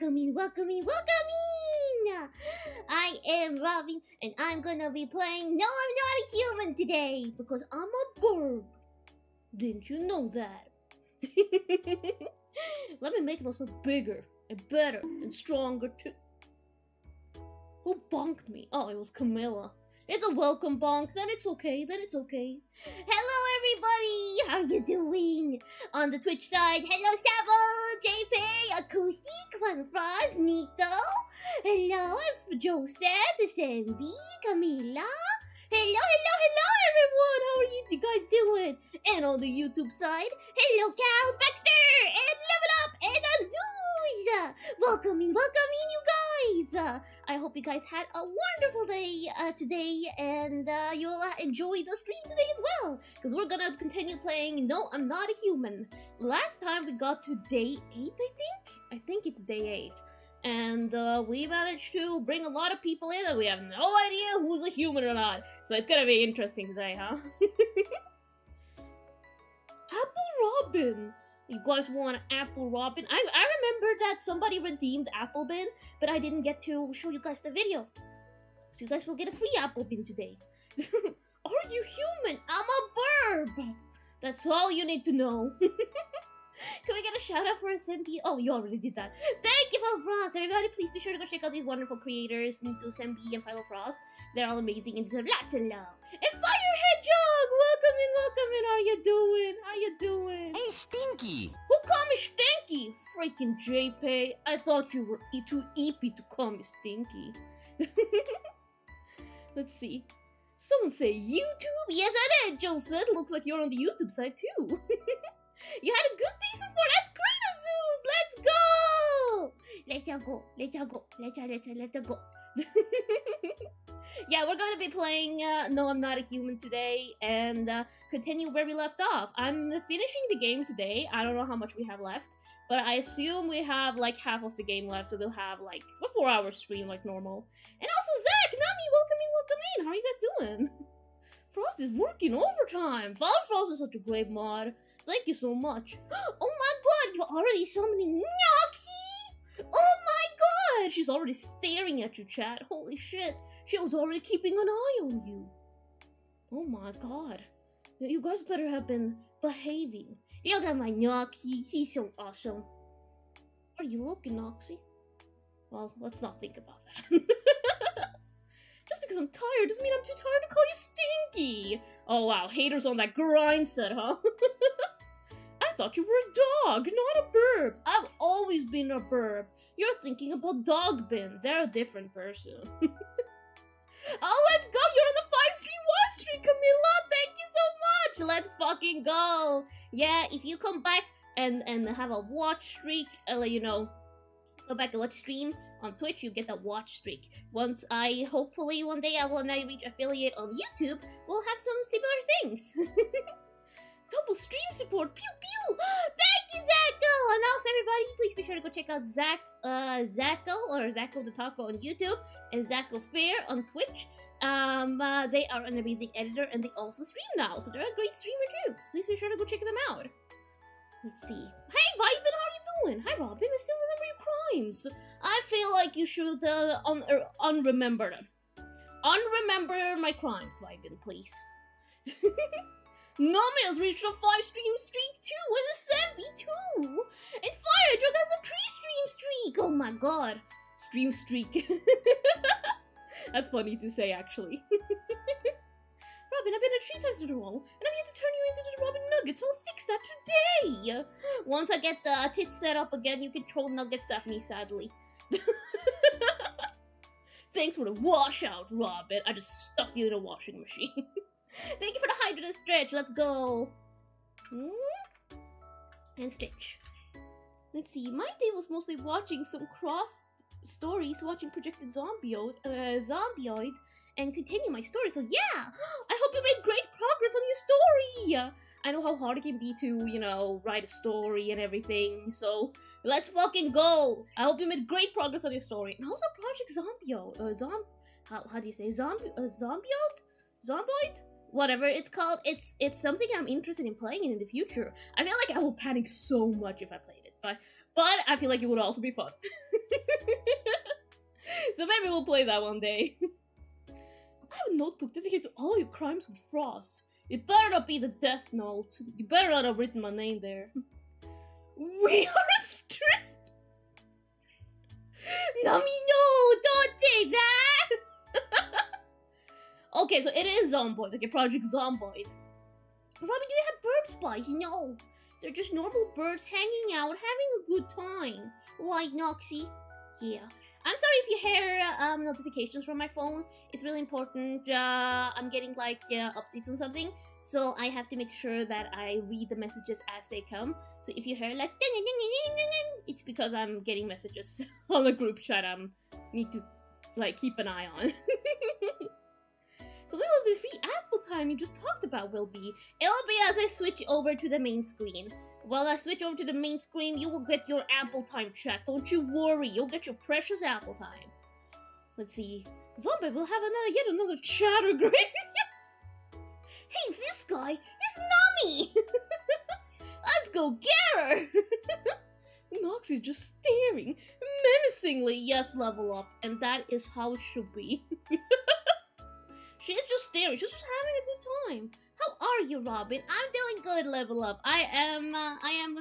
welcoming! I am Robin, and I'm gonna be playing No, I'm Not a Human today, because I'm a bird. Didn't you know that? Let me make myself bigger, and better, and stronger too. Who bonked me? Oh, it was Camilla. It's a welcome bonk, then it's okay. Hello everybody, how you doing? On the Twitch side, hello Savo, JP, Acoustic, Fun Frost, Nito. Hello, Josette, Sandy, Camila. Hello everyone, how are you guys doing? And on the YouTube side, hello Cal, Baxter, and Level Up, and Azuz. Welcoming you guys. I hope you guys had a wonderful day today, and you'll enjoy the stream today as well, because we're gonna continue playing No, I'm Not a Human. Last time we got to day 8, I think it's day 8. And we managed to bring a lot of people in, and we have no idea who's a human or not. So it's gonna be interesting today, huh? Apple Robin! You guys want Apple Robin? I remember that somebody redeemed Apple Bin, but I didn't get to show you guys the video. So you guys will get a free Apple Bin today. Are you human? I'm a burb! That's all you need to know. Can we get a shout out for SMB? Oh, you already did that. Thank you, Philo Frost! Everybody, please be sure to go check out these wonderful creators, Nito, SMB, and Philo Frost. They're all amazing and deserve lots of love. And Fire Hedgehog! Welcome in! How you doing? Hey, Stinky! Who called me Stinky? Freaking JP. I thought you were too eepy to call me Stinky. Let's see. Someone say YouTube? Yes, I did, Joseph. Looks like you're on the YouTube side, too. You had a good day so far. That's great, Azuz. Let's go. Yeah, we're going to be playing No, I'm Not a Human today, and continue where we left off. I'm finishing the game today. I don't know how much we have left, but I assume we have like half of the game left, so we'll have like a 4-hour stream like normal. And also Zach, Nami, welcome in. How are you guys doing? Frost is working overtime. Frost is such a great mod. Thank you so much. Oh my god, you're already summoning Noxie! Oh my god! She's already staring at you, chat. Holy shit. She was already keeping an eye on you. Oh my god. You guys better have been behaving. Look at my Noxie. He's so awesome. Are you looking, Noxie? Well, let's not think about that. Just because I'm tired doesn't mean I'm too tired to call you Stinky. Oh wow, haters on that grind set, huh? I thought you were a dog, not a burb. I've always been a burb. You're thinking about Dog Bin. They're a different person. Oh, let's go. You're on the 5-stream watch streak, Camilla. Thank you so much. Let's fucking go. Yeah, if you come back and have a watch streak, I'll let you know. Go back and watch stream on Twitch, you get that watch streak. Once hopefully one day when I reach affiliate on YouTube, we'll have some similar things. Double stream support, pew pew! Thank you, Zacko! And also everybody, please be sure to go check out Zacko the Taco on YouTube, and Zacko Fair on Twitch. They are an amazing editor, and they also stream now, so they're a great streamer too. So please be sure to go check them out. Let's see. Hey, Vibin, how are you doing? Hi, Robin, I still remember your crimes. I feel like you should unremember them. Unremember my crimes, Vibin, please. Nami has reached a 5-stream streak too, and a Sambi too! And Firedrug has a 3-stream streak! Oh my god. Stream streak. That's funny to say, actually. Robin, I've been at 3 times in a row, and I'm here to turn you into the Robin Nuggets, so I'll fix that today! Once I get the tits set up again, you can throw nuggets at me, sadly. Thanks for the washout, Robin. I just stuff you in a washing machine. Thank you for the hydrate and stretch. Let's go. And stretch. Let's see. My day was mostly watching some cross stories, watching Projected Zombioid, and continue my story. So yeah, I hope you made great progress on your story. I know how hard it can be to, you know, write a story and everything. So let's fucking go. I hope you made great progress on your story. And also Project Zombioid. How do you say Zomboid? Whatever it's called, it's something I'm interested in playing in the future. I feel like I will panic so much if I played it. But I feel like it would also be fun. So maybe we'll play that one day. I have a notebook dedicated to all your crimes with frost. It better not be the death note. You better not have written my name there. We are strict. Nami, no! Don't say that! Okay, so it is Zomboid, like a Project Zomboid. Robin, do you have bird spies? No. They're just normal birds hanging out, having a good time. Right, Noxie? Yeah. I'm sorry if you hear notifications from my phone. It's really important. I'm getting like updates on something, so I have to make sure that I read the messages as they come. So if you hear like ding ding ding ding ding ding, it's because I'm getting messages on the group chat. I need to like keep an eye on. So what will the free apple time you just talked about will be? It'll be as I switch over to the main screen. While I switch over to the main screen, you will get your apple time chat. Don't you worry, you'll get your precious apple time. Let's see. Zombie will have yet another chatter grave. Hey, this guy is Nami! Let's go get her! Nox is just staring menacingly. Yes, level up. And that is how it should be. She's just staring. She's just having a good time. How are you, Robin? I'm doing good, level up. I am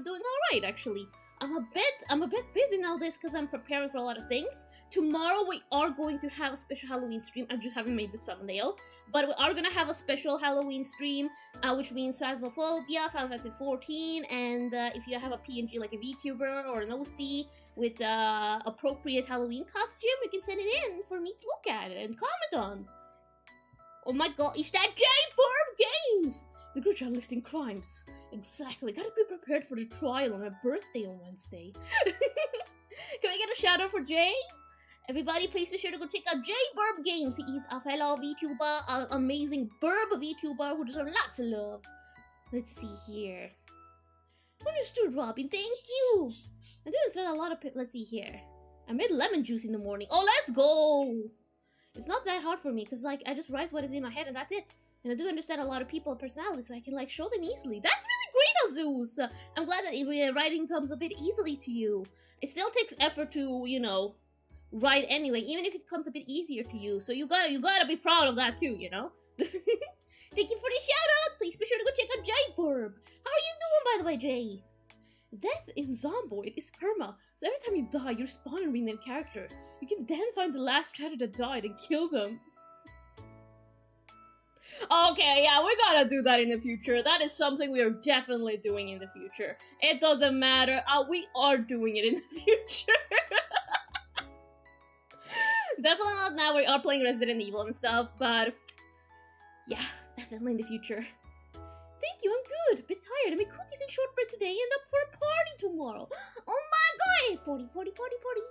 doing alright, actually. I'm a bit busy nowadays because I'm preparing for a lot of things. Tomorrow we are going to have a special Halloween stream. I just haven't made the thumbnail. But we are going to have a special Halloween stream, which means Phasmophobia, Final Fantasy 14, and if you have a PNG like a VTuber or an OC with appropriate Halloween costume, you can send it in for me to look at it and comment on. Oh my god, is that J-Burb Games? The group are listing crimes. Exactly, gotta be prepared for the trial on my birthday on Wednesday. Can I get a shout out for Jay? Everybody, please be sure to go check out J-Burb Games. He is a fellow VTuber, an amazing Burb VTuber who deserves lots of love. Let's see here. Understood, Robin, thank you. I didn't start a lot of let's see here. I made lemon juice in the morning. Oh, let's go! It's not that hard for me, because, like, I just write what is in my head, and that's it. And I do understand a lot of people's personalities, so I can, like, show them easily. That's really great, Azus! I'm glad that writing comes a bit easily to you. It still takes effort to, you know, write anyway, even if it comes a bit easier to you. So you gotta be proud of that, too, you know? Thank you for the shout-out! Please be sure to go check out J-Burb! How are you doing, by the way, Jay? Death in Zomboid is perma, so every time you die, you spawn and rename character. You can then find the last chatter that died and kill them. Okay, yeah, we're gonna do that in the future. That is something we are definitely doing in the future. It doesn't matter, we are doing it in the future. Definitely not now, we are playing Resident Evil and stuff, but yeah, definitely in the future. Thank you, I'm good. A bit tired. I made cookies and shortbread today and up for a party tomorrow. Oh my god! Party, party, party, party.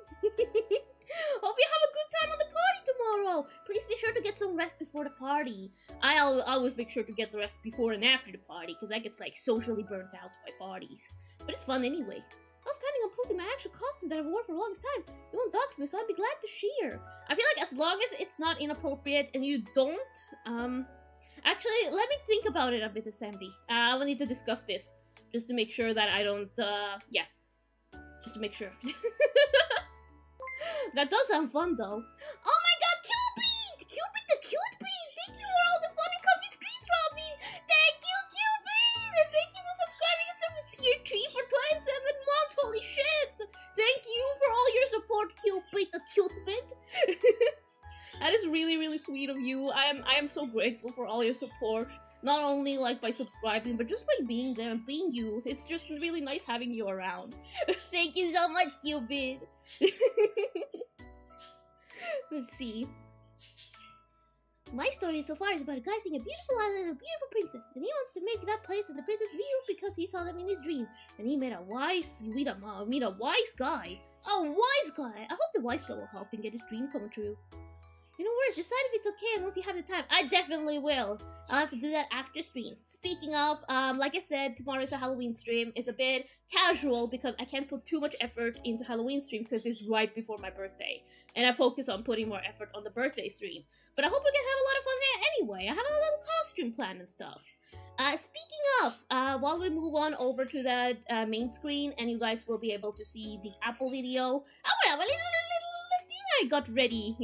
Hope you have a good time on the party tomorrow. Please be sure to get some rest before the party. I always make sure to get the rest before and after the party, because I get like socially burnt out by parties. But it's fun anyway. I was planning on posting my actual costume that I wore for the longest time. You won't dox me, so I'd be glad to share. I feel like as long as it's not inappropriate and you don't, actually, let me think about it a bit, Sandy. I will need to discuss this, just to make sure that I don't, yeah. Just to make sure. That does sound fun, though. Oh my god, Cupid! Cupid the cute bean! Thank you for all the fun and comfy streets, Robin! Thank you, Cupid! And thank you for subscribing and serving tier 3 for 27 months, holy shit! Thank you for all your support, Cupid the cute bit! That is really, really sweet of you. I am so grateful for all your support. Not only like by subscribing, but just by being there and being you. It's just really nice having you around. Thank you so much, Cupid. Let's see. My story so far is about a guy seeing a beautiful island and a beautiful princess, and he wants to make that place and the princess real because he saw them in his dream. And he met a wise guy. A wise guy. I hope the wise guy will help him get his dream come true. You know what, decide if it's okay once you have the time. I definitely will. I'll have to do that after stream. Speaking of, like I said, tomorrow is a Halloween stream. It's a bit casual because I can't put too much effort into Halloween streams because it's right before my birthday. And I focus on putting more effort on the birthday stream. But I hope we can have a lot of fun there anyway. I have a little costume plan and stuff. Speaking of, while we move on over to the main screen, and you guys will be able to see the Apple video, I will have a little thing I got ready,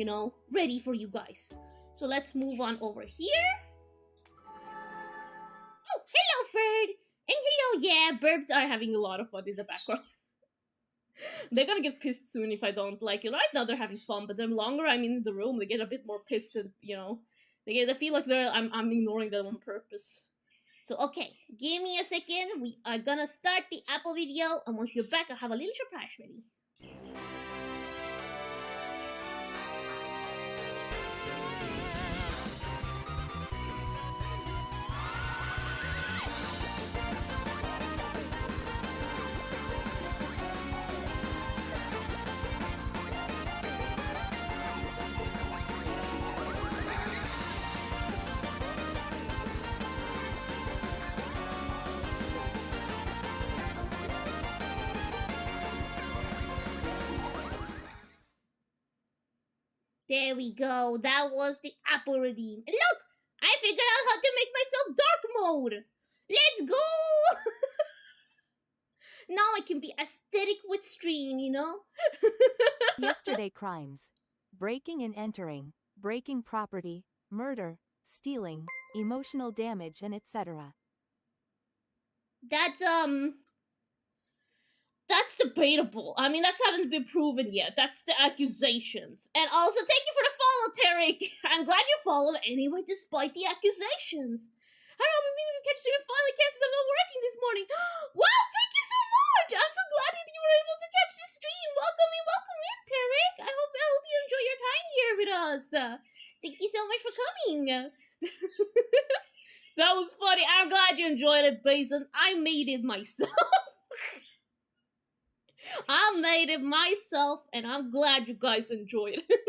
ready for you guys. So let's move on over here. Oh, hello, Ferd! And hello, yeah, birds are having a lot of fun in the background. They're gonna get pissed soon if I don't like it. Right now they're having fun, but the longer I'm in the room, they get a bit more pissed, and they feel like I'm ignoring them on purpose. So okay, give me a second. We are gonna start the Apple video, and once you're back, I'll have a little surprise ready. There we go. That was the Apple redeem. And look, I figured out how to make myself dark mode. Let's go! Now I can be aesthetic with stream, Yesterday crimes. Breaking and entering, breaking property, murder, stealing, emotional damage and etc. That's debatable. I mean, that hasn't been proven yet. That's the accusations. And also, thank you for the follow, Tarek. I'm glad you followed anyway, despite the accusations. I don't know, maybe we catch you finally catch I'm not working this morning. Wow, thank you so much. I'm so glad that you were able to catch this stream. Welcome in, Tarek. I hope you enjoy your time here with us. Thank you so much for coming. That was funny. I'm glad you enjoyed it, Basin. I made it myself. I made it myself, and I'm glad you guys enjoyed it.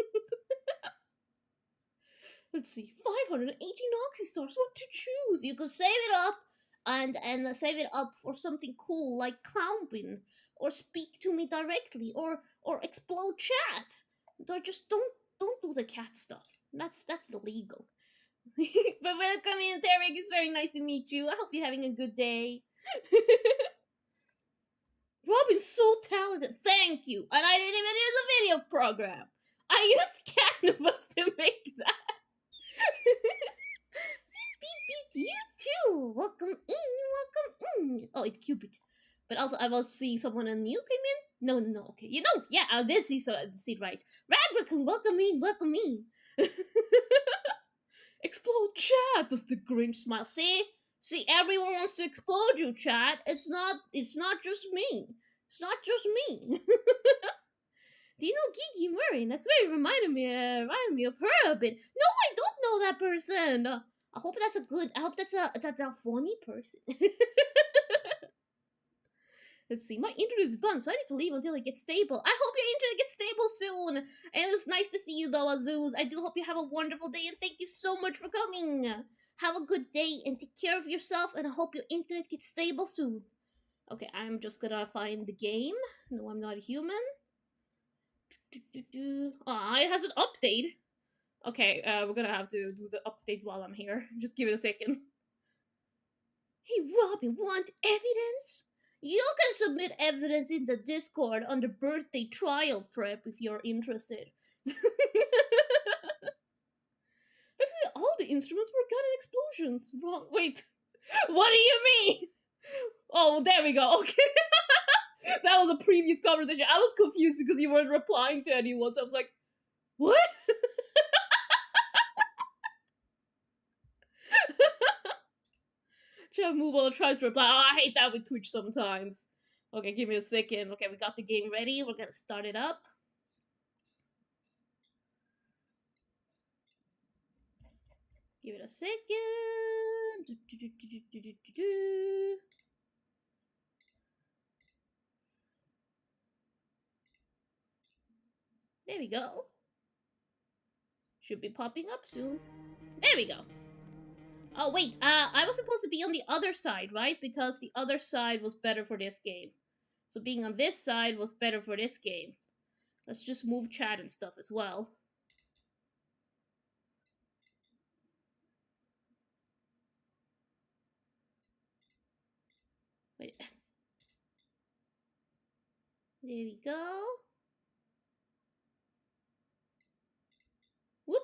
Let's see, 580 Noxy stars. What to choose? You could save it up and save it up for something cool like Clownbin, or Speak to Me Directly, or Explode Chat. Just don't do the cat stuff. That's illegal. But welcome in, Derek. It's very nice to meet you. I hope you're having a good day. Robin's so talented. Thank you. And I didn't even use a video program. I used Canvas to make that. Beep, you too. Welcome in. Oh, it's Cupid. But also, I was seeing someone new came in. No. Okay, yeah, I did see it right. Radraccoon, welcome in. Explode chat. Does the Grinch smile? See, everyone wants to explode you, chat. It's not just me. It's not just me. Do you know Gigi Murray? That's very reminded me of her a bit. No, I don't know that person. I hope that's a funny person. Let's see. My internet is gone, so I need to leave until it gets stable. I hope your internet gets stable soon. And it was nice to see you, though, Azuz. I do hope you have a wonderful day, and thank you so much for coming. Have a good day, and take care of yourself, and I hope your internet gets stable soon. Okay, I'm just gonna find the game. No, I'm not a human. It has an update. Okay, we're gonna have to do the update while I'm here. Just give it a second. Hey, Robin, want evidence? You can submit evidence in the Discord under birthday trial prep if you're interested. Basically, all the instruments were gun and explosions. Wrong. Wait. What do you mean? Oh, there we go. Okay. That was a previous conversation. I was confused because you weren't replying to anyone, so I was like, what? Move try to reply. Oh, I hate that with Twitch sometimes. Okay, give me a second. Okay, we got the game ready. We're gonna start it up. Give it a second. There we go. Should be popping up soon. There we go. Oh, wait, I was supposed to be on the other side, right? Because the other side was better for this game. So being on this side was better for this game. Let's just move chat and stuff as well. There we go. Whoop.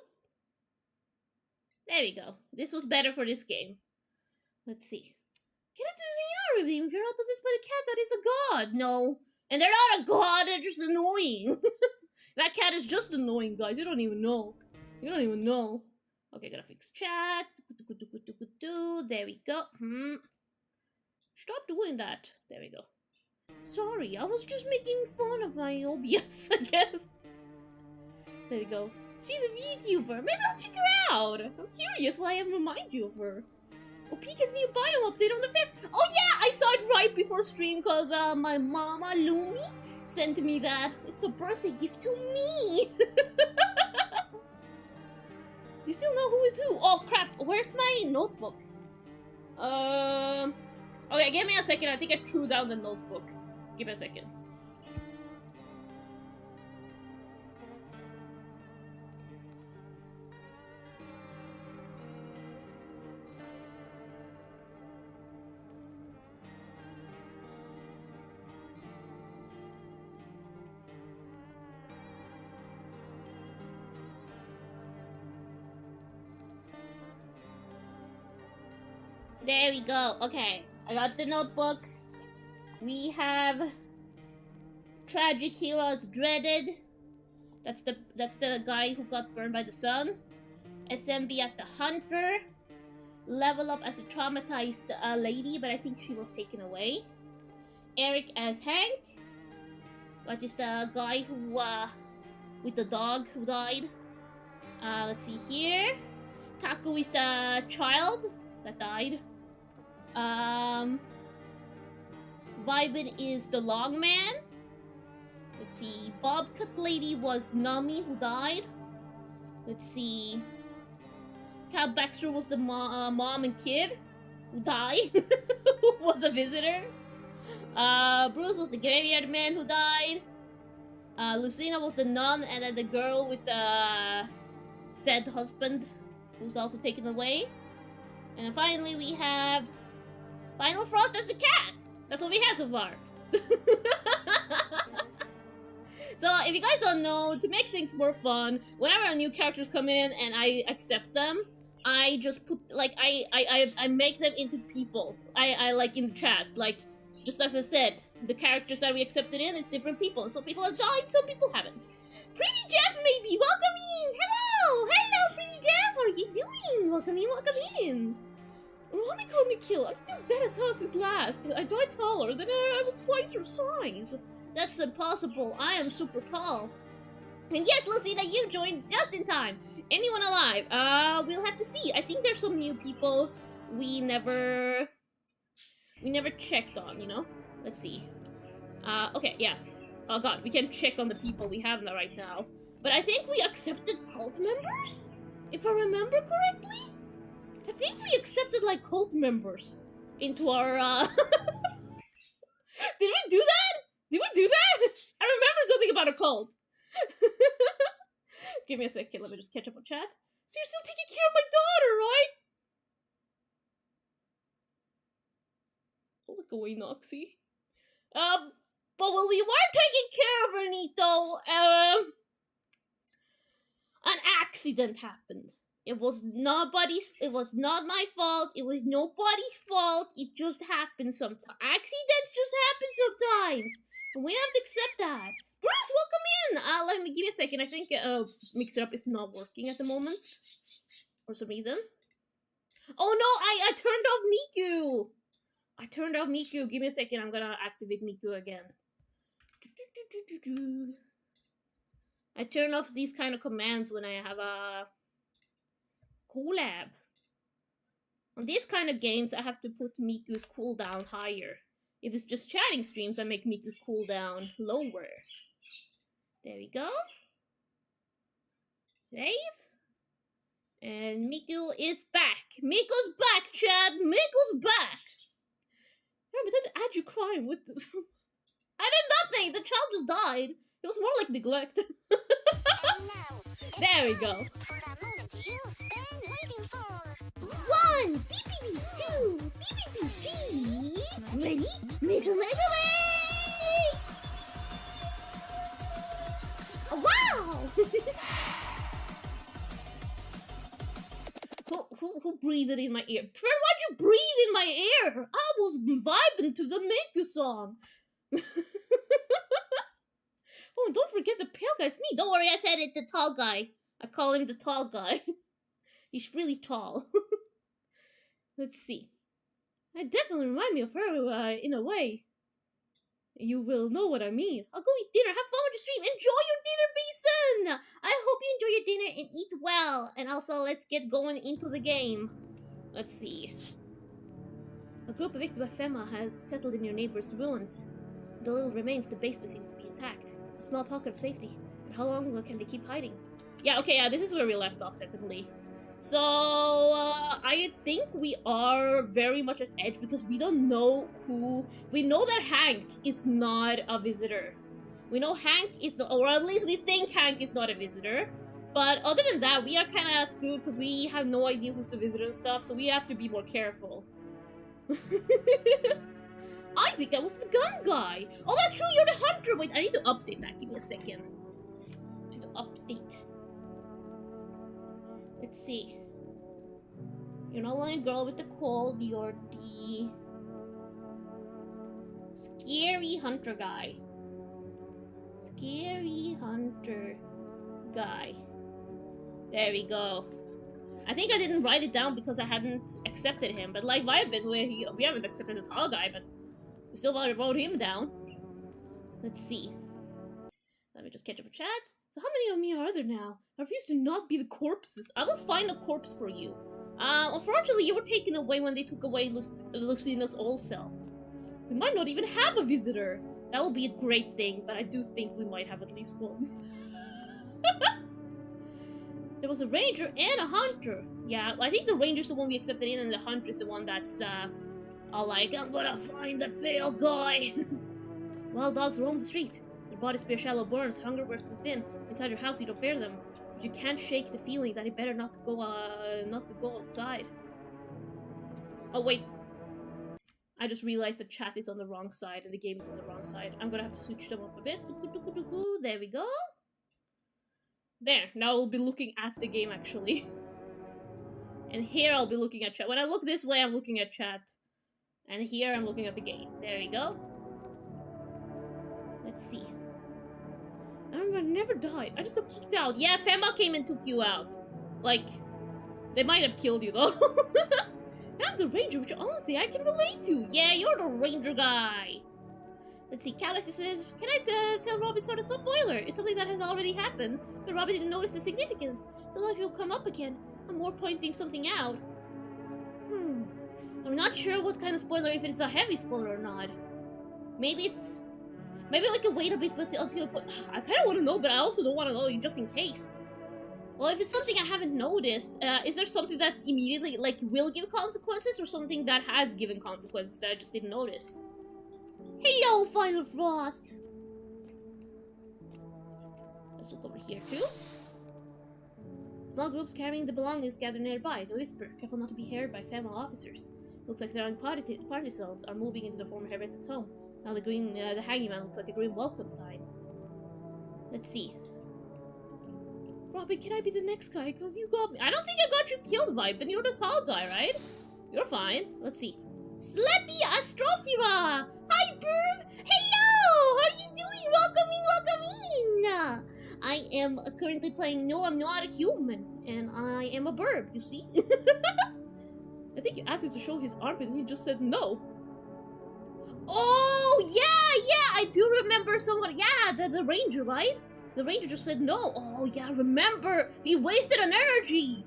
There we go. This was better for this game. Let's see. Can I do the redeem if you're not possessed by the cat that is a god? No. And they're not a god, they're just annoying. That cat is just annoying, guys. You don't even know. You don't even know. Okay, gotta fix chat. There we go. Stop doing that. There we go. Sorry, I was just making fun of my OBS, I guess. There we go. She's a VTuber. Maybe I'll check her out. I'm curious why I haven't remind you of her. Oh, peek his new bio update on the 5th. Oh yeah, I saw it right before stream because my mama Lumi sent me that. It's a birthday gift to me. Do you still know who is who? Oh crap, where's my notebook? Okay, give me a second. I think I threw down the notebook. Give me a second. There we go. Okay, I got the notebook. We have Tragic Heroes Dreaded. That's the guy who got burned by the sun. SMB as the hunter. Level Up as a traumatized lady, but I think she was taken away. Eric as Hank, which is the guy who with the dog who died. Let's see here. Taku is the child that died. Vibin is the long man. Let's see. Bobcat Lady was Nami who died. Let's see. Cal Baxter was the mom and kid who died. Who was a visitor. Bruce was the graveyard man who died. Lucina was the nun, and then the girl with the dead husband who's also taken away. And then finally we have Final Frost as the cat. That's what we have so far. So if you guys don't know, to make things more fun, whenever new characters come in and I accept them, I just put like I make them into people. I like in the chat, like just as I said, the characters that we accepted in is different people. Some people have died, some people haven't. Pretty Jeff maybe, welcome in. Hello, Pretty Jeff. How are you doing? Welcome in. Mommy called me kill. I'm still dead as hell since last. I died taller, then I was twice her size. That's impossible. I am super tall. And yes, Lucina, you joined just in time. Anyone alive? We'll have to see. I think there's some new people we never checked on, you know? Let's see. Okay, yeah. Oh god, we can check on the people we have now right now. But I think we accepted cult members? If I remember correctly? I think we accepted, like, cult members into our, Did we do that? Did we do that? I remember something about a cult. Give me a second, let me just catch up on chat. So you're still taking care of my daughter, right? Oh, look away, Noxie. But when we were taking care of her, Nito, an accident happened. It was not my fault. It was nobody's fault. It just happens sometimes. Accidents just happen sometimes. And we have to accept that. Bruce, welcome in! Let me give me a second. I think Mix It Up is not working at the moment. For some reason. Oh no, I turned off Miku! I turned off Miku. Give me a second. I'm gonna activate Miku again. I turn off these kind of commands when I have a collab. On these kind of games, I have to put Miku's cooldown higher. If it's just chatting streams, I make Miku's cooldown lower. There we go. Save. And Miku is back. Miku's back, Chad. Miku's back. No, but that's add you crying. What? I did nothing. The child just died. It was more like neglect. There we go. One, beep beep beep, two, beep beep beep, three. Ready? Make a way! Who breathed in my ear? Fred, why'd you breathe in my ear? I was vibing to the Miku song. Oh, don't forget the pale guy. It's me. Don't worry, I said it. The tall guy. I call him the tall guy. He's really tall. Let's see. I definitely remind me of her in a way. You will know what I mean. I'll go eat dinner. Have fun with the stream. Enjoy your dinner, Beeson! I hope you enjoy your dinner and eat well. And also, let's get going into the game. Let's see. A group evicted by FEMA has settled in your neighbor's ruins. The little remains, the basement seems to be intact. A small pocket of safety. But how long can they keep hiding? Yeah, okay, yeah, this is where we left off, definitely. So, I think we are very much at edge because we don't know who... We know that Hank is not a visitor. We know Hank is not... Or at least we think Hank is not a visitor. But other than that, we are kind of screwed because we have no idea who's the visitor and stuff, so we have to be more careful. I think that was the gun guy! Oh, that's true, you're the hunter! Wait, I need to update that. Give me a second. I need to update. Let's see. You're no longer a girl with the cold, you're the... Scary hunter guy. Scary hunter guy. There we go. I think I didn't write it down because I hadn't accepted him, but like Vibin, we haven't accepted the tall guy, but we still wrote him down. Let's see. Let me just catch up a chat. So how many of me are there now? I refuse to not be the corpses. I will find a corpse for you. Unfortunately, you were taken away when they took away Lucina's old cell. We might not even have a visitor. That will be a great thing, but I do think we might have at least one. There was a ranger and a hunter. Yeah, I think the ranger's the one we accepted in, and the hunter's the one that's, all like, I'm gonna find the pale guy. Wild dogs roam the street. Their bodies bear shallow burns, hunger bursts within. Inside your house, you don't fear them. But you can't shake the feeling that it better not to go outside. Oh, wait. I just realized the chat is on the wrong side and the game is on the wrong side. I'm gonna have to switch them up a bit. There we go. There, now I'll be looking at the game, actually. And here I'll be looking at chat. When I look this way, I'm looking at chat. And here I'm looking at the game. There we go. Let's see. I remember I never died. I just got kicked out. Yeah, FEMA came and took you out. Like, they might have killed you, though. I'm the ranger, which honestly I can relate to. Yeah, you're the ranger guy. Let's see, Callix says, can I tell Robin sort of some boiler? It's something that has already happened, but Robin didn't notice the significance. So if you'll come up again, I'm more pointing something out. I'm not sure what kind of spoiler, if it's a heavy spoiler or not. Maybe like a wait a bit, but until I kind of want to know, but I also don't want to know just in case. Well, if it's something I haven't noticed, is there something that immediately, like, will give consequences, or something that has given consequences that I just didn't notice? Hello, Final Frost! Let's look over here, too. Small groups carrying the belongings gather nearby. The whisper, careful not to be heard by FEMA officers. Looks like their own party zones are moving into the former hairdresser's home. Now the hanging man looks like a green welcome sign. Let's see. Robin, can I be the next guy? Because you got me. I don't think I got you killed, Vibe, and you're the tall guy, right? You're fine. Let's see. Slappy Astrophira! Hi, Burb! Hello! How are you doing? Welcome in! I am currently playing No, I'm Not a Human, and I am a burb, you see? I think you asked him to show his armpit, and he just said no. Oh, yeah, I do remember someone. Yeah, the ranger, right? The ranger just said no. Oh, yeah, remember. He wasted an energy.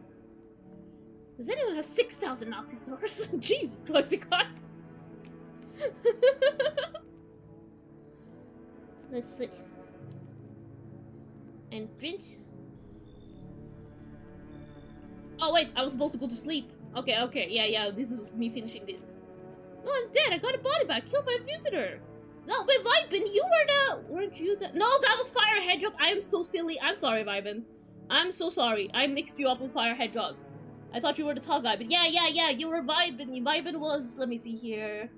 Does anyone have 6,000 Noxy stars? Jesus Christ, God. Let's see. Entrance. Oh, wait, I was supposed to go to sleep. Okay, yeah, this was me finishing this. No, I'm dead. I got a body bag. Killed by a visitor. No, but Vibin, you were the... Weren't you the... No, that was Fire Hedgehog. I am so silly. I'm sorry, Vibin. I'm so sorry. I mixed you up with Fire Hedgehog. I thought you were the tall guy. But yeah, you were Vibin. Vibin was... Let me see here.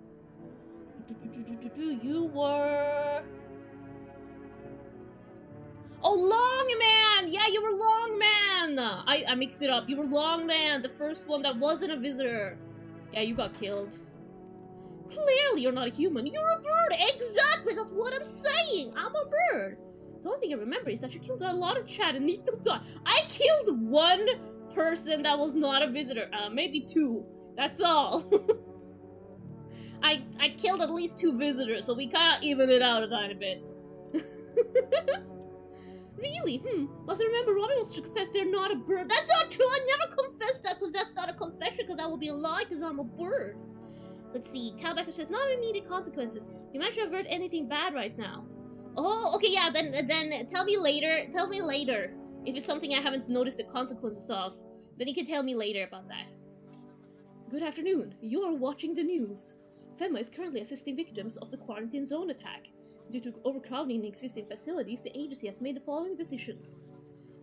You were... Oh, Longman! Yeah, you were Longman! I mixed it up. You were Longman, the first one that wasn't a visitor. Yeah, you got killed. Clearly you're not a human. You're a bird! Exactly! That's what I'm saying! I'm a bird! The only thing I remember is that you killed a lot of chat and need to die. I killed one person that was not a visitor. Maybe two. That's all. I killed at least 2 visitors, so we kinda even it out a tiny bit. Really? Must I remember Robin wants to confess they're not a bird. That's not true! I never confessed that because that's not a confession, because that would be a lie because I'm a bird. Let's see. Calbacker says, not immediate consequences. You might have heard anything bad right now. Oh, okay, yeah, then tell me later. Tell me later. If it's something I haven't noticed the consequences of, then you can tell me later about that. Good afternoon. You are watching the news. FEMA is currently assisting victims of the quarantine zone attack. Due to overcrowding in existing facilities, the agency has made the following decision.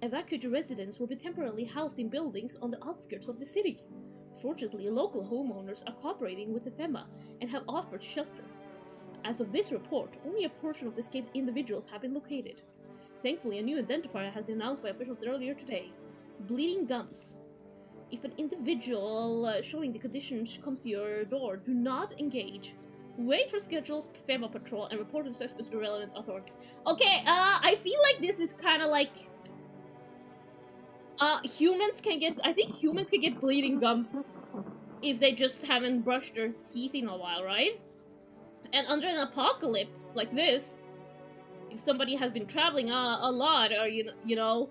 Evacuated residents will be temporarily housed in buildings on the outskirts of the city. Fortunately, local homeowners are cooperating with the FEMA and have offered shelter. As of this report, only a portion of the escaped individuals have been located. Thankfully, a new identifier has been announced by officials earlier today. Bleeding gums. If an individual showing the conditions comes to your door, do not engage. Wait for schedules, FEMA patrol, and report the suspects to the relevant authorities. Okay, I feel like this is kind of like... humans can get... I think humans can get bleeding gums if they just haven't brushed their teeth in a while, right? And under an apocalypse like this, if somebody has been traveling a lot, or, you know,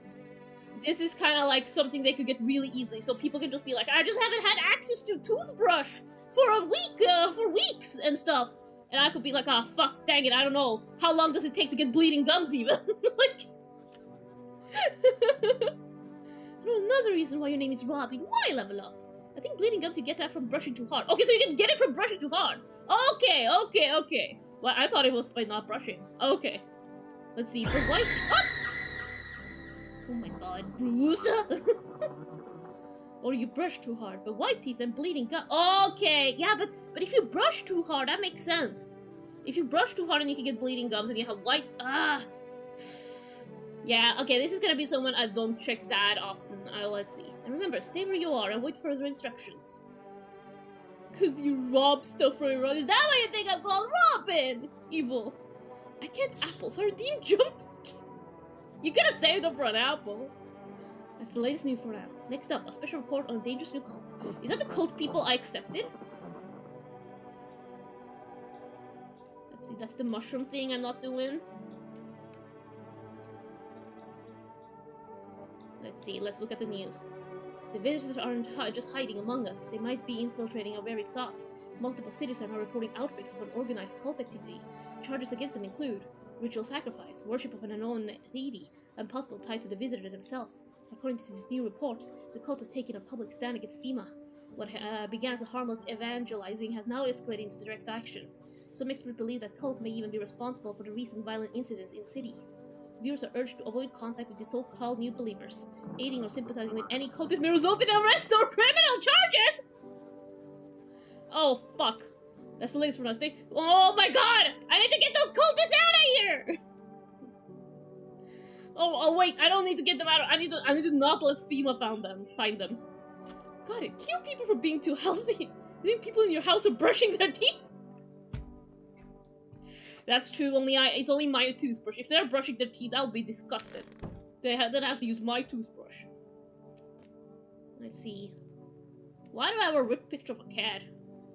this is kind of like something they could get really easily. So people can just be like, I just haven't had access to toothbrush for a week, for weeks and stuff. And I could be like, ah, oh, fuck, dang it, I don't know. How long does it take to get bleeding gums even? Like... Another reason why your name is Robin. Why level up? I think bleeding gums you get that from brushing too hard. Okay, so you can get it from brushing too hard. Okay. Well, I thought it was by not brushing. Okay. Let's see. For white... Oh my god, Bruce. Or you brush too hard, but white teeth and bleeding gum. Okay, yeah, but if you brush too hard, that makes sense. If you brush too hard and you can get bleeding gums and you have white... Yeah, okay, this is gonna be someone I don't check that often. Let's see. And remember, stay where you are and wait for further instructions. Cause you rob stuff from your run. Is that why you think I'm called Robin? Evil. I can't apple, so Dean jumps. You gotta save them for an apple. That's the latest news for now. Next up, a special report on a dangerous new cult. Is that the cult people I accepted? Let's see, that's the mushroom thing I'm not doing. Let's see, let's look at the news. The visitors aren't just hiding among us. They might be infiltrating our very thoughts. Multiple cities are now reporting outbreaks of an organized cult activity. Charges against them include ritual sacrifice, worship of an unknown deity, and possible ties to the visitor themselves. According to these new reports, the cult has taken a public stand against FEMA. What began as a harmless evangelizing has now escalated into direct action. Some experts believe that cult may even be responsible for the recent violent incidents in the city. Viewers are urged to avoid contact with the so-called new believers. Aiding or sympathizing with any cultist may result in arrest or criminal charges! Oh, fuck. That's the latest from our state. Oh my god! I need to get those cultists out of here! Oh wait, I don't need to get them out. I need to not let FEMA find them. God, it kill people for being too healthy. I think people in your house are brushing their teeth. That's true. It's only my toothbrush. If they're brushing their teeth, I'll be disgusted. Then I have to use my toothbrush. Let's see. Why do I have a ripped picture of a cat?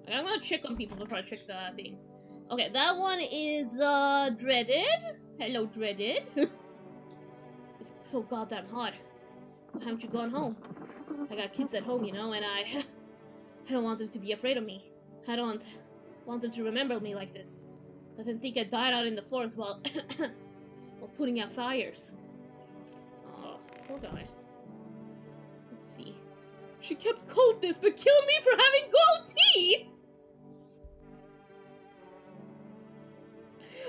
I'm gonna check on people before I check the thing. Okay, that one is Dreaded. Hello, Dreaded. It's so goddamn hot. Why haven't you gone home? I got kids at home, you know, and I don't want them to be afraid of me. I don't want them to remember me like this. I didn't think I died out in the forest while putting out fires. Oh, poor guy. Let's see. She kept cultists but killed me for having gold teeth!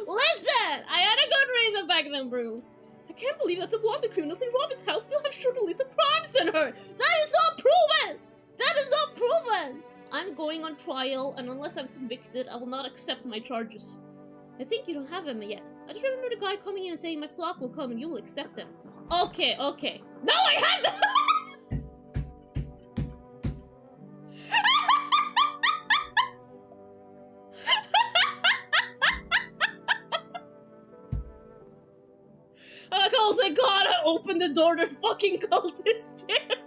Listen! I had a good reason back then, Bruce. I can't believe that the wanted criminals in Robin's house still have shorter list of crimes than her! That is not proven! That is not proven! I'm going on trial, and unless I'm convicted, I will not accept my charges. I think you don't have him yet. I just remember the guy coming in and saying my flock will come and you will accept them. Okay, okay. Now I have them! Oh, thank God I opened the door, there's fucking cultists there!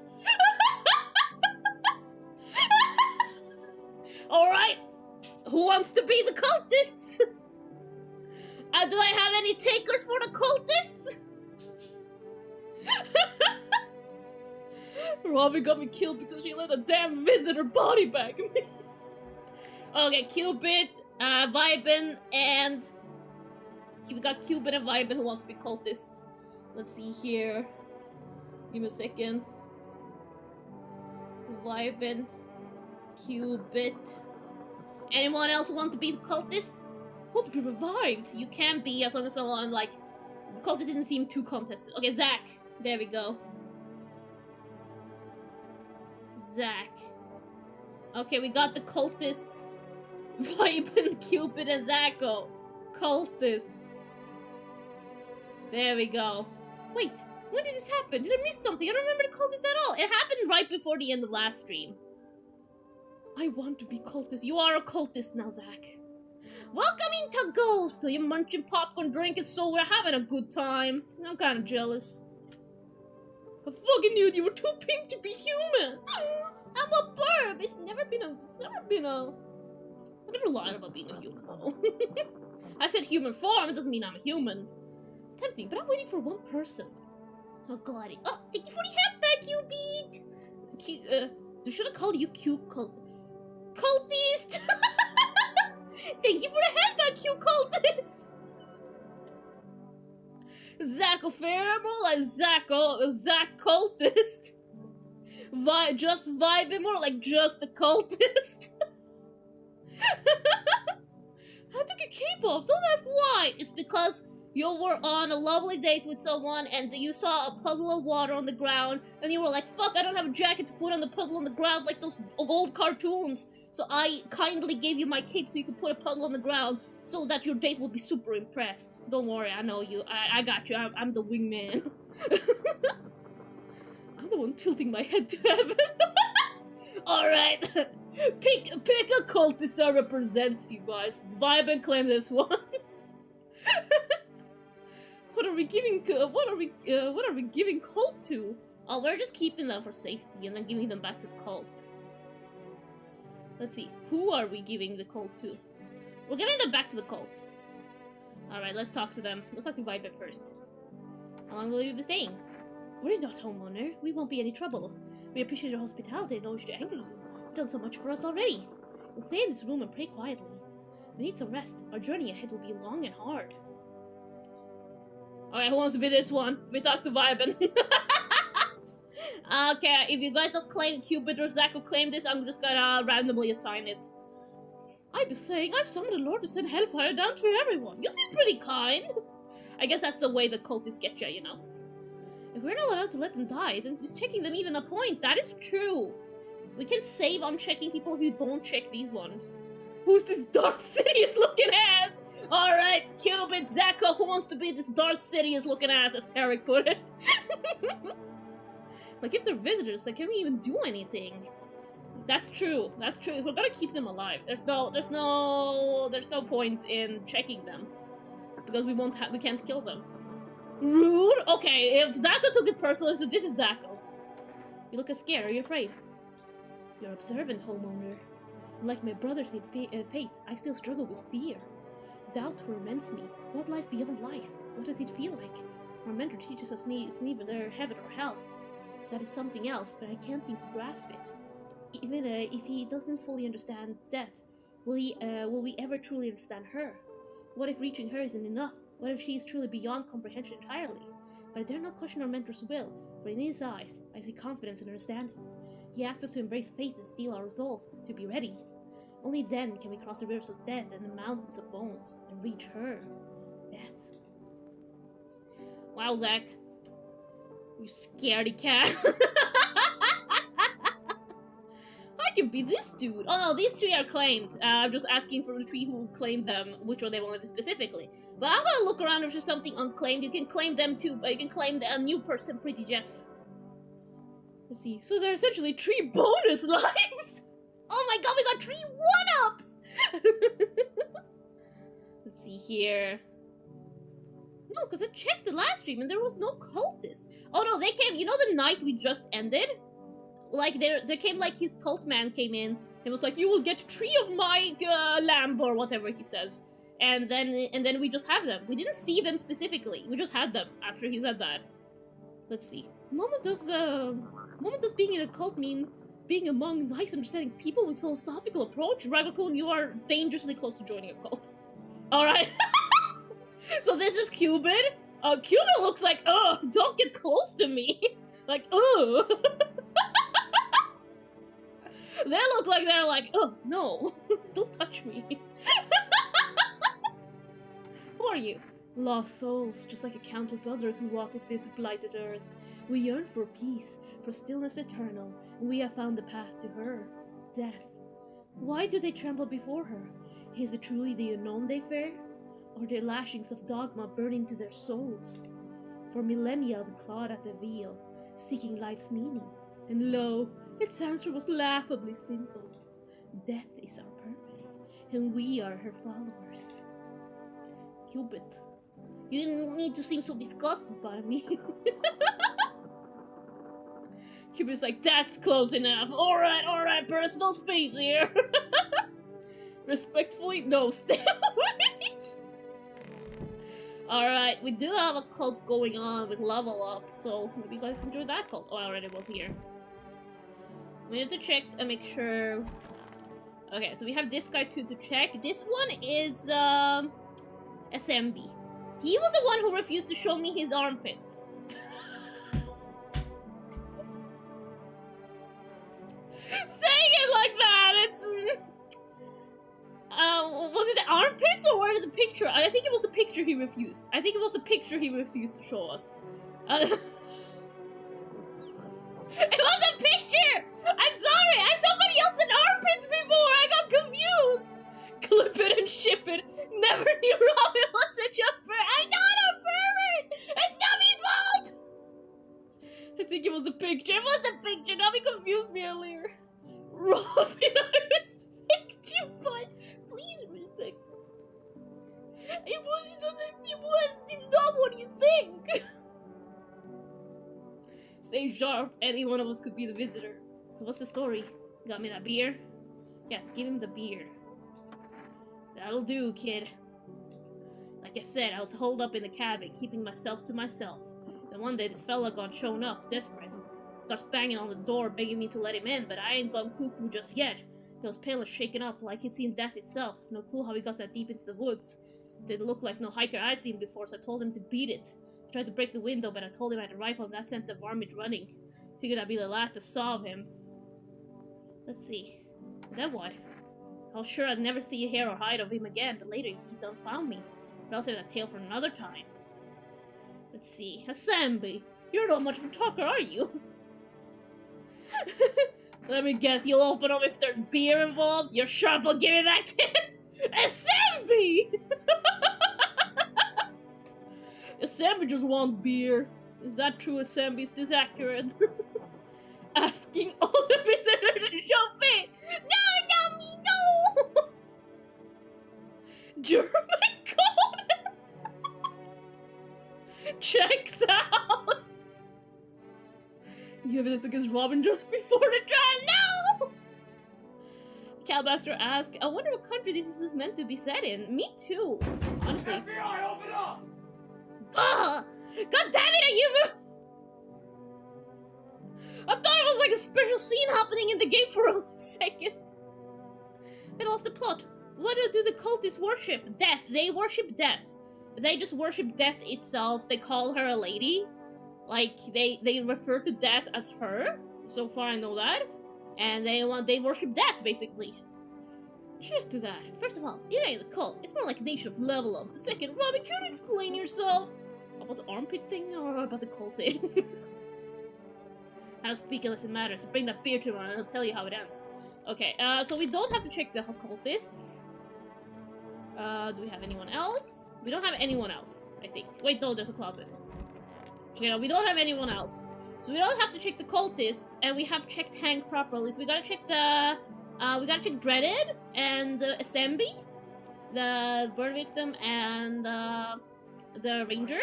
Alright, who wants to be the cultists? Do I have any takers for the cultists? Robin got me killed because she let a damn visitor body bag me. Okay, Cupid, Vibin, and... We got Cupid and Vibin who wants to be cultists. Let's see here. Give me a second. Vibin, Cupid. Anyone else want to be the cultist? Want to be revived? You can be as long as someone like the cultist didn't seem too contested. Okay, Zach. There we go. Zach. Okay, we got the cultists. Vibin, Cupid, and Zacko. Cultists. There we go. Wait, when did this happen? Did I miss something? I don't remember the cultist at all. It happened right before the end of last stream. I want to be cultist. You are a cultist now, Zach. Welcome to Ghost. You're munching popcorn, drinking soda, having a good time. I'm kind of jealous. I fucking knew you were too pink to be human. I'm a burb. It's never been a. I never lied about being a human though. I said human form. It doesn't mean I'm a human. Tempting, but I'm waiting for one person. Oh, got it. Oh, thank you for the hat back, Cupid. Should I call you cute cultist? Thank you for the hat back, cute cultist. Zacko Fairable, like Zach cultist. Just vibing more like just a cultist. I took your cape off. Don't ask why. It's because you were on a lovely date with someone and you saw a puddle of water on the ground and you were like, fuck, I don't have a jacket to put on the puddle on the ground like those old cartoons. So I kindly gave you my cape so you could put a puddle on the ground so that your date will be super impressed. Don't worry, I know you. I got you. I'm the wingman. I'm the one tilting my head to heaven. Alright. Pick a cultist that represents you guys. Vibe and claim this one. What are we giving cult to? Oh, we're just keeping them for safety and then giving them back to the cult. Let's see, who are we giving the cult to? We're giving them back to the cult. Alright, let's talk to them. Let's talk to Vibe first. How long will you be staying? Worry not, homeowner. We won't be any trouble. We appreciate your hospitality and don't wish to anger you. You've done so much for us already. We'll stay in this room and pray quietly. We need some rest. Our journey ahead will be long and hard. Alright, who wants to be this one? We talked to Vibin. Okay, if you guys don't claim Cupid or Zach will claim this, I'm just gonna randomly assign it. I'd be saying, I've summoned the Lord to send hellfire down to everyone. You seem pretty kind. I guess that's the way the cultists get you know. If we're not allowed to let them die, then just checking them even a point. That is true. We can save on checking people who don't check these ones. Who's this Darth Sidious looking ass? Alright, Cupid, Zacko, who wants to be this Darth Sidious looking ass, as Tarek put it. Like, if they're visitors, then can we even do anything? That's true. That's true. If we're gonna keep them alive, there's no point in checking them. Because we can't kill them. Rude? Okay, if Zacko took it personally, so this is Zacko. You look scared. Are you afraid? You're observant, homeowner. Like my brothers in faith, I still struggle with fear. Doubt torments me. What lies beyond life? What does it feel like? Our mentor teaches us it's neither heaven or hell. That is something else, but I can't seem to grasp it. Even if he doesn't fully understand death, will we ever truly understand her? What if reaching her isn't enough? What if she is truly beyond comprehension entirely? But I dare not question our mentor's will, for in his eyes, I see confidence and understanding. He asks us to embrace faith and steel our resolve, to be ready. Only then can we cross the rivers of death and the mountains of bones, and reach her, death. Wow, Zach. You scaredy cat. I can be this dude. Oh no, these 3 are claimed. I'm just asking for the 3 who claimed them, which one they wanted specifically. But I'm gonna look around if there's something unclaimed. You can claim them too, but you can claim a new person, Pretty Jeff. Let's see. So there are essentially 3 bonus lives. Oh my god, we got 3 1-ups! Let's see here. No, because I checked the last stream and there was no cultist. Oh no, they came, you know the night we just ended? Like, there came, like, his cult man came in and was like, you will get 3 of my lamb, or whatever he says. And then we just have them. We didn't see them specifically. We just had them after he said that. Let's see. Moment does being in a cult mean being among nice, understanding people with philosophical approach? Ragakun, you are dangerously close to joining a cult. Alright. So this is Cupid. Cupid looks like, ugh, don't get close to me. Like, ugh. They look like they're like, oh, no. Don't touch me. Who are you? Lost souls, just like countless others who walk with this blighted earth. We yearn for peace, for stillness eternal, and we have found the path to her, death. Why do they tremble before her? Is it truly the unknown they fear? Or their lashings of dogma burning to their souls? For millennia we clawed at the veil, seeking life's meaning, and lo, its answer was laughably simple. Death is our purpose, and we are her followers. Cupid, you didn't need to seem so disgusted by me. Cupid's like, that's close enough. Alright, personal space here. Respectfully, no, stay away. Alright, we do have a cult going on with level up, so maybe you guys can join that cult. Oh, I already was here. We need to check and make sure. Okay, so we have this guy too to check. This one is SMB. He was the one who refused to show me his armpits. Saying it like that, it's was it the armpits or was it the picture? I think it was the picture he refused. I think it was the picture he refused to show us. It was a picture! I'm sorry! I saw somebody else's armpits before! I got confused! Clip it and ship it. Never knew Robin was such a pervert! I'm not a pervert! It's Nami's fault! I think it was the picture. It was the picture! Nami confused me earlier. Robin, I respect you, but please respect. It's not what you think! Stay sharp, any one of us could be the visitor. So what's the story? Got me that beer? Yes, give him the beer. That'll do, kid. Like I said, I was holed up in the cabin, keeping myself to myself. Then one day this fella got shown up, desperate. Starts banging on the door, begging me to let him in, but I ain't gone cuckoo just yet. He was pale and shaken up, like he'd seen death itself. No clue how he got that deep into the woods. Didn't look like no hiker I'd seen before, so I told him to beat it. I tried to break the window, but I told him I had a rifle and that sent the varmint running. Figured I'd be the last I saw of him. Let's see. Then what? I was sure I'd never see a hair or hide of him again, but later he done found me. But I'll save that tale for another time. Let's see. Hasambi, you're not much of a talker, are you? Let me guess, you'll open up if there's beer involved? You're sharp, I'll give you that, kid! Hasambi! Hasambi just want beer. Is that true, Hasambi? Is this accurate? Asking all the visitors to show face! No, me, no! German code! Checks out! You evidence against Robin just before the trial? No! Calmaster asked, I wonder what country this is meant to be set in. Me too, honestly. FBI, open up! Ugh! God damn it, are you? I thought it was like a special scene happening in the game for a second. I lost the plot. What do the cultists worship? Death. They worship death. They just worship death itself. They call her a lady. Like, they refer to death as her. So far I know that. And they worship death, basically. Cheers to that. First of all, it ain't a cult. It's more like a nation of level ups. The second, Robin, can you explain yourself? About the armpit thing or about the cult thing? I don't speak unless it matters, so bring that beer to me and I'll tell you how it ends. Okay, so we don't have to check the occultists. Do we have anyone else? We don't have anyone else, I think. Wait, no, there's a closet. Okay, no, we don't have anyone else. So we don't have to check the cultists, and we have checked Hank properly. So we gotta check the... we gotta check Dreaded, and Assembly, the burn victim, and the ranger.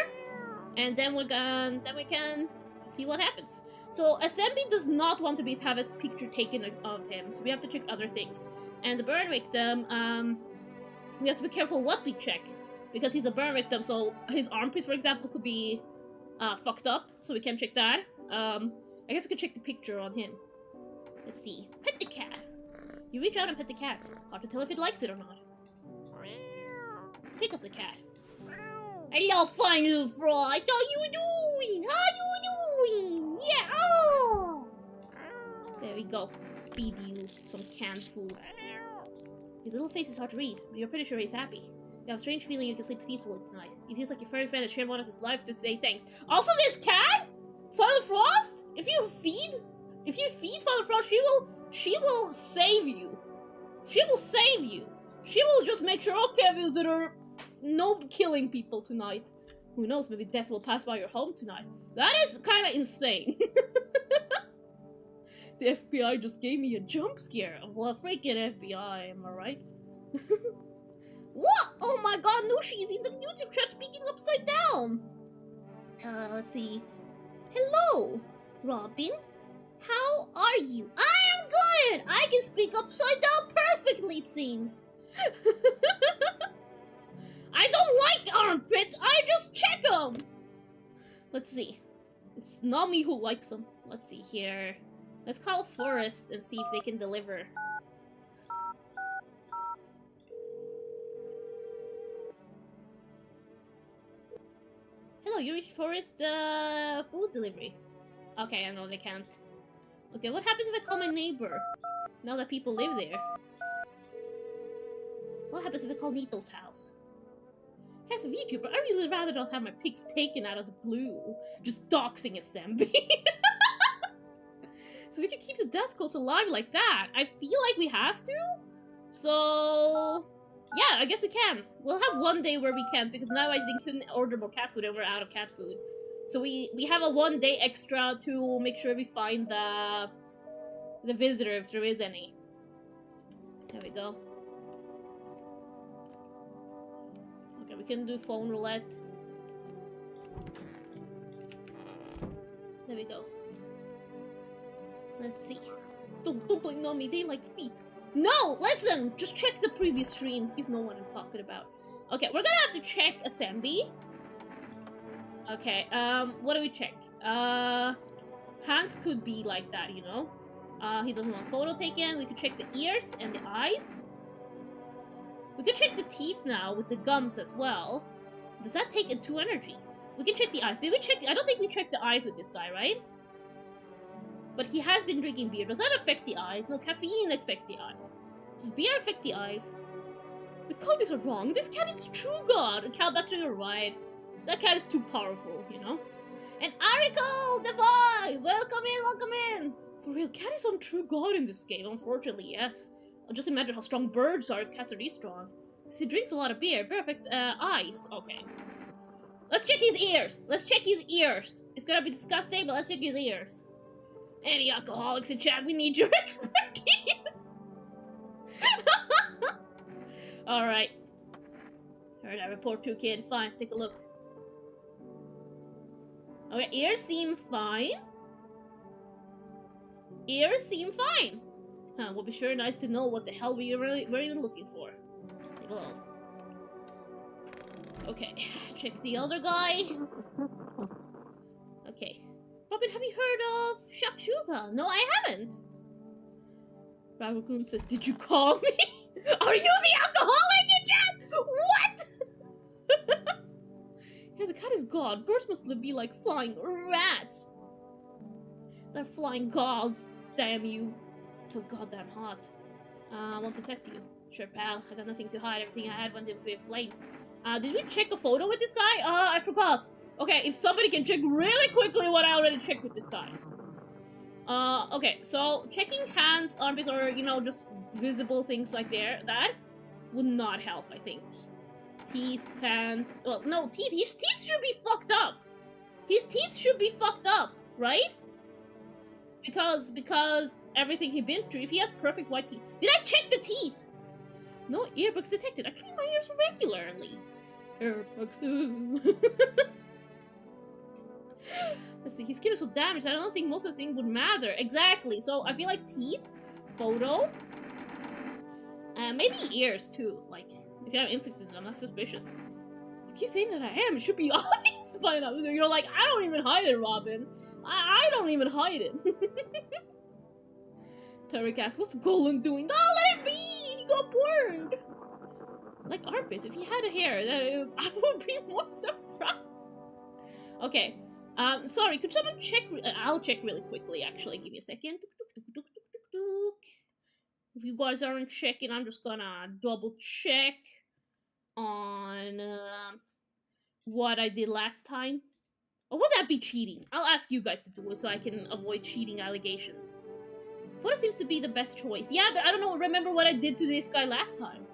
And then we can see what happens. So Assembly does not want to have a picture taken of him, so we have to check other things. And the burn victim, we have to be careful what we check, because he's a burn victim, so his armpits, for example, could be fucked up, so we can't check that. I guess we could check the picture on him. Let's see. Pet the cat. You reach out and pet the cat. Hard to tell if it likes it or not. Pick up the cat. Hello, fine little frog. How you doing? How you doing? Yeah. Oh. There we go. Feed you some canned food. His little face is hard to read, but you're pretty sure he's happy. You have a strange feeling you can sleep peacefully tonight. He feels like your furry friend has shared one of his life to say thanks. Also, this cat, Father Frost. If you feed Father Frost, she will save you. She will save you. She will just make sure, okay, visitor, no killing people tonight. Who knows, maybe death will pass by your home tonight. That is kind of insane. The FBI just gave me a jump scare. Well, freaking FBI, am I right? What? Oh my god, Nushi's in the YouTube chat speaking upside down. Let's see. Hello, Robin. How are you? I am good! I can speak upside down perfectly, it seems. I don't like armpits, I just check them! Let's see. It's not me who likes them. Let's see here. Let's call Forest and see if they can deliver. Hello, you reached Forest food delivery. Okay, I know they can't. Okay, what happens if I call my neighbor? Now that people live there. What happens if I call Nito's house? As a VTuber, I really rather not have my pics taken out of the blue. Just doxing Assembly. So we can keep the death cults alive like that. I feel like we have to. So... yeah, I guess we can. We'll have one day where we can, because now I think we can order more cat food and we're out of cat food. So we have a 1 day extra to make sure we find the visitor if there is any. There we go. Okay, we can do phone roulette. There we go. Let's see. Don't blame on me, they like feet. No! Listen! Just check the previous stream. You know what I'm talking about. Okay, we're gonna have to check Assembly. Okay, what do we check? Hands could be like that, you know? He doesn't want photo taken. We could check the ears and the eyes. We could check the teeth now with the gums as well. Does that take 2 energy? We can check the eyes. Did we check? I don't think we checked the eyes with this guy, right? But he has been drinking beer. Does that affect the eyes? No, caffeine affect the eyes. Does beer affect the eyes? The cultists are wrong. This cat is the true god. Cal, back to your right. That cat is too powerful, you know? And Ariko, Devon! Welcome in, welcome in! For real, cat is on true god in this game, unfortunately, yes. I'll just imagine how strong birds are if cats are this strong. He drinks a lot of beer. Beer affects eyes. Okay. Let's check his ears. Let's check his ears. It's gonna be disgusting, but let's check his ears. Any alcoholics in chat, we need your expertise. Alright. Alright, I report to kid. Fine, take a look. Okay, ears seem fine. Ears seem fine. Huh, will be sure nice to know what the hell we're even looking for. Leave alone. Okay, check the other guy. Okay. Robin, have you heard of Shakshuka? No, I haven't. Ragakun says, did you call me? Are you the alcoholic in chat? What? Yeah, the cat is god. Birds must be like flying rats. They're flying gods, damn you. I feel goddamn hot. I want to test you. Sure, pal. I got nothing to hide. Everything I had went into flames. Did we check a photo with this guy? I forgot. Okay, if somebody can check really quickly what I already checked with this guy. Okay, so checking hands, armpits, or, you know, just visible things like that would not help, I think. Teeth, hands, well, no, teeth, his teeth should be fucked up! His teeth should be fucked up, right? Because everything he's been through, if he has perfect white teeth. Did I check the teeth? No earbuds detected. I clean my ears regularly. Earbuds. Let's see, his skin is so damaged, I don't think most of the things would matter. Exactly, so I feel like teeth, photo, maybe ears too. Like, if you have insects in them, I'm not suspicious. I keep saying that I am, it should be obvious by now. You're like, I don't even hide it, Robin. I don't even hide it. Tarek asks, what's Golan doing? Oh, let it be! He got burned! Like armpits, if he had a hair, I would be more surprised. Okay. Sorry, could someone check? I'll check really quickly, actually. Give me a second. If you guys aren't checking, I'm just gonna double check on what I did last time. Or would that be cheating? I'll ask you guys to do it so I can avoid cheating allegations. Photo seems to be the best choice. Yeah, but I don't know. Remember what I did to this guy last time?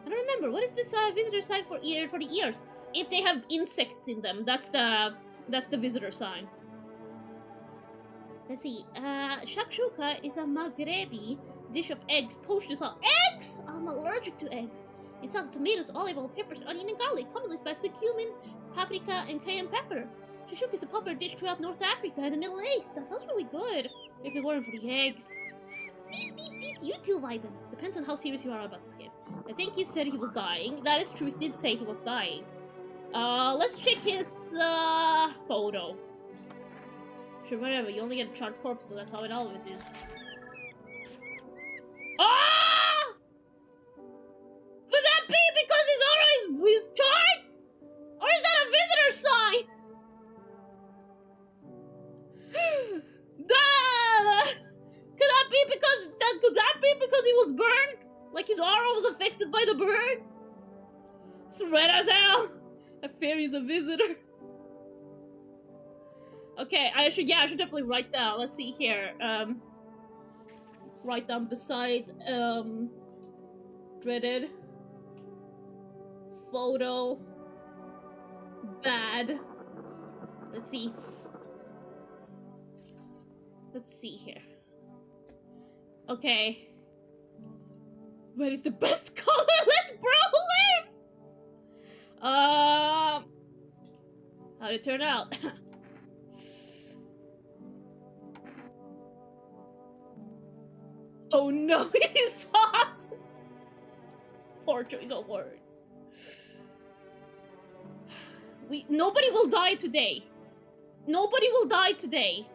I don't remember. What is this visitor sign for the ears? If they have insects in them, that's the visitor sign. Let's see. Shakshuka is a Maghrebi dish of eggs poached as well. Eggs! I'm allergic to eggs. It sells tomatoes, olive oil, peppers, onion, and garlic, commonly spiced with cumin, paprika, and cayenne pepper. Shakshuka is a popular dish throughout North Africa and the Middle East. That sounds really good. If it weren't for the eggs. Beep, beep, beep. You too, Ivan. Depends on how serious you are about this game. I think he said he was dying. That is true. He did say he was dying. Let's check his, photo. Sure, whatever. You only get a charred corpse, so that's how it always is. Ah! Could that be because his aura is charred? Or is that a visitor sign? Could that be because he was burned? Like his aura was affected by the burn? It's red as hell. A fairy's a visitor. Okay, I should definitely write down. Let's see here. Write down beside dreaded photo bad. Let's see. Let's see here. Okay. Red is the best color. Let bro live. How'd it turn out? Oh no, he's hot. Poor choice of words. Nobody will die today. Nobody will die today.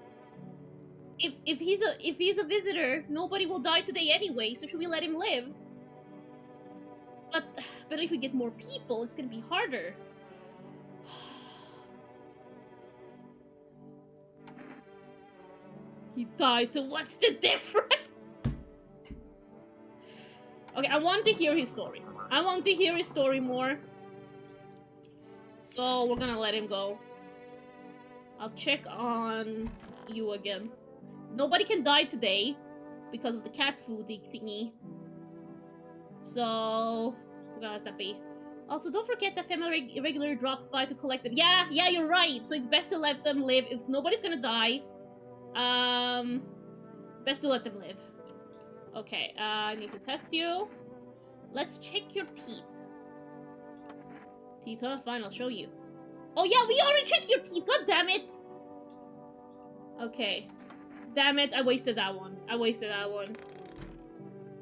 If he's a visitor, nobody will die today anyway, so should we let him live? But if we get more people, it's gonna be harder. He dies, so what's the difference? Okay, I want to hear his story. I want to hear his story more. So we're gonna let him go. I'll check on you again. Nobody can die today because of the cat food thingy. So we're gonna let that be. Also, don't forget that family regularly drops by to collect them. Yeah, you're right. So it's best to let them live. If nobody's gonna die, best to let them live. Okay, I need to test you. Let's check your teeth. Teeth, huh? Fine, I'll show you. Oh yeah, we already checked your teeth. God damn it. Okay. Damn it, I wasted that one.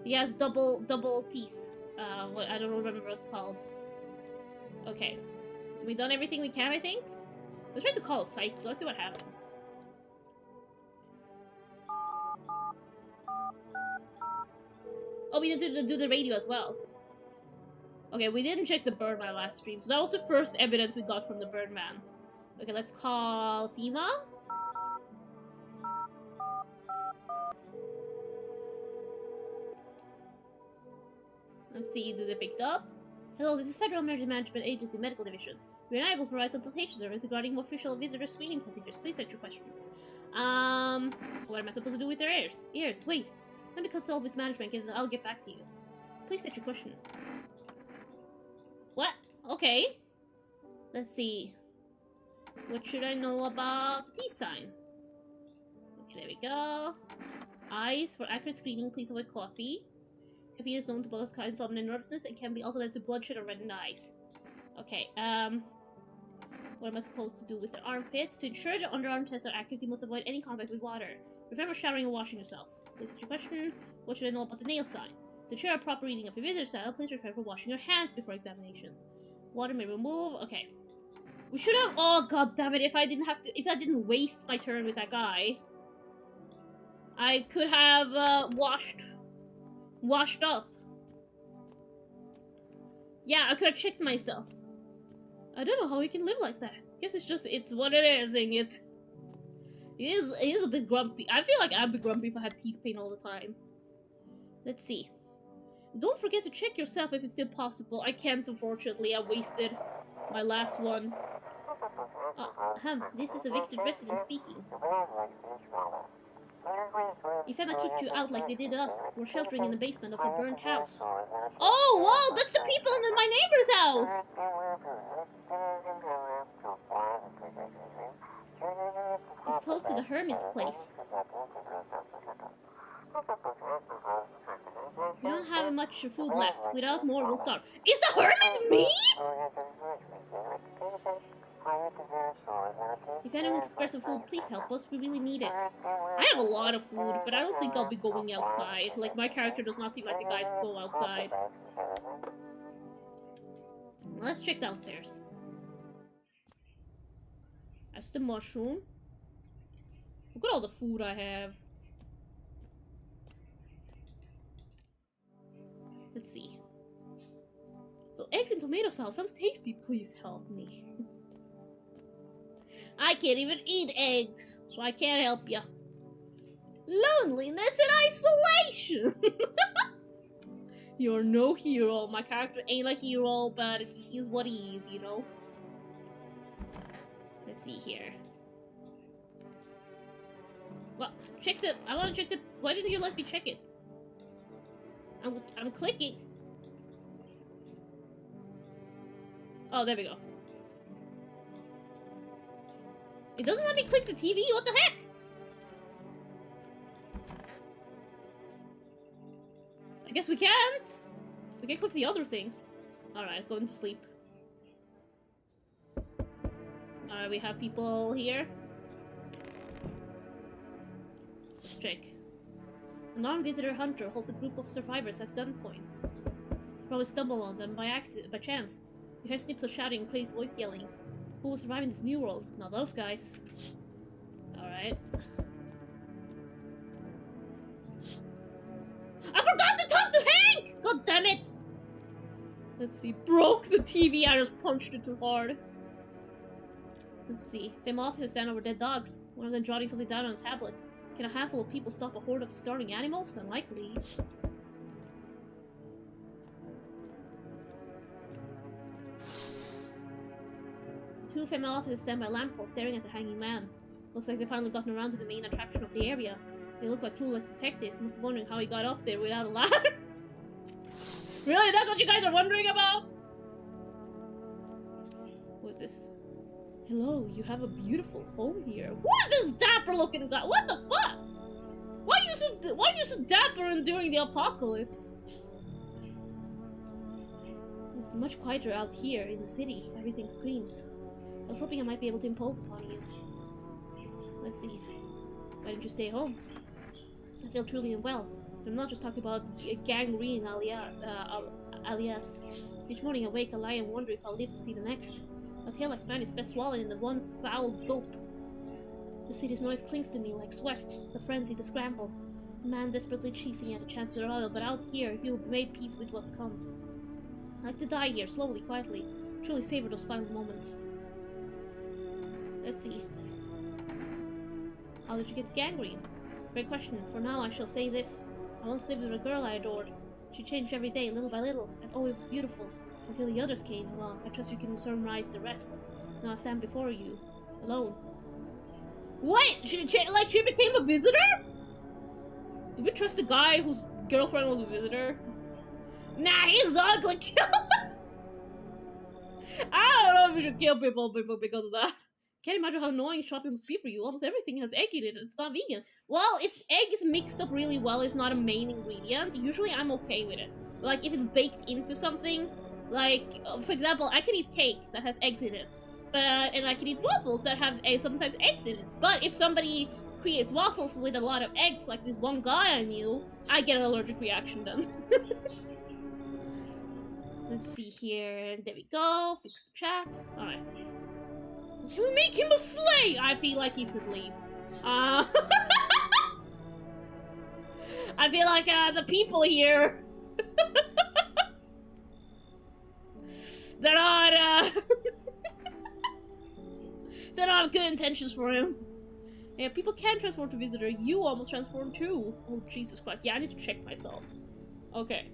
He has double teeth. I don't remember what it's called. Okay. We done everything we can, I think? Let's try to call it psyche. Let's see what happens. Oh, we need to do the radio as well. Okay, we didn't check the Birdman last stream, so that was the first evidence we got from the Birdman. Okay, let's call FEMA. Let's see, do they pick up? Hello, this is Federal Emergency Management Agency Medical Division. We are unable to provide consultation service regarding official visitor screening procedures. Please send your questions. What am I supposed to do with their ears? Ears, wait. Let me consult with management and I'll get back to you. Please state your question. What? Okay. Let's see. What should I know about the teeth sign? Okay, there we go. Eyes, for accurate screening, please avoid coffee. Caffeine is known to cause insomnia and nervousness and can be also led to bloodshot or reddened eyes. Okay, what am I supposed to do with the armpits? To ensure the underarm tests are accurate, you must avoid any contact with water. Remember showering and washing yourself. Please answer your question. What should I know about the nail sign? To ensure a proper reading of your visitor style, please prepare for washing your hands before examination. Water may remove. Okay. We should have. Oh god damn it! If I didn't waste my turn with that guy, I could have washed up. Yeah, I could have checked myself. I don't know how he can live like that. Guess it's what it is, ain't it? He is a bit grumpy. I feel like I'd be grumpy if I had teeth pain all the time. Let's see. Don't forget to check yourself if it's still possible. I can't, unfortunately. I wasted my last one. This is a evicted resident speaking. If Emma kicked you out like they did us, we're sheltering in the basement of a burnt house. Oh, wow, that's the people in my neighbor's house! It's close to the hermit's place. We don't have much food left. Without more, we'll starve. Is the hermit me? If anyone can spare some food, please help us. We really need it. I have a lot of food, but I don't think I'll be going outside. Like, my character does not seem like the guy to go outside. Let's check downstairs. That's the mushroom. Look at all the food I have. Let's see. So, eggs and tomato sauce sounds tasty. Please help me. I can't even eat eggs, so I can't help you. Loneliness and isolation! You're no hero. My character ain't a hero, but he is what he is, you know? Let's see here. Well, I want to check the... Why didn't you let me check it? I'm clicking. Oh, there we go. It doesn't let me click the TV? What the heck? I guess we can't. We can click the other things. Alright, going to sleep. Alright, we have people here. Let's check. An armed visitor hunter holds a group of survivors at gunpoint. Probably stumble on them by accident, by chance. You hear snips of shouting and crazed voice yelling. Who will survive in this new world? Not those guys. Alright. I forgot to talk to Hank! God damn it! Let's see. Broke the TV, I just punched it too hard. Let's see. Female officers stand over dead dogs. One of them jotting something down on a tablet. Can a handful of people stop a horde of starving animals? Unlikely. Two female officers stand by a lamppost staring at the hanging man. Looks like they've finally gotten around to the main attraction of the area. They look like clueless detectives, must be wondering how he got up there without a ladder. Really? That's what you guys are wondering about? What is this? Hello, you have a beautiful home here. Who is this dapper looking guy? What the fuck? Why are you so dapper and during the apocalypse? It's much quieter out here in the city. Everything screams. I was hoping I might be able to impose upon you. Let's see. Why didn't you stay home? I feel truly unwell. I'm not just talking about gangrene alias. Each morning I wake, I lie and wonder if I'll live to see the next. A tale like mine is best swallowed in the one foul gulp. The city's noise clings to me like sweat, the frenzy, the scramble. A man desperately chasing at a chance to survival, but out here, you'll be made peace with what's come. I like to die here, slowly, quietly. Truly savor those final moments. Let's see. How did you get gangrene? Great question. For now, I shall say this. I once lived with a girl I adored. She changed every day, little by little, and oh, it was beautiful. Until the others came. Well, I trust you can surmise the rest. Now I stand before you, alone. Wait, she became a visitor? Did we trust the guy whose girlfriend was a visitor? Nah, he's ugly. Kill him. I don't know if we should kill people because of that. Can't imagine how annoying shopping must be for you. Almost everything has egg in it. It's not vegan. Well, if egg is mixed up really well, it's not a main ingredient. Usually, I'm okay with it. Like if it's baked into something, like for example, I can eat cake that has eggs in it, and I can eat waffles that have sometimes eggs in it. But if somebody creates waffles with a lot of eggs, like this one guy I knew, I get an allergic reaction then. Let's see here. There we go. Fix the chat. Alright. Can we make him a slave? I feel like he should leave. I feel like the people here... they're not, they don't have good intentions for him. Yeah, people can transform to visitor. You almost transformed too. Oh, Jesus Christ. Yeah, I need to check myself. Okay.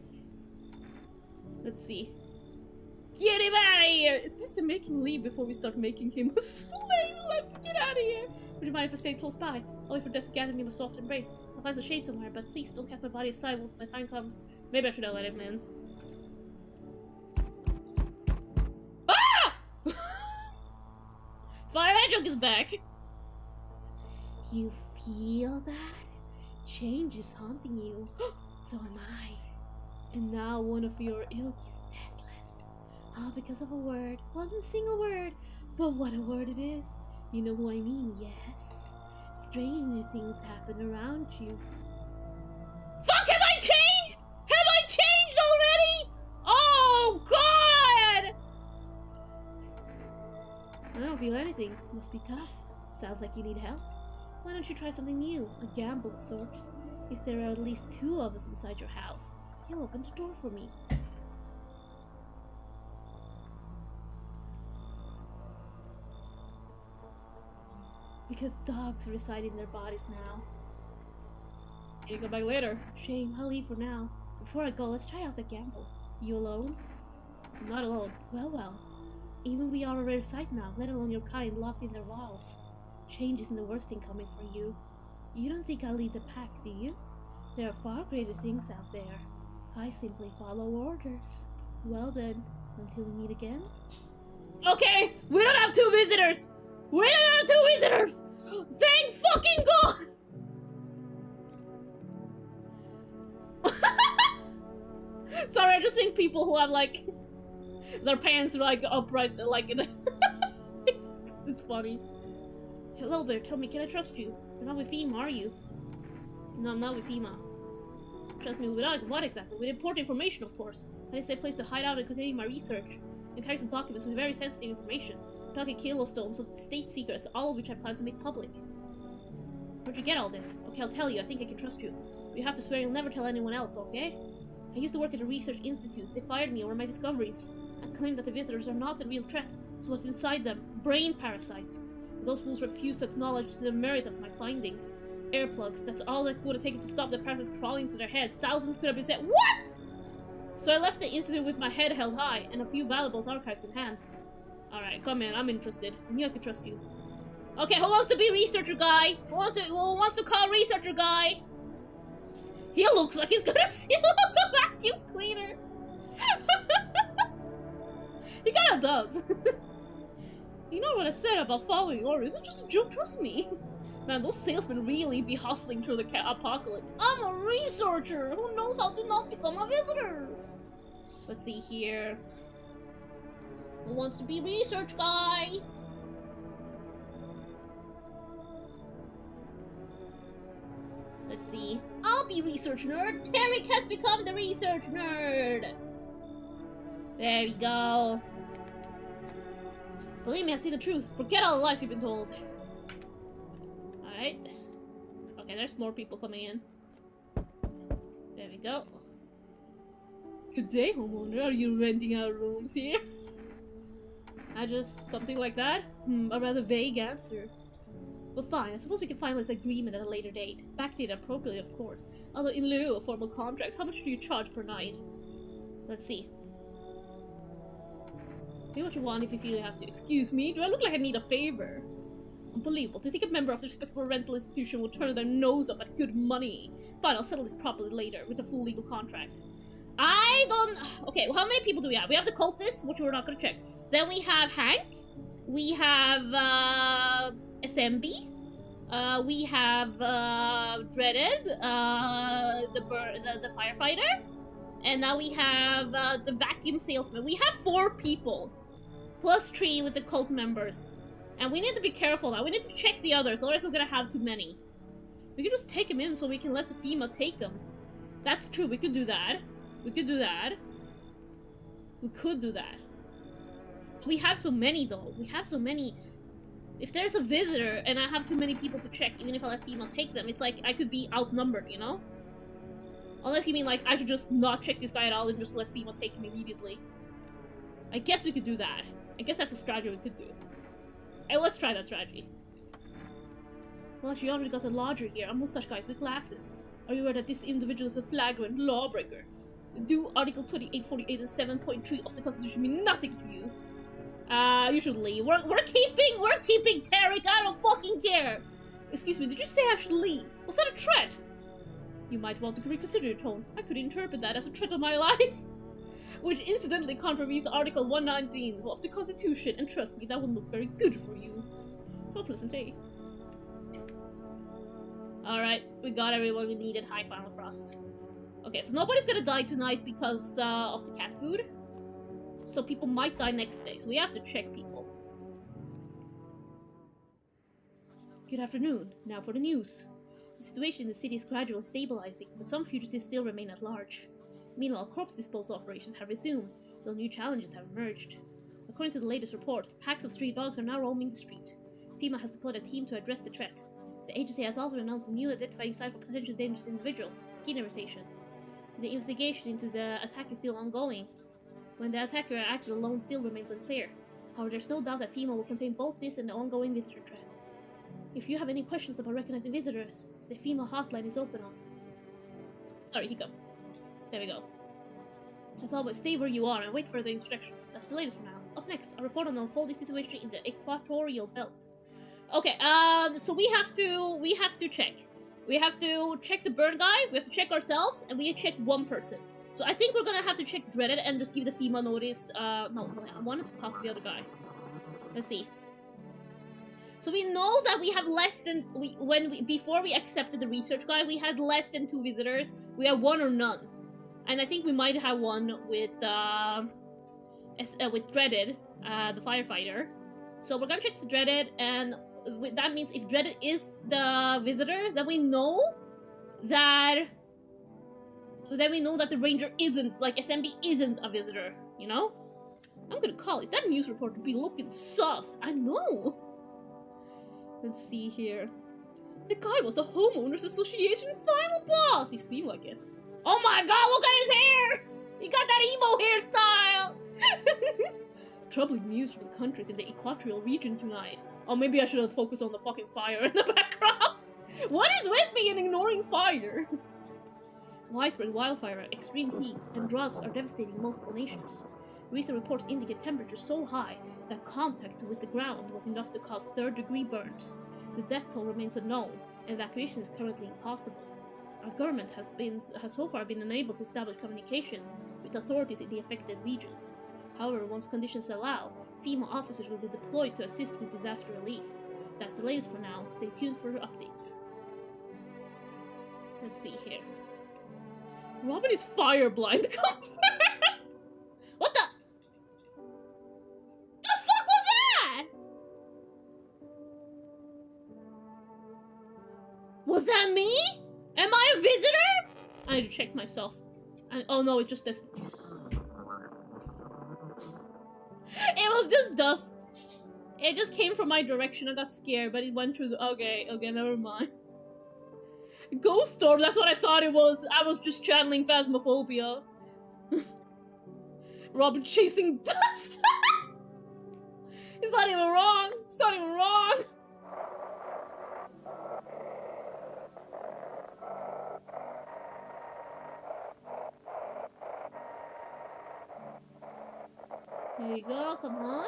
Let's see. Get him out of here! It's best to make him leave before we start making him a slave. Let's get out of here! Would you mind if I stayed close by? I'll wait for death to gather me in a soft embrace. I'll find some shade somewhere, but please don't cast my body aside once my time comes. Maybe I should have let him in. Ah! Fire Hedgehog is back! You feel that? Change is haunting you. So am I. And now one of your ilk is deathless. All because of a word. One single word. But what a word it is. You know who I mean, yes? Strange things happen around you. Fuck, have I changed? Have I changed already? Oh, God! I don't feel anything. Must be tough. Sounds like you need help. Why don't you try something new? A gamble of sorts. If there are at least 2 of us inside your house, you'll open the door for me. Because dogs reside in their bodies now. Can you go back later? Shame, I'll leave for now. Before I go, let's try out the gamble. You alone? I'm not alone. Well, well. Even we are a rare sight now, let alone your kind locked in their walls. Change isn't the worst thing coming for you. You don't think I'll lead the pack, do you? There are far greater things out there. I simply follow orders. Well then, until we meet again. Okay, we don't have 2 visitors! We don't have 2 visitors! Thank fucking God! Sorry, I just think people who have like their pants like upright, like it's funny. Hello there, tell me, can I trust you? You're not with Fema, are you? No, I'm not with Fema. Trust me, without what exactly? With important information, of course. I just a place to hide out and continue my research. And carry some documents with very sensitive information. I'm talking kilostones of state secrets, all of which I plan to make public. Where'd you get all this? Okay, I'll tell you, I think I can trust you. But you have to swear you'll never tell anyone else, okay? I used to work at a research institute. They fired me over my discoveries. I claimed that the visitors are not the real threat. It's what's inside them. Brain parasites. But those fools refused to acknowledge the merit of my findings. Earplugs, that's all that would have taken to stop the parasites crawling into their heads. Thousands could have been said. What?! So I left the institute with my head held high and a few valuable archives in hand. Alright, come in, I'm interested. I knew I could trust you. Okay, who wants to be researcher guy? Who wants to call researcher guy? He looks like he's gonna steal us a vacuum cleaner. He kinda does. You know what I said about following orders? It's just a joke, trust me. Man, those salesmen really be hustling through the apocalypse. I'm a researcher! Who knows how to not become a visitor? Let's see here. Who wants to be research guy? Let's see. I'll be research nerd. Tarek has become the research nerd. There we go. Believe me, I see the truth. Forget all the lies you've been told. Alright. Okay, there's more people coming in. There we go. Good day, homeowner. Are you renting out rooms here? Something like that? A rather vague answer. Well, fine. I suppose we can finalize agreement at a later date. Backdate appropriately, of course. Although in lieu of formal contract, how much do you charge per night? Let's see. Pay what you want if you feel you have to. Excuse me? Do I look like I need a favor? Unbelievable. To think a member of the respectable rental institution will turn their nose up at good money. Fine, I'll settle this properly later with a full legal contract. I don't... Okay, well, how many people do we have? We have the cultists, which we're not gonna check. Then we have Hank. We have, SMB. We have, Dreaded, the firefighter. And now we have, the vacuum salesman. We have 4 people. Plus 3 with the cult members. And we need to be careful now. We need to check the others, otherwise we're gonna have too many. We can just take them in so we can let the FEMA take them. That's true, we could do that. We could do that. We could do that. We have so many, though. We have so many. If there's a visitor and I have too many people to check, even if I let FEMA take them, it's like I could be outnumbered, you know? Unless you mean, like, I should just not check this guy at all and just let FEMA take him immediately. I guess we could do that. I guess that's a strategy we could do. Hey, let's try that strategy. Well, actually, you already got a lodger here, a mustache guy with glasses. Are you aware that this individual is a flagrant lawbreaker? Do Article 2848 and 7.3 of the Constitution mean nothing to you? You should leave. We're keeping Tarek. I don't fucking care. Excuse me, did you say I should leave? Was that a threat? You might want to reconsider your tone. I could interpret that as a threat on my life. Which incidentally contravenes Article 119 of the Constitution, and trust me, that will look very good for you. Have a pleasant day. Alright, we got everyone we needed. High Final Frost. Okay, so nobody's gonna die tonight because of the cat food. So people might die next day, so we have to check people. Good afternoon. Now for the news. The situation in the city is gradually stabilizing, but some fugitives still remain at large. Meanwhile, corpse disposal operations have resumed, though new challenges have emerged. According to the latest reports, packs of stray dogs are now roaming the street. FEMA has deployed a team to address the threat. The agency has also announced a new identifying site for potentially dangerous individuals, skin irritation. The investigation into the attack is still ongoing. When the attacker acted alone still remains unclear. However, there's no doubt that FEMA will contain both this and the ongoing visitor threat. If you have any questions about recognizing visitors, the FEMA hotline is open on. Sorry, hiccup. There we go. As always, stay where you are and wait for the instructions. That's the latest for now. Up next, a report on the unfolding situation in the Equatorial Belt. Okay, so we have to check. We have to check the burn guy, we have to check ourselves, and we check one person. So I think we're gonna have to check Dreaded and just give the FEMA notice. No, I wanted to talk to the other guy. Let's see. So we know that we have less than, before we accepted the research guy, we had less than 2 visitors. We have 1 or none. And I think we might have one with Dreaded, the firefighter. So we're gonna check for Dreaded, and that means if Dreaded is the visitor, then we know that the ranger isn't, like, SMB isn't a visitor, you know? I'm gonna call it. That news report would be looking sus. I know. Let's see here. The guy was the Homeowners Association final boss. He seemed like it. Oh my god, look at his hair! He got that emo hairstyle! Troubling news from the countries in the equatorial region tonight. Oh, maybe I should have focused on the fucking fire in the background. What is with me in ignoring fire? Widespread wildfire, extreme heat, and droughts are devastating multiple nations. Recent reports indicate temperatures so high that contact with the ground was enough to cause third-degree burns. The death toll remains unknown, and evacuation is currently impossible. Our government has so far been unable to establish communication with authorities in the affected regions. However, once conditions allow, FEMA officers will be deployed to assist with disaster relief. That's the latest for now. Stay tuned for updates. Let's see here. Robin is fire blind. Confirmed. What the? The fuck was that? Was that me? Am I a visitor? I need to check myself. Oh no, it's just this. It was just dust. It just came from my direction. I got scared, but it went through the... Okay, never mind. Ghost Storm, that's what I thought it was. I was just channeling Phasmophobia. Robin chasing dust. It's not even wrong. It's not even wrong. There you go, come on.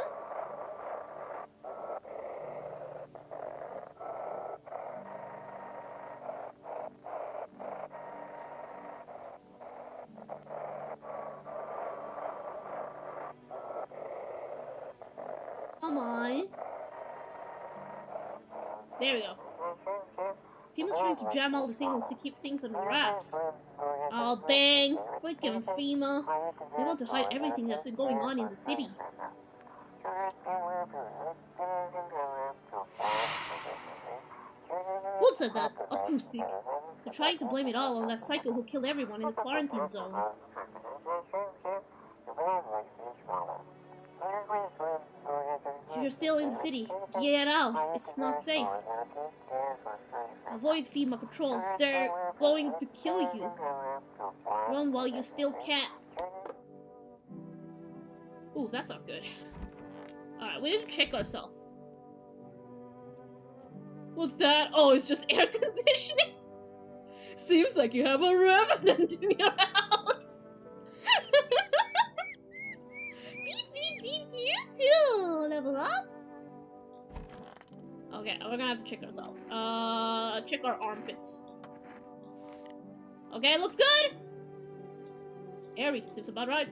Come on. There we go. FEMA's trying to jam all the signals to keep things on wraps. Oh dang, freaking FEMA. They want to hide everything that's been going on in the city. Who said that? Acoustic. They're trying to blame it all on that psycho who killed everyone in the quarantine zone. If you're still in the city, get out. It's not safe. Avoid FEMA patrols. They're going to kill you. Run while you still can. Ooh, that's not good. Alright, we need to check ourselves. What's that? Oh, it's just air conditioning. Seems like you have a revenant in your house. Beep, beep, beep, you too. Level up. Okay, we're gonna have to check ourselves. Check our armpits. Okay, looks good. Airy, seems about right.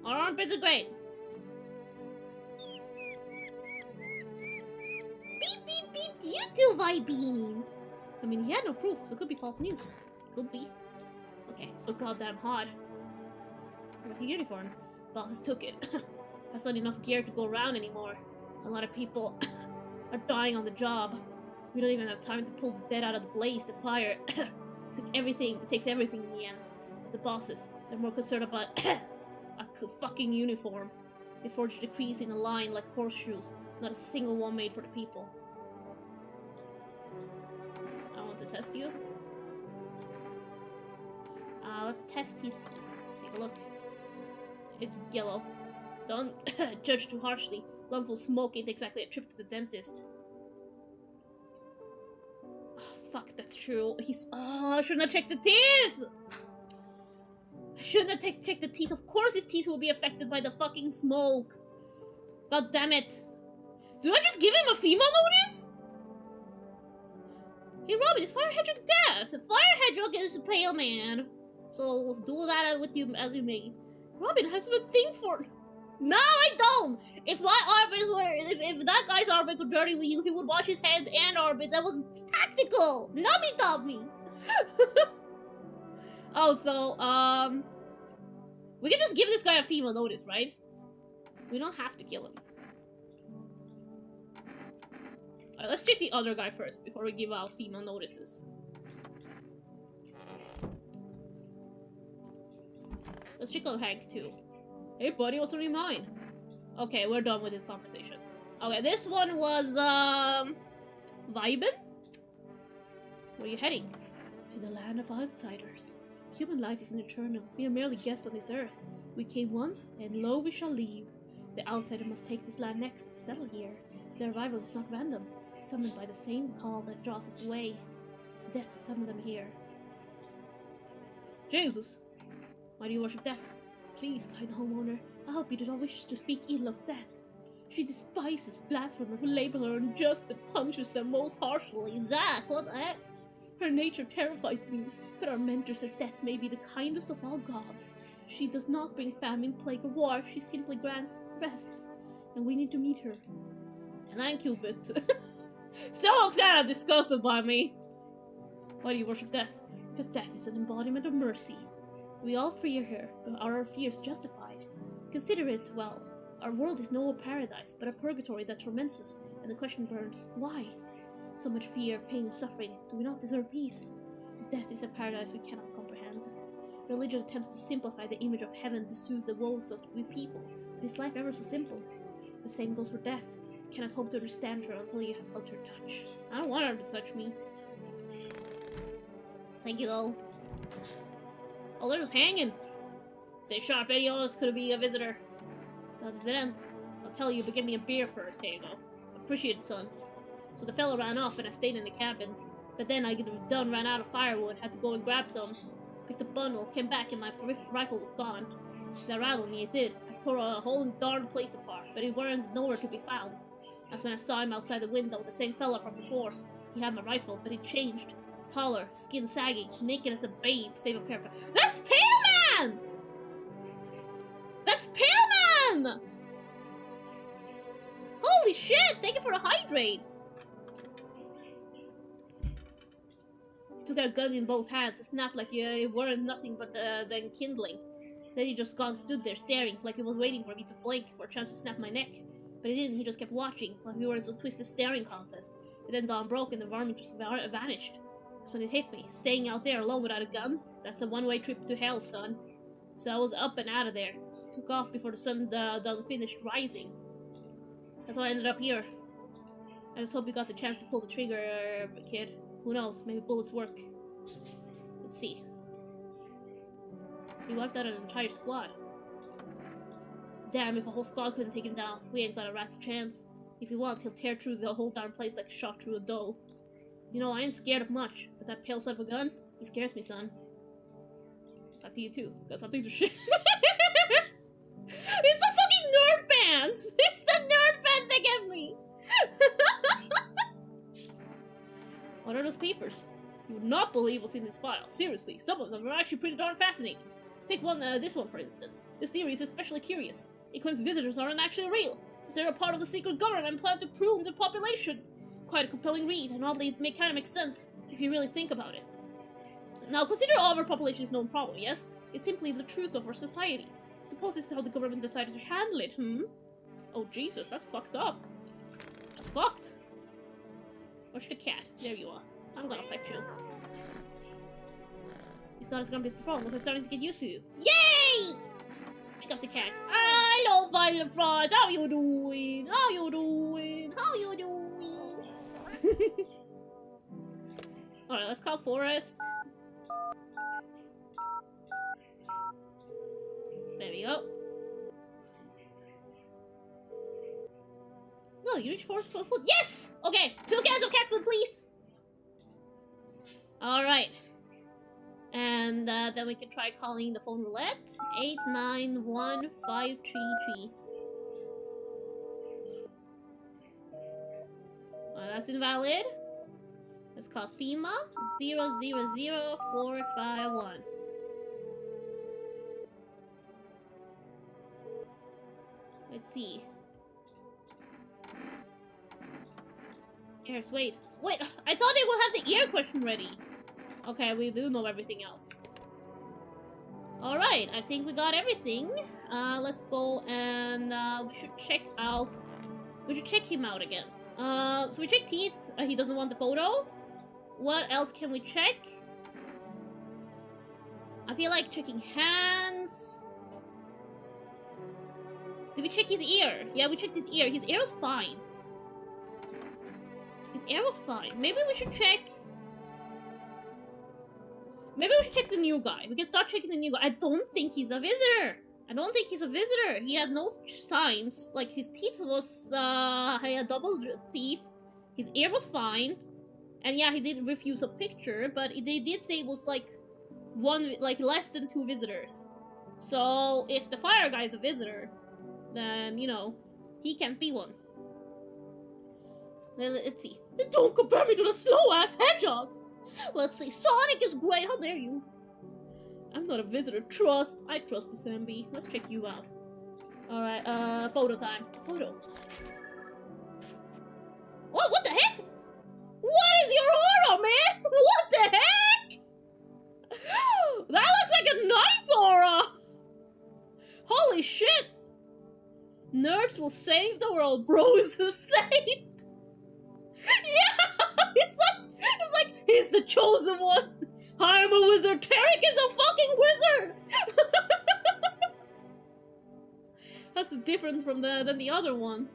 Our armpits are great. Beep, beep, beep, you too, Vibine. I mean, he had no proof, so it could be false news. Could be. Okay, so goddamn hot. Where's the uniform? Bosses took it. That's not enough gear to go around anymore. A lot of people are dying on the job. We don't even have time to pull the dead out of the blaze. The fire it takes everything in the end. But the bosses, they're more concerned about a fucking uniform. They forged decrees in a line like horseshoes, not a single one made for the people. I want to test you. Let's test his teeth. Take a look. It's yellow. Don't judge too harshly. Lungful smoke ain't exactly a trip to the dentist. Oh, fuck, that's true. I shouldn't have checked the teeth! I shouldn't have checked the teeth. Of course his teeth will be affected by the fucking smoke. God damn it. Do I just give him a FEMA notice? Hey Robin, is Fire Hedgehog dead? Fire Hedgehog is a pale man. So do that with you as you may. Robin has a thing for... No, I don't! If my armpits were... If that guy's armpits were dirty with you, he would wash his hands and armpits. That was tactical! Nummy taught me! Also, we can just give this guy a FEMA notice, right? We don't have to kill him. Alright, let's check the other guy first before we give out FEMA notices. Let's check on Hank too. Hey buddy, what's on your mind? Okay, we're done with this conversation. Okay, this one was, Vibin? Where are you heading? To the land of outsiders. Human life isn't eternal. We are merely guests on this earth. We came once, and lo we shall leave. The outsider must take this land next to settle here. Their arrival is not random, summoned by the same call that draws us away. It's death to summon them here. Jesus! Why do you worship death? Please, kind homeowner, I hope you do not wish to speak ill of death. She despises blasphemers who label her unjust and punishes them most harshly. Zach, what the heck? Her nature terrifies me, but our mentor says death may be the kindest of all gods. She does not bring famine, plague, or war, she simply grants rest. And we need to meet her. And I'm Cupid. Still looks kind of disgusted by me. Why do you worship death? Because death is an embodiment of mercy. We all fear her, but are our fears justified? Consider it, well, our world is no paradise, but a purgatory that torments us, and the question burns, why? So much fear, pain, and suffering, do we not deserve peace? Death is a paradise we cannot comprehend. Religion attempts to simplify the image of heaven to soothe the woes of we people, but is life ever so simple? The same goes for death. You cannot hope to understand her until you have felt her touch. I don't want her to touch me. Thank you, though. Oh, they're just hanging. Stay sharp, any of us could be a visitor. So how does it end? I'll tell you, but give me a beer first. Here you go. Appreciate it, son. So the fellow ran off and I stayed in the cabin. But then I was done, ran out of firewood, had to go and grab some. Picked a bundle, came back and my rifle was gone. That rattled me, it did. I tore a whole darn place apart, but it weren't nowhere to be found. That's when I saw him outside the window, the same fella from before. He had my rifle, but he changed. Taller, skin sagging, naked as a babe, save a pair of... That's Pale Man! That's Pale Man! Holy shit! Thank you for the hydrate! He took out a gun in both hands. It snapped like it weren't nothing but then kindling. Then he just stood there staring, like he was waiting for me to blink for a chance to snap my neck. But he didn't, he just kept watching, like we were in some twisted staring contest. And then dawn broke and the varmint just vanished. That's when it hit me. Staying out there alone without a gun, that's a one-way trip to hell, son. So I was up and out of there. Took off before the sun done finished rising. That's how I ended up here. I just hope you got the chance to pull the trigger, kid. Who knows, maybe bullets work. Let's see. He wiped out an entire squad. Damn, if a whole squad couldn't take him down, we ain't got a rat's chance. If he wants, he'll tear through the whole darn place like a shot through a dough. You know, I ain't scared of much, but that pale son of a gun, he scares me, son. Suck to you too. Got something to share. It's the fucking nerd pants! It's the nerd pants that get me! What are those papers? You would not believe what's in this file. Seriously, some of them are actually pretty darn fascinating. Take this one for instance. This theory is especially curious. It claims visitors aren't actually real. That they're a part of the secret government planned to prune the population. Quite a compelling read, and oddly it kind of makes sense, if you really think about it. Now, consider overpopulation is no problem, yes? It's simply the truth of our society. Suppose this is how the government decided to handle it, Oh Jesus, that's fucked up. That's fucked. Where's the cat? There you are. I'm gonna pet you. He's not as grumpy as before, but I'm starting to get used to you. Yay! Pick up the cat. Hello, Violet Frost. How you doing? How you doing? How you doing? Alright, let's call Forest. There we go. No, you reach Forest foot. Yes! Okay, 2 cans of cat food, please. Alright. And then we can try calling the phone roulette. 891533. That's invalid. Let's call FEMA 000451. Let's see. Ears, wait. Wait, I thought they would have the ear question ready. Okay, we do know everything else. Alright, I think we got everything. Let's go and we should check out... We should check him out again. So we checked teeth. He doesn't want the photo. What else can we check? I feel like checking hands. Did we check his ear? Yeah, we checked his ear. His ear was fine. His ear was fine. Maybe we should check... Maybe we should check the new guy. We can start checking the new guy. I don't think he's a visitor. I don't think he's a visitor. He had no signs. Like, his teeth was, he had double teeth. His ear was fine. And yeah, he did refuse a picture, but they did say it was, like, less than 2 visitors. So, if the fire guy is a visitor, then, you know, he can't be one. Let's see. Don't compare me to the slow-ass hedgehog! Let's see. Sonic is great. How dare you? I'm not a visitor. Trust. I trust you, Samby. Let's check you out. Alright, photo time. Photo. What the heck? What is your aura, man? What the heck? That looks like a nice aura. Holy shit. Nerds will save the world. Bro is a saint. Yeah! It's like, he's the chosen one! I'm a wizard! Tarek is a fucking wizard! That's the difference from than the other one.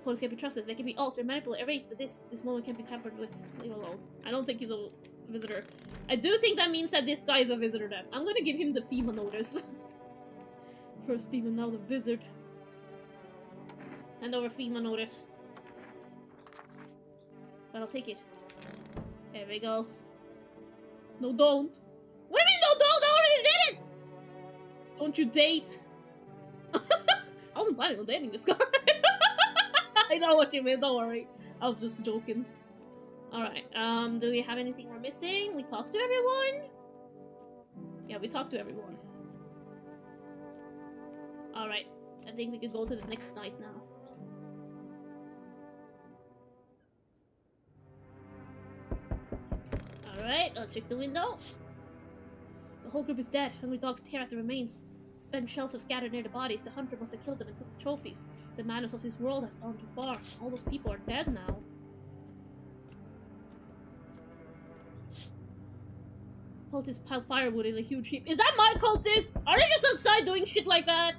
Photos can be trusted, they can be altered, manipulated, erased, but this moment can't be tampered with. Leave alone. I don't think he's a visitor. I do think that means that this guy is a visitor then. I'm gonna give him the FEMA notice. First demon, now the wizard. Hand over FEMA notice. But I'll take it. There we go. No, don't. What do you mean, no, don't? I already did it! Don't you date? I wasn't planning on dating this guy. I know what you mean, don't worry. I was just joking. Alright, do we have anything we're missing? We talked to everyone? Yeah, we talked to everyone. Alright, I think we could go to the next night now. Alright, let's check the window. The whole group is dead. Hungry dogs tear at the remains. Spent shells are scattered near the bodies. The hunter must have killed them and took the trophies. The madness of this world has gone too far. All those people are dead now. Cultists pile firewood in a huge heap. Is that my cultist? Are they just outside doing shit like that?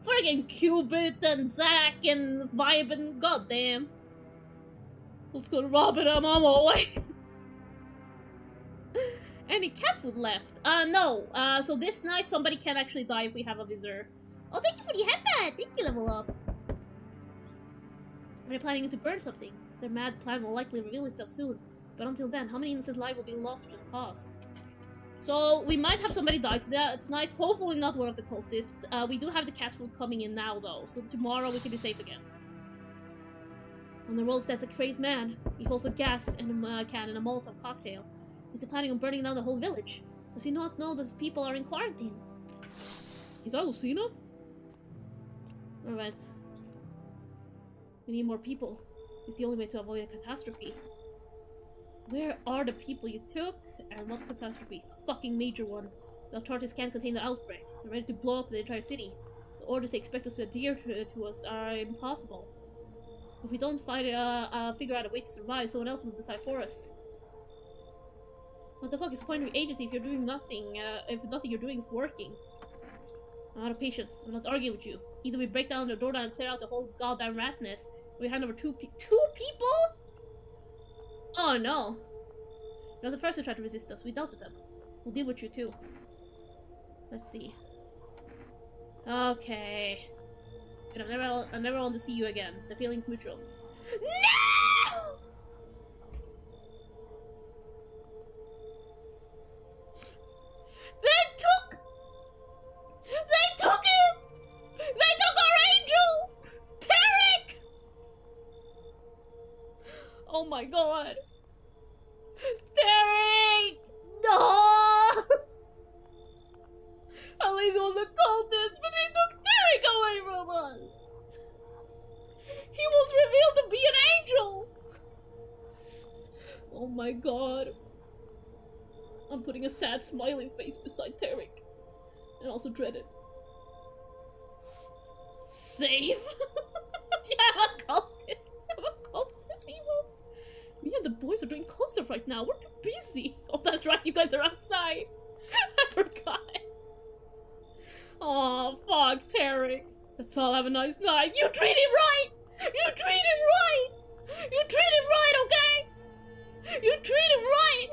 Friggin' Cubit and Zack and Vibin. Goddamn. Let's go to Robin. I'm on my way. Any cat food left? No. So this night somebody can actually die if we have a visitor. Oh, thank you for the headband! Thank you, level up. They're planning to burn something. Their mad plan will likely reveal itself soon. But until then, how many innocent lives will be lost for the cause? So, we might have somebody die tonight. Hopefully not one of the cultists. We do have the cat food coming in now, though. So tomorrow we can be safe again. On the road stands a crazed man. He holds a gas and a can and a Molotov cocktail. Is he planning on burning down the whole village? Does he not know that people are in quarantine? Is that Lucina? Alright. We need more people. It's the only way to avoid a catastrophe. Where are the people you took? And what catastrophe? A fucking major one. The authorities can't contain the outbreak. They're ready to blow up the entire city. The orders they expect us to adhere to us are impossible. If we don't figure out a way to survive, someone else will decide for us. What the fuck is the point of your agency if you're doing nothing, if nothing you're doing is working? I'm out of patience. I'm not arguing with you. Either we break down the door down and clear out the whole goddamn rat nest, or we hand over two people? Oh no. You're the first to try to resist us. We dealt with them. We'll deal with you too. Let's see. Okay. And I never want to see you again. The feeling's mutual. No! They took him! They took our angel! Tarek! Oh my god. Tarek! No! At least it was a cultist, but they took Tarek away from us! He was revealed to be an angel! Oh my god. I'm putting a sad smiling face beside Tarek. And also dreaded. Safe! Yeah, I'm a cultist! I'm a cultist, evil! Me and the boys are doing cool stuff right now. We're too busy. Oh, that's right, you guys are outside. I forgot. Oh, fuck, Tarek. Let's all have a nice night. You treat him right! You treat him right! You treat him right, okay? You treat him right!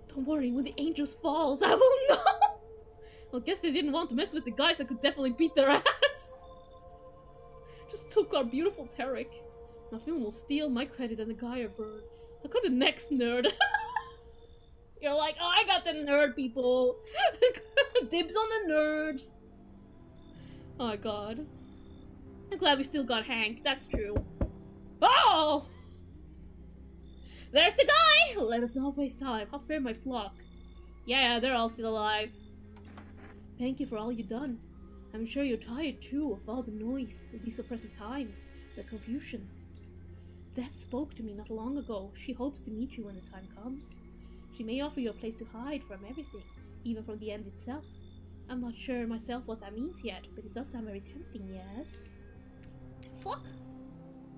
Don't worry, when the angels falls, I will know! Well, guess they didn't want to mess with the guys that could definitely beat their ass. Just took our beautiful Tarek. Now Finn will steal my credit and the guy are burned. How could the next nerd? You're like, oh, I got the nerd, people. Dibs on the nerds. Oh my god. I'm glad we still got Hank. That's true. Oh! There's the guy! Let us not waste time. I'll fear my flock. Yeah, they're all still alive. Thank you for all you've done. I'm sure you're tired too of all the noise, these oppressive times, the confusion. Death spoke to me not long ago. She hopes to meet you when the time comes. She may offer you a place to hide from everything, even from the end itself. I'm not sure myself what that means yet, but it does sound very tempting, yes? Fuck.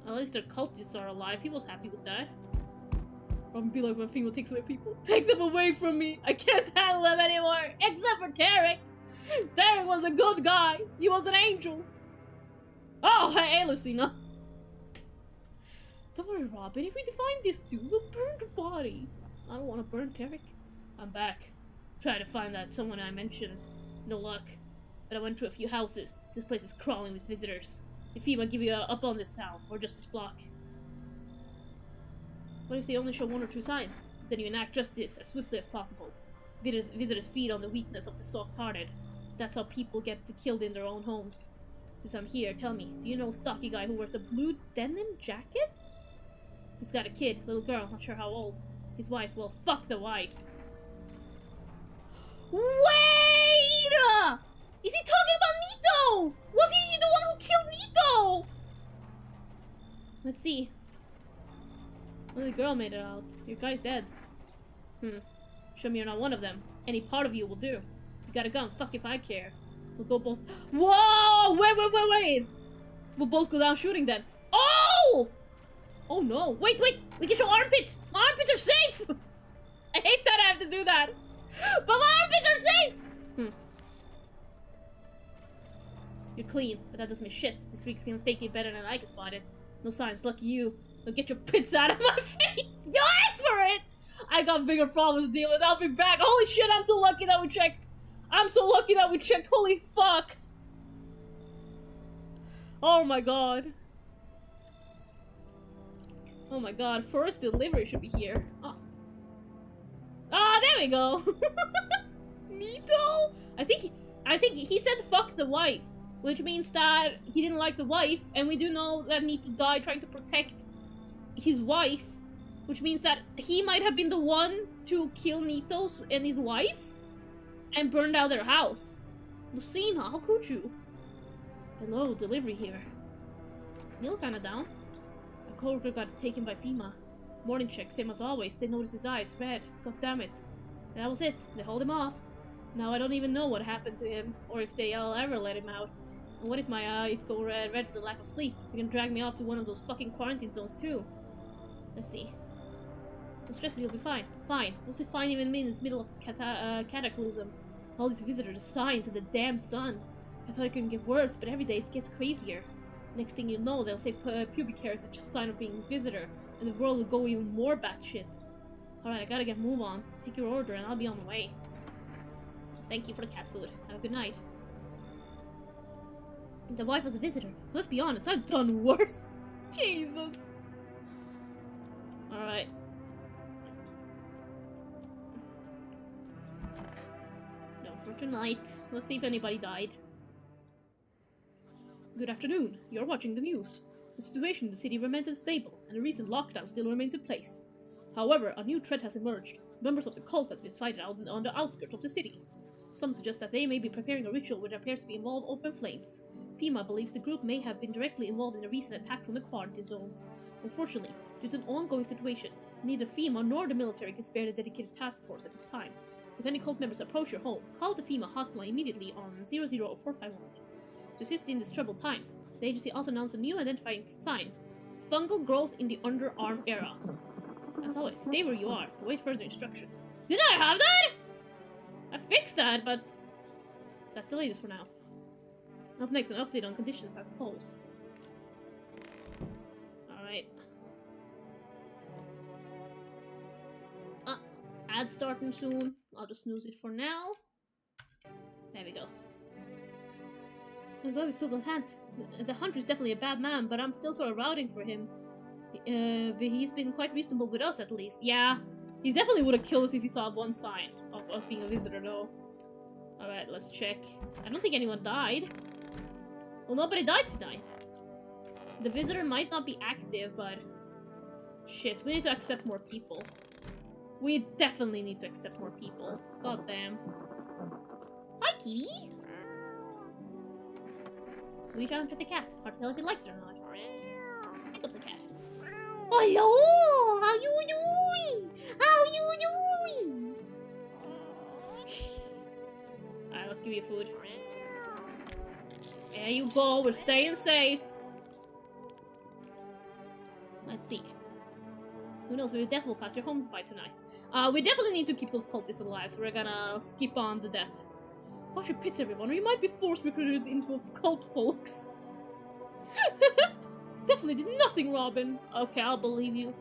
At least their cultists are alive. He was happy with that. I'm be like when Fingal takes away people. Take them away from me! I can't handle them anymore! Except for Tarek! Tarek was a good guy! He was an angel! Oh, hey, Lucina! Don't worry, Robin. If we find this dude, we'll burn the body. I don't want to burn Tarek. I'm back. Trying to find that someone I mentioned. No luck. But I went to a few houses. This place is crawling with visitors. If he might give you up on this town, or just this block. What if they only show one or two signs? Then you enact justice as swiftly as possible. Visitors feed on the weakness of the soft-hearted. That's how people get killed in their own homes. Since I'm here, tell me, do you know a stocky guy who wears a blue denim jacket? He's got a kid, little girl, not sure how old. His wife, well, fuck the wife. Wait! Is he talking about Nito? Was he the one who killed Nito? Let's see. One of the girl made it out. Your guy's dead. Show me you're not one of them. Any part of you will do. You got a gun, fuck if I care. We'll go both— Whoa! Wait! We'll both go down shooting then. Oh! Oh no. Wait! We can show armpits! My armpits are safe! I hate that I have to do that. But my armpits are safe! You're clean, but that doesn't mean shit. This freak's gonna fake it better than I can spot it. No signs, lucky you. Don't get your pits out of my face! You asked for it! I got bigger problems to deal with. I'll be back. Holy shit, I'm so lucky that we checked. Holy fuck. Oh my god. Oh my god. First delivery should be here. Oh. Ah, there we go. Nito? I think he said fuck the wife, which means that he didn't like the wife, and we do know that Nito died trying to protect his wife, which means that he might have been the one to kill Nito and his wife and burned out their house. Lucina, how could you? Hello, delivery here. You look kinda down. A coworker got taken by FEMA. Morning check, same as always. They noticed his eyes red. God damn it. And that was it. They hauled him off. Now I don't even know what happened to him, or if they'll ever let him out. And what if my eyes go red for the lack of sleep? They're gonna drag me off to one of those fucking quarantine zones too. Let's see. Don't stress, you'll be fine. Fine. What's it fine even mean in the middle of this cataclysm? All these visitors, the signs, and the damn sun. I thought it couldn't get worse, but every day it gets crazier. Next thing you know, they'll say pubic hair is a sign of being a visitor, and the world will go even more batshit. Alright, I gotta get move on. Take your order and I'll be on the way. Thank you for the cat food. Have a good night. The wife was a visitor. Let's be honest, I've done worse. Jesus. Alright. No for tonight. Let's see if anybody died. Good afternoon. You're watching the news. The situation in the city remains unstable, and the recent lockdown still remains in place. However, a new threat has emerged. Members of the cult has been sighted out on the outskirts of the city. Some suggest that they may be preparing a ritual which appears to be involved open flames. FEMA believes the group may have been directly involved in the recent attacks on the quarantine zones. Unfortunately, due to an ongoing situation, neither FEMA nor the military can spare the dedicated task force at this time. If any cult members approach your home, call the FEMA hotline immediately on 00451. To assist in these troubled times, the agency also announced a new identifying sign: fungal growth in the underarm area. As always, stay where you are and wait further instructions. Did I have that? I fixed that, but that's the latest for now. Up next, an update on conditions at the polls. Alright. Ad starting soon. I'll just snooze it for now. There we go. I'm glad we still got Hunt. The Hunter is definitely a bad man, but I'm still sort of rooting for him. He's been quite reasonable with us, at least. Yeah, he definitely would have killed us if he saw one sign of us being a visitor, though. Alright, let's check. I don't think anyone died. Well, nobody died tonight. The visitor might not be active, but... Shit, we need to accept more people. We definitely need to accept more people. God damn. Hi, kitty! Reach out to the cat. Hard to tell if he likes it or not. Pick up the cat. Hello! How you doing? How you doing? Alright, let's give you food. There you go, we're staying safe. Let's see. Who knows, maybe Death will pass your home by tonight. We definitely need to keep those cultists alive, so we're gonna skip on the death. Wash your pits, everyone, or you might be forced recruited into a cult, folks. Definitely did nothing, Robin. Okay, I'll believe you.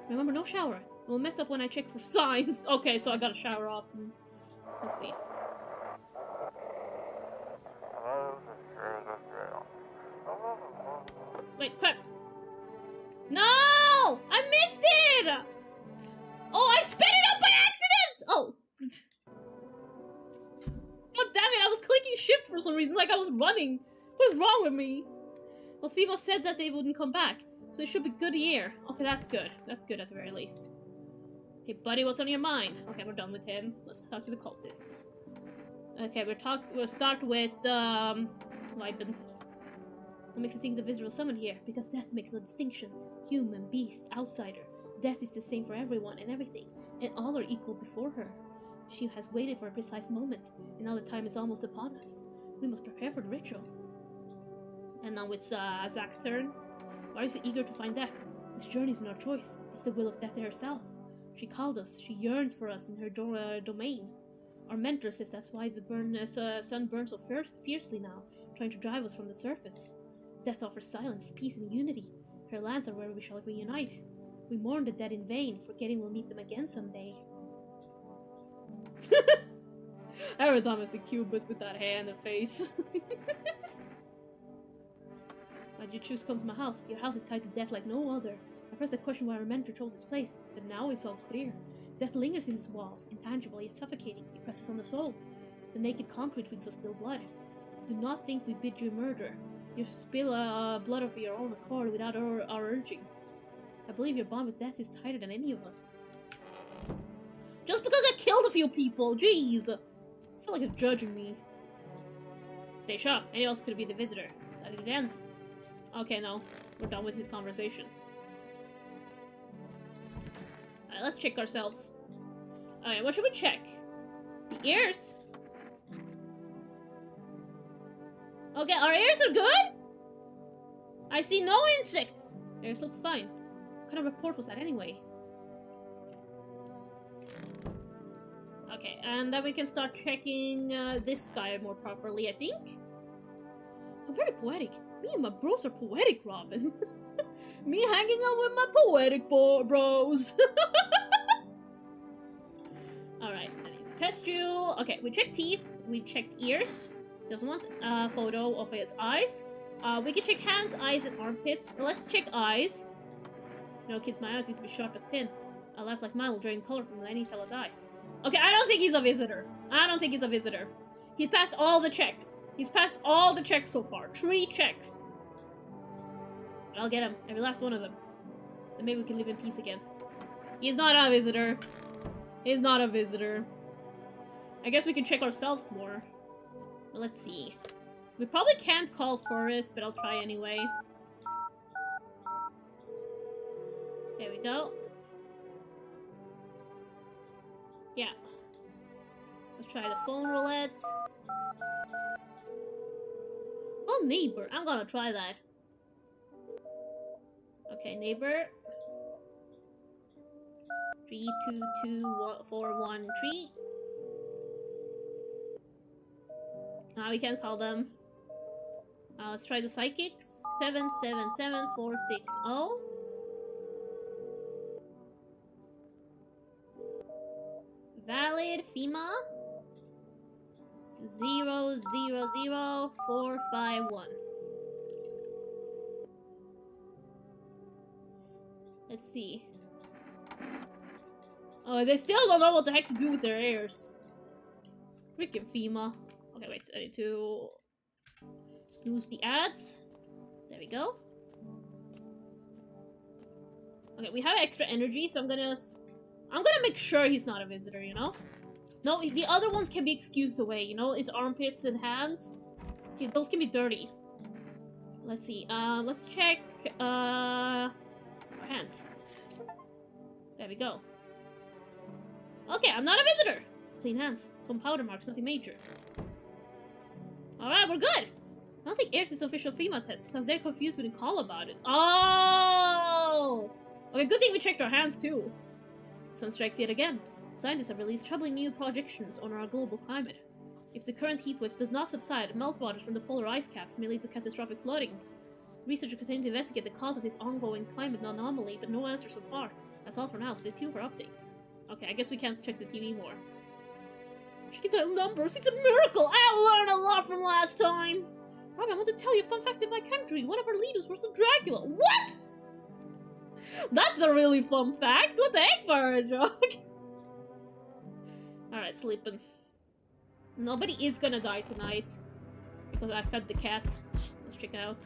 Remember, no shower. It will mess up when I check for signs. Okay, so I gotta shower often. Let's see. Wait, crap. No! I missed it! Oh, I sped it up by accident! Oh. God damn it, I was clicking shift for some reason, like I was running. What's wrong with me? Well, FEMA said that they wouldn't come back, so it should be good here. Okay, that's good. That's good at the very least. Hey, buddy, what's on your mind? Okay, we're done with him. Let's talk to the cultists. Okay, we'll start with, Vipen. What makes you think the visitor was summoned here? Because death makes no distinction. Human, beast, outsider. Death is the same for everyone and everything, and all are equal before her. She has waited for a precise moment, and now the time is almost upon us. We must prepare for the ritual. And now it's Zack's turn. Why are you so eager to find death? This journey is not our choice. It's the will of death herself. She called us. She yearns for us in her domain. Our mentor says that's why the sun burns so fiercely now, trying to drive us from the surface. Death offers silence, peace, and unity. Her lands are where we shall reunite. We mourn the dead in vain, forgetting we'll meet them again someday. Every time I see Cupid with that hand and face. Why'd you choose to come to my house? Your house is tied to death like no other. At first I questioned why our mentor chose this place, but now it's all clear. Death lingers in its walls, intangible yet suffocating. It presses on the soul. The naked concrete makes us spill blood. Do not think we bid you murder. You spill blood of your own accord without our urging. I believe your bond with death is tighter than any of us. Just because I killed a few people, jeez! I feel like it's judging me. Stay sharp. Anyone else could be the visitor. Is that the end? Okay, no. We're done with his conversation. Alright, let's check ourselves. Alright, what should we check? The ears? Okay, our ears are good? I see no insects. Ears look fine. What kind of report was that anyway? Okay, and then we can start checking this guy more properly, I think. I'm very poetic. Me and my bros are poetic, Robin. Me hanging out with my poetic bros. Alright, I need to test you. Okay, we checked teeth. We checked ears. Doesn't want a photo of his eyes. We can check hands, eyes, and armpits. Let's check eyes. You know, kids, my eyes used to be sharp as pin. I laughed like Milo, drawing color from any fella's eyes. Okay, I don't think he's a visitor. I don't think he's a visitor. He's passed all the checks. He's passed all the checks so far. 3 checks. I'll get him. Every last one of them. Then maybe we can live in peace again. He's not a visitor. He's not a visitor. I guess we can check ourselves more. But let's see. We probably can't call Forrest, but I'll try anyway. There we go. Yeah. Let's try the phone roulette. Oh, neighbor. I'm gonna try that. Okay, neighbor. 3, 2, 2, 4, 1, 3. Now we can't call them. Let's try the psychics. 777460. Valid FEMA 000451. Let's see. Oh, they still don't know what the heck to do with their heirs. Freaking FEMA. Okay, wait. I need to snooze the ads. There we go. Okay, we have extra energy, so I'm gonna make sure he's not a visitor, you know? No, the other ones can be excused away, you know? His armpits and hands. Okay, those can be dirty. Let's see. Let's check, our hands. There we go. Okay, I'm not a visitor! Clean hands. Some powder marks, nothing major. Alright, we're good! I don't think AIRS is the official FEMA test, because they're confused with the call about it. Oh! Okay, good thing we checked our hands, too. Sun strikes yet again. Scientists have released troubling new projections on our global climate. If the current heat waves does not subside, meltwaters from the polar ice caps may lead to catastrophic flooding. Researchers continue to investigate the cause of this ongoing climate anomaly, but no answer so far. That's all for now. Stay tuned for updates. Okay, I guess we can't check the TV more. She can tell numbers. It's a miracle! I learned a lot from last time! Robin, I want to tell you a fun fact in my country. One of our leaders was a Dracula. What?! That's a really fun fact! What the heck for a joke? Alright, sleeping. Nobody is gonna die tonight. Because I fed the cat. So let's check it out.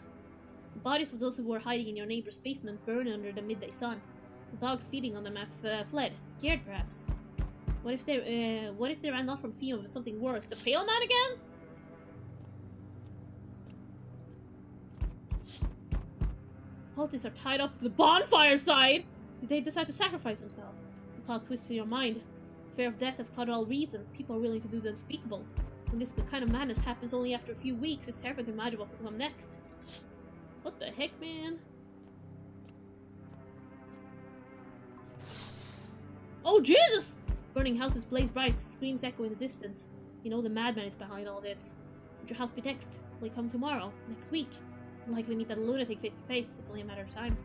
The bodies of those who were hiding in your neighbor's basement burned under the midday sun. The dogs feeding on them have fled. Scared, perhaps. What if they ran off from FEMA with something worse? The Pale Man again? Cultists are tied up to the bonfire side. Did they decide to sacrifice themselves? The thought twists in your mind. Fear of death has clouded all reason. People are willing to do the unspeakable. When this kind of madness happens only after a few weeks, it's terrifying to imagine what will come next. What the heck, man? Oh, Jesus! Burning houses blaze bright, screams echo in the distance. You know the madman is behind all this. Would your house be next? Will he come tomorrow? Next week? You'll likely meet that lunatic face to face. It's only a matter of time.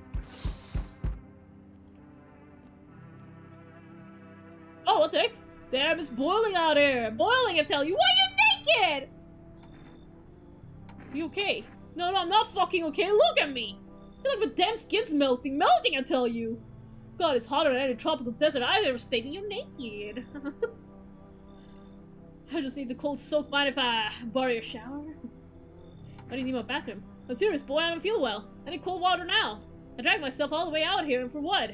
Oh, what the heck? Damn, it's boiling out here! Boiling, I tell you! Why are you naked?! You okay? No, I'm not fucking okay. Look at me! I feel like my damn skin's melting. Melting, I tell you! God, it's hotter than any tropical desert I've ever stayed in. You're naked. I just need the cold soak. Mind if I borrow your shower? Why do you need my bathroom? I'm serious, boy. I don't feel well. I need cold water now. I dragged myself all the way out here, and for what?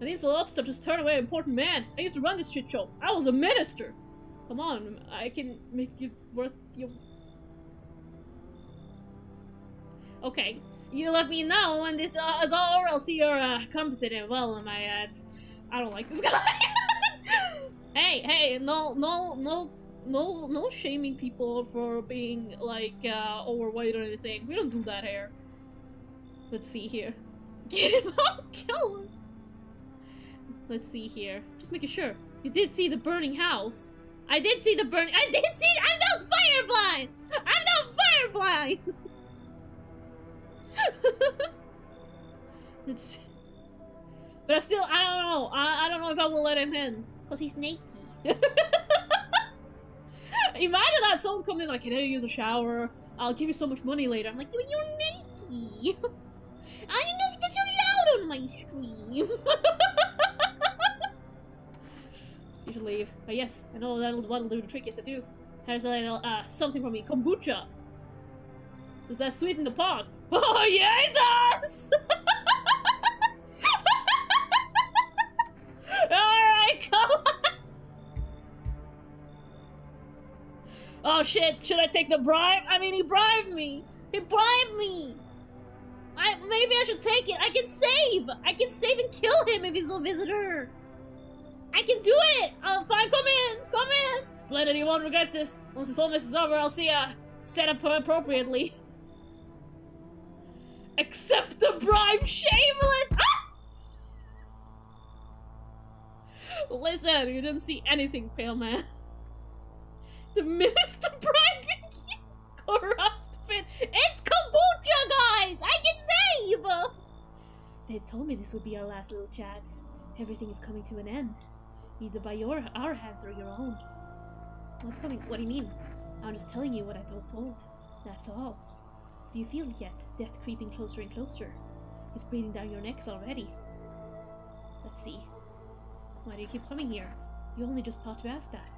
An insolent upstart just turned away an important man. I used to run this shit show. I was a minister. Come on, I can make it worth your... Okay. You let me know when this is all, or I'll see your compensated. Well, I don't like this guy. Hey, no shaming people for being like overweight or anything. We don't do that here. Let's see here. Get him out, kill him. Let's see here. Just making sure. You did see the burning house. I did see the burning. I did see. I'm not fireblind. I'm not fireblind. Let's. But I don't know. I don't know if I will let him in because he's naked. Imagine that someone's coming in like, can I use a shower? I'll give you so much money later. I'm like, you're naked. I don't know if that's allowed on my stream. You should leave. But yes, I know that'll do the trick. Yes, I do. Here's a little something from me. Kombucha. Does that sweeten the pot? Oh yeah, it does. Alright, come on. Oh shit, should I take the bribe? I mean, he bribed me. He bribed me. Maybe I should take it. I can save. I can save and kill him if he's a visitor. I can do it. Fine, come in. Come in. Splendid, you won't regret this. Once this whole mess is over, I'll see ya set up appropriately. Accept the bribe, shameless. Ah! Listen, you didn't see anything, pale man. The minister bribing you, corrupt fit. It's kombucha, guys. I can save. They told me this would be our last little chat. Everything is coming to an end, either by our hands or your own. What's coming? What do you mean? I'm just telling you what I was told. That's all. Do you feel it yet? Death creeping closer and closer. It's breathing down your necks already. Let's see. Why do you keep coming here? You only just thought to ask that.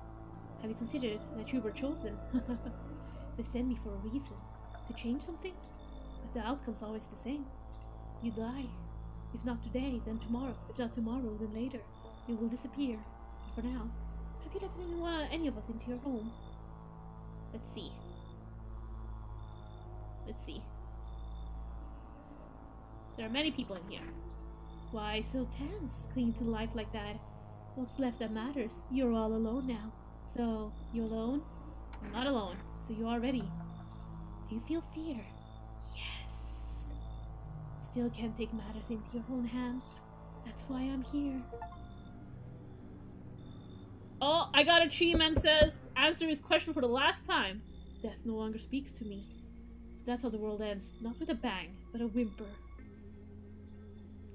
Have you considered that you were chosen? They sent me for a reason. To change something? But the outcome's always the same. You die. If not today, then tomorrow. If not tomorrow, then later. You will disappear. But for now, have you let any of us into your home? Let's see. Let's see. There are many people in here. Why so tense, clinging to life like that? What's left that matters? You're all alone now. So, you alone? I'm not alone, so you are ready. Do you feel fear? Yes. Still can't take matters into your own hands. That's why I'm here. Oh, I got a achievement says, answer his question for the last time. Death no longer speaks to me. So that's how the world ends. Not with a bang, but a whimper.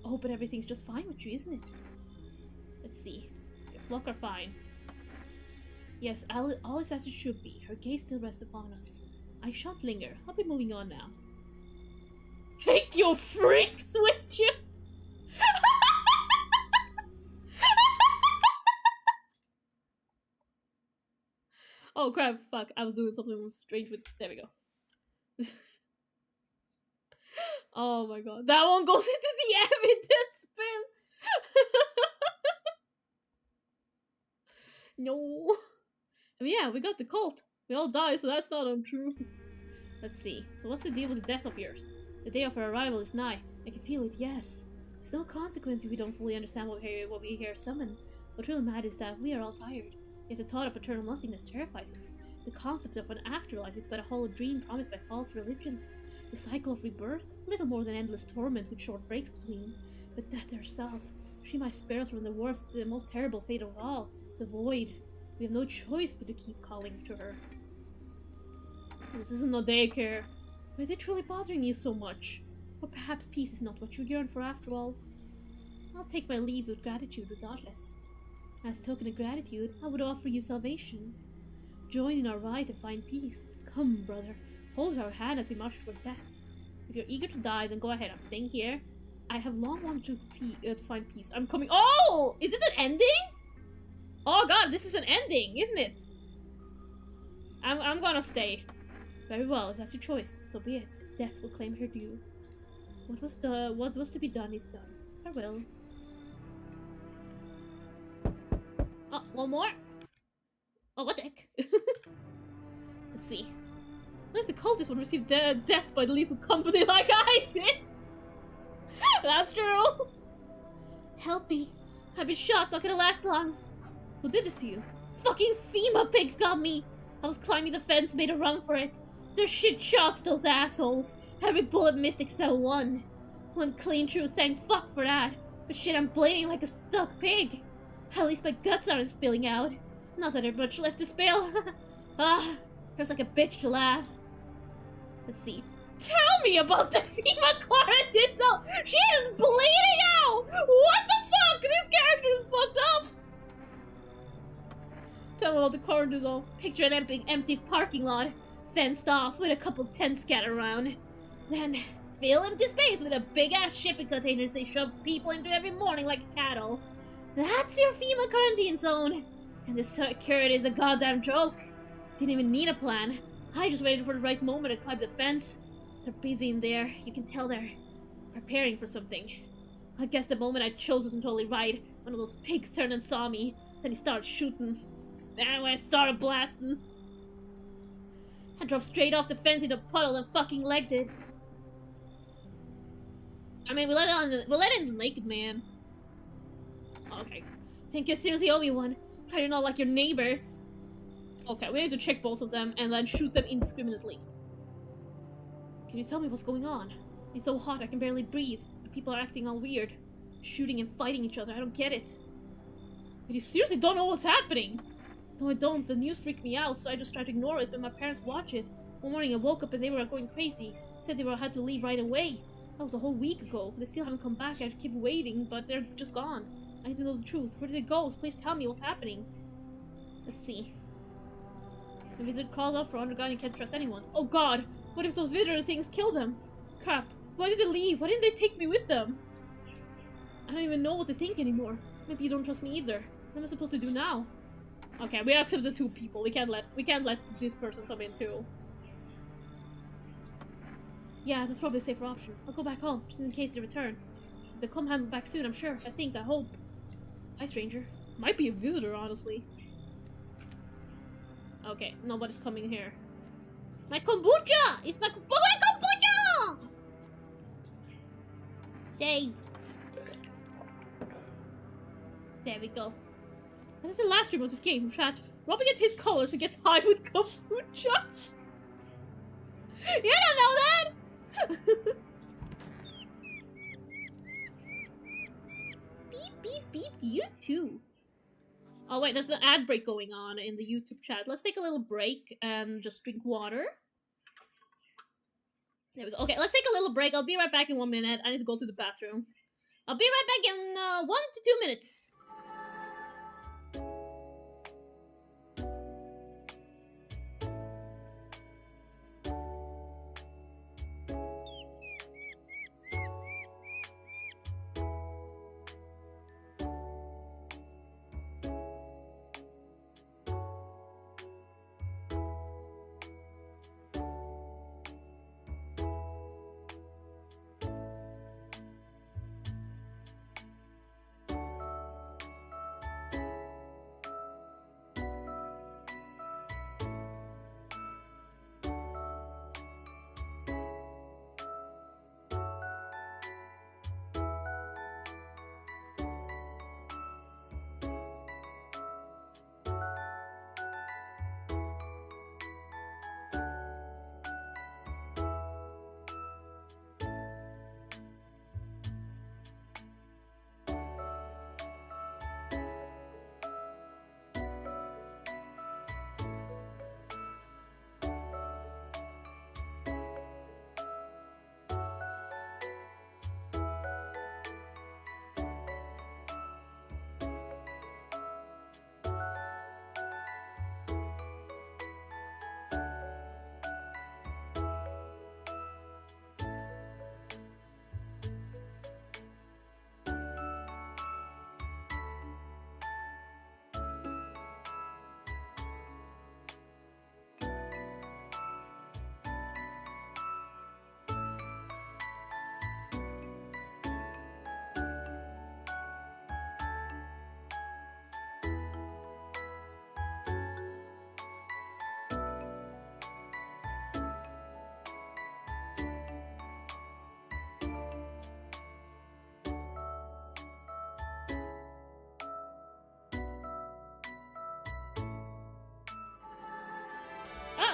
Oh, but everything's just fine with you, isn't it? Let's see. Your flock are fine. Yes, all is as it should be. Her gaze still rests upon us. I shan't linger. I'll be moving on now. Take your freaks with you! Oh crap, fuck. I was doing something strange with... There we go. Oh my god. That one goes into the evidence bin! No. I mean, yeah, we got the cult. We all die, so that's not untrue. Let's see. So what's the deal with the death of yours? The day of our arrival is nigh. I can feel it, yes. There's no consequence if we don't fully understand what we hear summon. What really matters is that we are all tired. Yet the thought of eternal nothingness terrifies us. The concept of an afterlife is but a hollow dream promised by false religions. The cycle of rebirth, little more than endless torment with short breaks between. But death herself, she might spare us from the worst, the most terrible fate of all, the void. We have no choice but to keep calling to her. This isn't no daycare. Why are they truly bothering you so much? Or perhaps peace is not what you yearn for after all. I'll take my leave with gratitude regardless. As a token of gratitude, I would offer you salvation. Join in our ride to find peace. Come, brother, hold our hand as we march toward death. If you're eager to die, then go ahead. I'm staying here. I have long wanted to find peace. I'm coming. Oh! Is it an ending? Oh god, this is an ending, isn't it? I'm gonna stay. Very well, if that's your choice, so be it. Death will claim her due. What was to be done is done. Farewell. Oh, one more. Oh, what the heck? Let's see. Unless the cultist would receive death by the lethal company like I did. That's true. Help me. I've been shot, not gonna last long. Who did this to you? Fucking FEMA pigs got me. I was climbing the fence, made a run for it. They're shit shots, those assholes. Every bullet missed except one. One clean through, thank fuck for that. But shit, I'm bleeding like a stuck pig. At least my guts aren't spilling out. Not that there's much left to spill. Ah, hurts like a bitch to laugh. Let's see. Tell me about the FEMA quarantine cell! She is bleeding out! What the fuck? This character is fucked up! Tell me about the quarantine zone. Picture an empty parking lot. Fenced off with a couple tents scattered around. Then fill empty space with a big-ass shipping containers they shove people into every morning like cattle. That's your FEMA quarantine zone! And the security is a goddamn joke. Didn't even need a plan. I just waited for the right moment to climb the fence. They're busy in there. You can tell they're preparing for something. I guess the moment I chose wasn't totally right. One of those pigs turned and saw me. Then he started shooting. Anyway, I started blasting. I drove straight off the fence into a puddle and fucking legged it. I mean, we let in the naked man. Okay. Think you seriously owe me one? Try to not like your neighbors. Okay, we need to check both of them and then shoot them indiscriminately. Can you tell me what's going on? It's so hot I can barely breathe. The people are acting all weird. Shooting and fighting each other. I don't get it. But you seriously don't know what's happening? No, I don't. The news freaked me out, so I just tried to ignore it, but my parents watch it. One morning I woke up and they were going crazy. Said they had to leave right away. That was a whole week ago. They still haven't come back. I keep waiting, but they're just gone. I need to know the truth. Where did they go? Please tell me what's happening. Let's see. The wizard crawled up from underground and can't trust anyone. Oh god! What if those visitor things kill them? Crap. Why did they leave? Why didn't they take me with them? I don't even know what to think anymore. Maybe you don't trust me either. What am I supposed to do now? Okay, we accept the two people. We can't let this person come in too. Yeah, that's probably a safer option. I'll go back home, just in case they return. If they come back soon, I'm sure. I hope. Hi, stranger. Might be a visitor, honestly. Okay, nobody's coming here. My kombucha! It's my kombucha! Save. There we go. This is the last stream of this game, chat. Robin gets his colors and gets high with kombucha. You don't know that? Beep, beep, beep. You too. Oh wait, there's an ad break going on in the YouTube chat. Let's take a little break and just drink water. There we go. Okay, let's take a little break. I'll be right back in 1 minute. I need to go to the bathroom. I'll be right back in 1 to 2 minutes.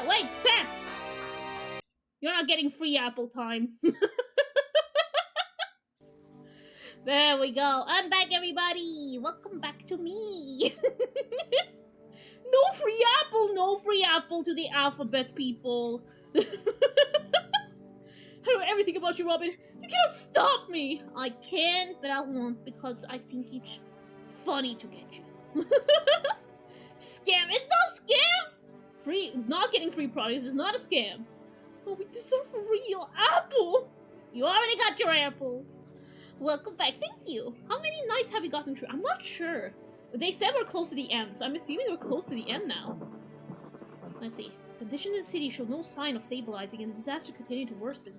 Wait, Pep! You're not getting free apple time. There we go. I'm back, everybody. Welcome back to me. No free apple to the alphabet people. I know everything about you, Robin. You cannot stop me. I can, but I won't because I think it's funny to get you. Scam. It's no scam. Not getting free products is not a scam. Oh, we deserve a real apple. You already got your apple. Welcome back. Thank you. How many nights have we gotten through? I'm not sure. They said we're close to the end, so I'm assuming we're close to the end now. Let's see. Conditions in the city show no sign of stabilizing, and the disaster continues to worsen.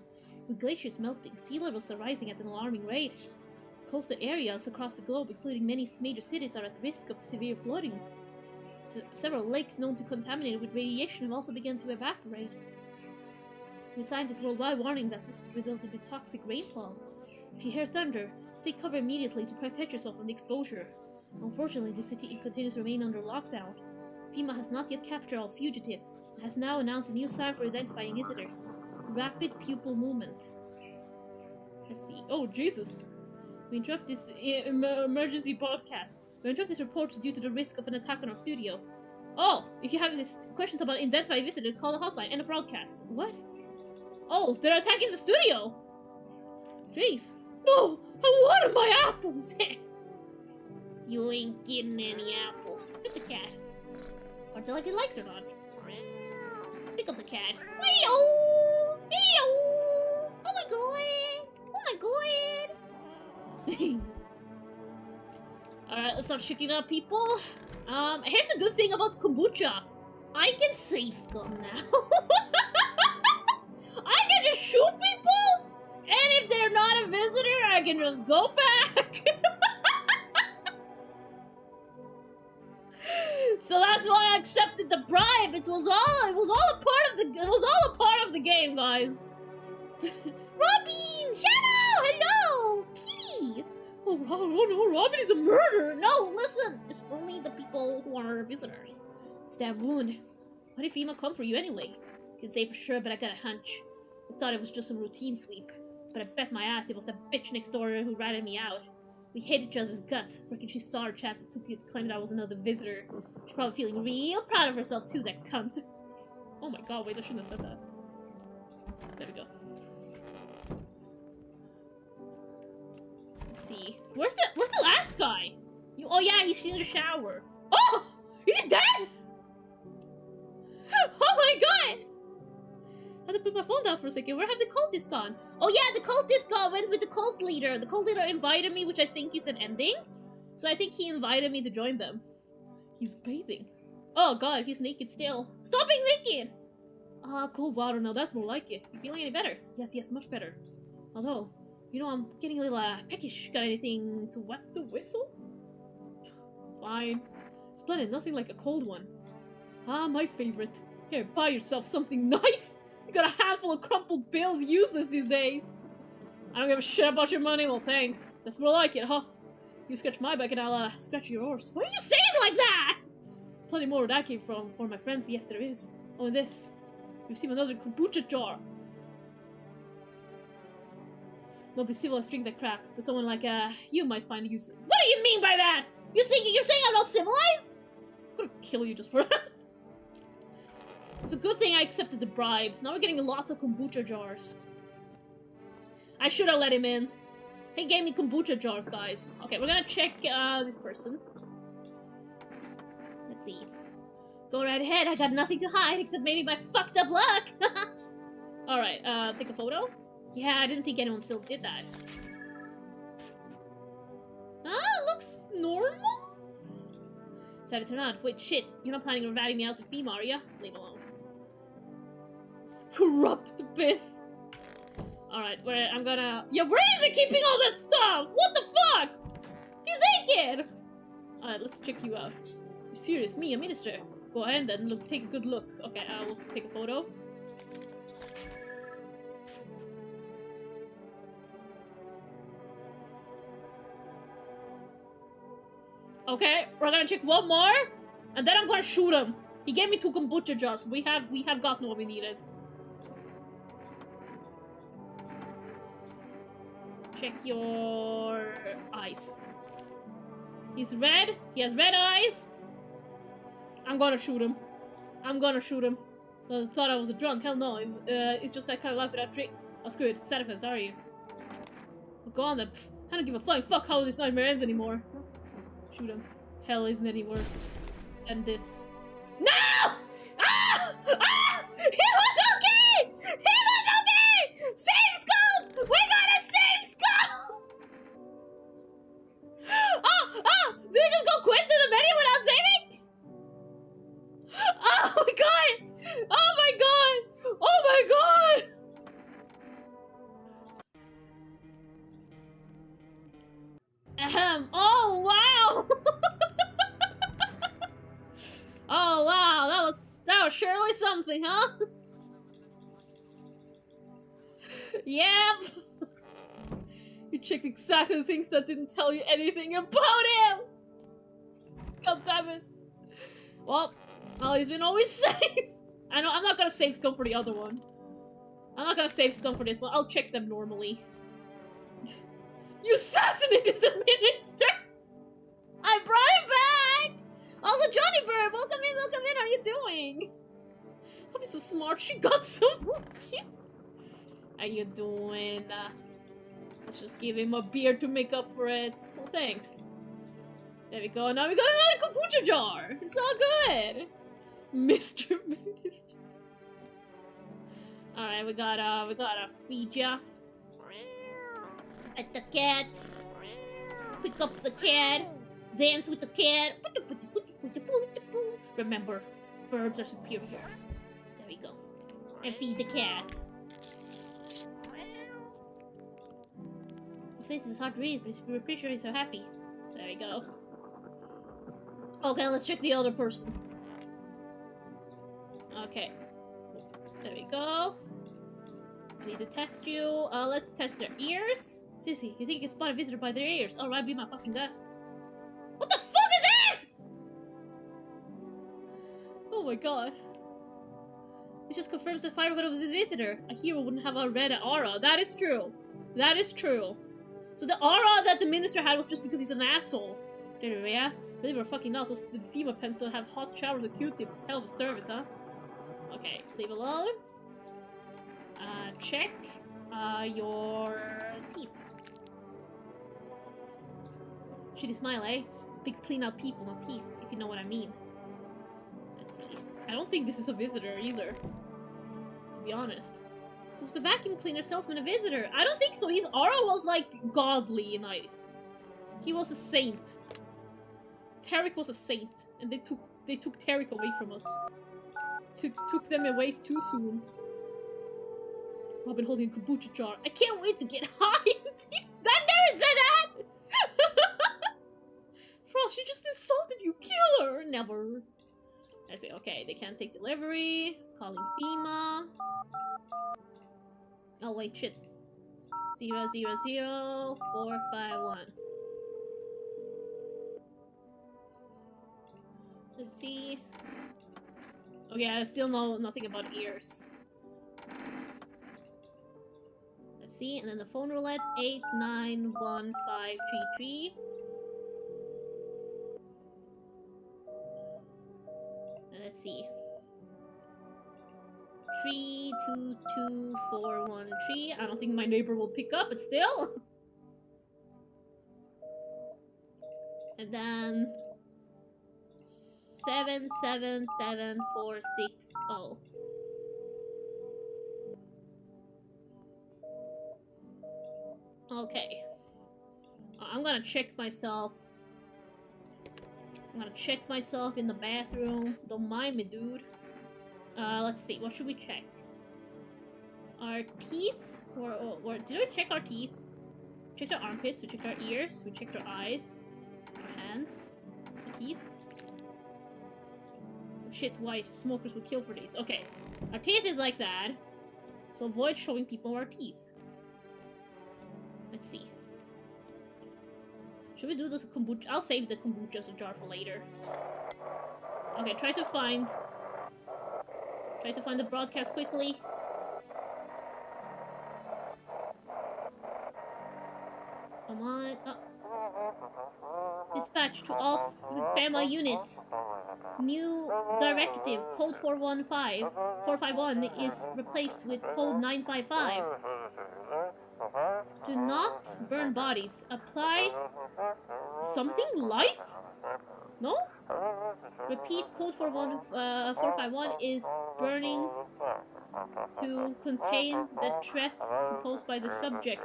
With glaciers melting, sea levels are rising at an alarming rate. Coastal areas across the globe, including many major cities, are at risk of severe flooding. Several lakes known to contaminate with radiation have also begun to evaporate. With scientists worldwide warning that this could result in toxic rainfall. If you hear thunder, seek cover immediately to protect yourself from the exposure. Unfortunately, the city continues to remain under lockdown. FEMA has not yet captured all fugitives, and has now announced a new sign for identifying visitors. Rapid pupil movement. Let's see. Oh, Jesus. We interrupt this emergency broadcast. We interrupt this report due to the risk of an attack on our studio. Oh, if you have questions about identifying visitors, call the hotline. End of broadcast. What? Oh, they're attacking the studio! Jeez. No! I wanted my apples! You ain't getting any apples. Pick the cat. Or tell if he likes or not. Pick up the cat. Hey-o! Hey-o! Oh my god! Oh my god! Alright, let's start checking out people. Here's the good thing about kombucha. I can save scum now. I can just shoot people, and if they're not a visitor, I can just go back. So that's why I accepted the bribe. It was all a part of the game, guys. Robin, Shadow, hello, Kitty. Oh no, Robin is a murderer. No, listen, it's only the people who are visitors. Stab wound. What if FEMA come for you anyway? Can't say for sure, but I got a hunch. I thought it was just some routine sweep, but I bet my ass it was that bitch next door who ratted me out. We hate each other's guts. Reckon she saw her chance and took it to claim that I was another visitor. She's probably feeling real proud of herself too, that cunt. Oh my god, wait, I shouldn't have said that. There we go. Let's see. Where's the last guy? Oh yeah, he's in the shower. Oh! Is he dead? Oh my god! I had to put my phone down for a second. Where have the cultists gone? Oh yeah, the cultist went with the cult leader. The cult leader invited me, which I think is an ending. So I think he invited me to join them. He's bathing. Oh god, he's naked still. Stop being naked! Ah, cold water now. That's more like it. You feeling any better? Yes, much better. Although, you know, I'm getting a little peckish. Got anything to wet the whistle? Fine. Splendid, nothing like a cold one. Ah, my favorite. Here, buy yourself something nice. You got a handful of crumpled bills, useless these days. I don't give a shit about your money. Well, thanks. That's more like it, huh? You scratch my back and I'll scratch yours. Why are you saying it like that? Plenty more where that came from for my friends. Yes, there is. Oh, and this. Receive another kombucha jar. Nobody civilized drink that crap, but someone like you might find it useful. What do you mean by that? You're saying I'm not civilized? I'm gonna kill you just for that. It's a good thing I accepted the bribe. Now we're getting lots of kombucha jars. I should have let him in. He gave me kombucha jars, guys. Okay, we're gonna check this person. Let's see. Go right ahead. I got nothing to hide except maybe my fucked up luck. Alright, take a photo? Yeah, I didn't think anyone still did that. Looks normal? Decided to not. Wait, shit. You're not planning on ratting me out to FEMA, are ya? Leave alone. Corrupt bit. Alright, I'm gonna... Yeah, where is he keeping all that stuff? What the fuck? He's naked! Alright, let's check you out. You're serious? Me, a minister? Go ahead then, look, take a good look. Okay, we'll take a photo. Okay, we're gonna check one more, and then I'm gonna shoot him. He gave me 2 kombucha jars. We have gotten what we needed. Check your eyes. He's red. He has red eyes. I'm gonna shoot him. I'm gonna shoot him. Thought I was a drunk. Hell no. It's just that kind of life without drink. Oh, screw it. Sadifus, are you? Well, go on then. I don't give a flying fuck how this nightmare ends anymore. Shoot him. Hell isn't any worse than this. No! Ah! Ah! He was okay! He was okay! Save scope! We got a save scope! Oh! Did we just go quit to the menu without saving? Oh my god! Oh my god! Oh my god! Oh wow! Oh wow, that was surely something, huh? Yep. You checked exactly the things that didn't tell you anything about him. God damn it. Well, he's been always safe. I know I'm not gonna save scum for the other one. I'm not gonna save scum for this one. I'll check them normally. You assassinated the minister! I brought him back! Also, Johnny Bird, welcome in, how are you doing? I'll be so smart, she got so cute. How you doing? Let's just give him a beer to make up for it. Well, thanks. There we go, now we got another kombucha jar! It's all good! Mr. Minister. Alright, we gotta feed ya. At the cat. Pick up the cat. Dance with the cat. Remember, birds are superior. There we go. And feed the cat. His face is hard to read, but we're pretty sure he's so happy. There we go. Okay, let's check the other person. Okay. There we go. I need to test you. Let's test their ears. Seriously, you think you can spot a visitor by their ears? Alright, be my fucking guest. What the fuck is that? Oh my god. It just confirms that Firewood was a visitor. A hero wouldn't have a red aura. That is true. That is true. So the aura that the minister had was just because he's an asshole. Yeah? Believe it or fucking not, those FEMA pens still have hot showers with Q-tips. Hell of a service, huh? Okay, leave alone. Check your teeth. Shitty smile, eh? Speak clean out people, not teeth, if you know what I mean. Let's see. I don't think this is a visitor either, to be honest. So was the vacuum cleaner salesman a visitor? I don't think so. His aura was like godly nice. He was a saint. Tarek was a saint, and they took Tarek away from us. Took them away too soon. I've been holding a kombucha jar. I can't wait to get high. That never said that. Frost, she just insulted you. Kill her. Never. I say, okay, they can't take delivery. Calling FEMA. Oh wait, shit. 000451. Let's see. Okay, I still know nothing about ears. Let's see, and then the phone roulette 891533. And let's see. 322413. I don't think my neighbor will pick up, but still. And then 777460. Okay. I'm gonna check myself. I'm gonna check myself in the bathroom. Don't mind me, dude. Let's see. What should we check? Our teeth? Or did we check our teeth? We checked our armpits. We checked our ears. We checked our eyes. Our hands. Our teeth. Shit, white. Smokers will kill for these. Okay. Our teeth is like that. So avoid showing people our teeth. Let's see. Should we do this kombucha? I'll save the kombucha as a jar for later. Okay, try to find Try to find the broadcast quickly. Come on. Dispatch to all FEMA units. New directive, code 451 is replaced with code 955. Do not burn bodies. Apply something? Life? No? Repeat, code 451 is burning to contain the threat supposed by the subject.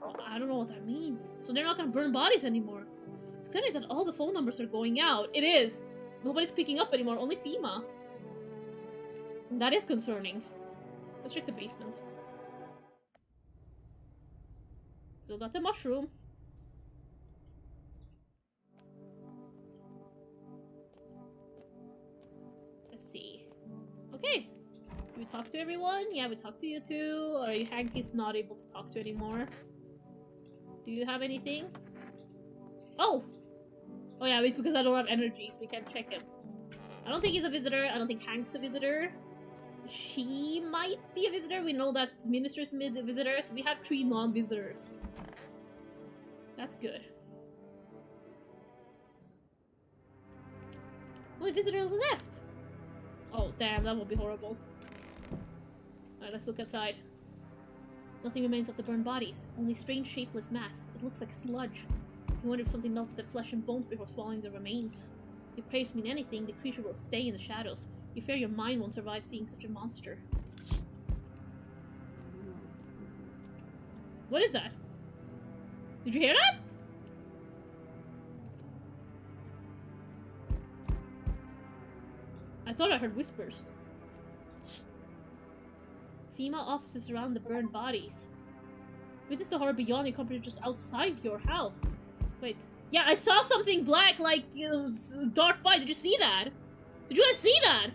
Well, I don't know what that means. So they're not gonna burn bodies anymore. It's funny that all the phone numbers are going out. It is. Nobody's picking up anymore, only FEMA. That is concerning. Let's check the basement. Still got the mushroom. Let's see. Okay. Do we talk to everyone? Yeah, we talked to you too. Or Hank is not able to talk to anymore. Do you have anything? Oh! Oh yeah, it's because I don't have energy, so we can't check him. I don't think he's a visitor. I don't think Hank's a visitor. She might be a visitor. We know that the minister's a visitor, so we have 3 non-visitors. That's good. Only visitor left! Oh, damn, that would be horrible. Alright, let's look outside. Nothing remains of the burned bodies. Only strange shapeless mass. It looks like sludge. You wonder if something melted the flesh and bones before swallowing the remains. If prayers mean anything, the creature will stay in the shadows. You fear your mind won't survive seeing such a monster. What is that? Did you hear that? I thought I heard whispers. FEMA offices around the burned bodies. Witness the horror beyond your computer just outside your house. Wait. Yeah, I saw something black, like, it was dark by. Did you see that? Did you guys see that?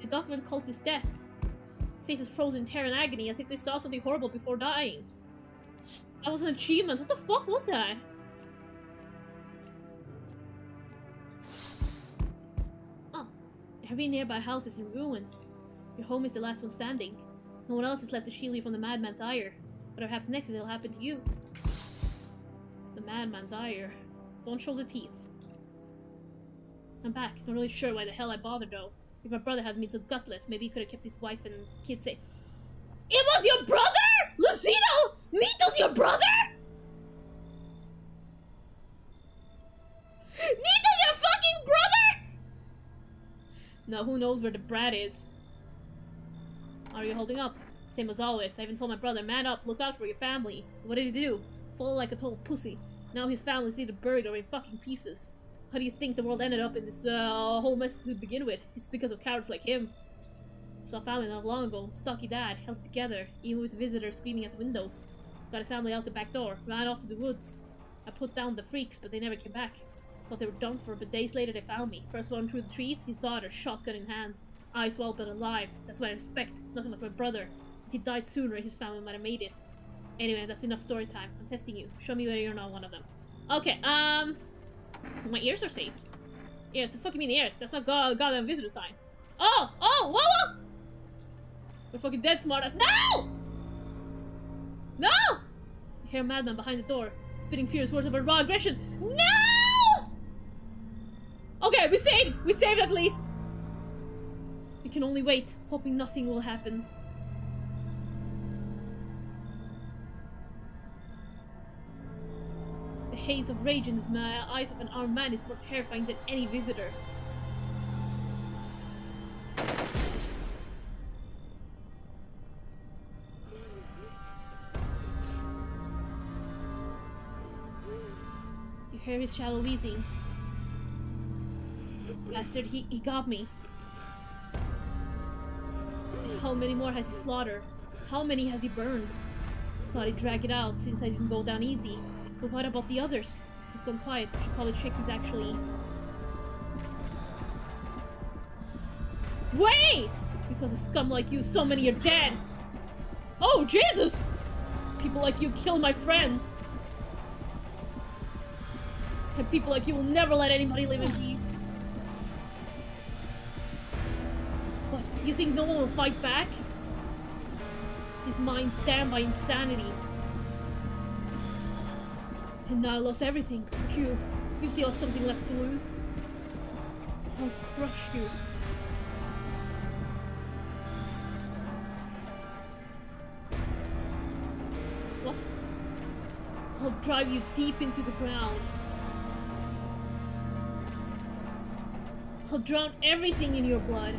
They document cultist deaths. Faces frozen in terror and agony, as if they saw something horrible before dying. That was an achievement. What the fuck was that? Oh. Every nearby house is in ruins. Your home is the last one standing. No one else is left to shield you from the madman's ire. Whatever happens next, it'll happen to you. The madman's ire. Don't show the teeth. I'm back. Not really sure why the hell I bothered though. If my brother hadn't been so gutless, maybe he could have kept his wife and kids safe. It was your brother?! Lucino! Nito's your brother?! Nito's your fucking brother?! Now who knows where the brat is. Are you holding up? Same as always. I even told my brother, man up, look out for your family. What did he do? Fall like a total pussy. Now his family's either buried or in fucking pieces. How do you think the world ended up in this whole mess to begin with? It's because of cowards like him. Saw family not long ago. Stocky dad, held together, even with the visitors screaming at the windows. Got his family out the back door, ran off to the woods. I put down the freaks, but they never came back. Thought they were done for, but days later they found me. First one through the trees, his daughter, shotgun in hand. Eyes well but alive. That's what I respect. Nothing like my brother. If he died sooner, his family might have made it. Anyway, that's enough story time. I'm testing you. Show me whether you're not one of them. Okay, my ears are safe. Ears? The fuck you mean ears? That's not goddamn visitor sign. Oh! Oh! Whoa! Whoa! We're fucking dead smartass. No! No! I hear a madman behind the door, spitting furious words about raw aggression. No! Okay, we saved! We saved at least! We can only wait, hoping nothing will happen. The haze of rage in the eyes of an armed man is more terrifying than any visitor. You hear his shallow wheezing. Bastard, he got me. And how many more has he slaughtered? How many has he burned? Thought he'd drag it out since I didn't go down easy. But what about the others? He's gone quiet. Should probably check he's actually... Wait! Because of scum like you, so many are dead! Oh, Jesus! People like you killed my friend! And people like you will never let anybody live in peace. What? You think no one will fight back? His mind's damned by insanity. And now I lost everything, but you still have something left to lose. I'll crush you. What? I'll drive you deep into the ground. I'll drown everything in your blood.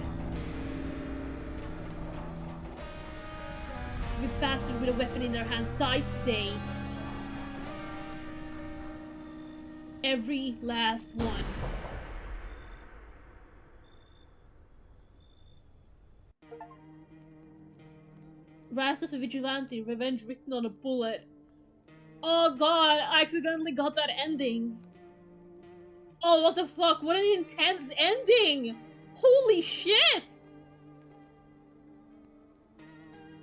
Every bastard with a weapon in their hands dies today. Every last one. Wrath of a Vigilante, revenge written on a bullet. Oh god, I accidentally got that ending. Oh, what the fuck? What an intense ending! Holy shit!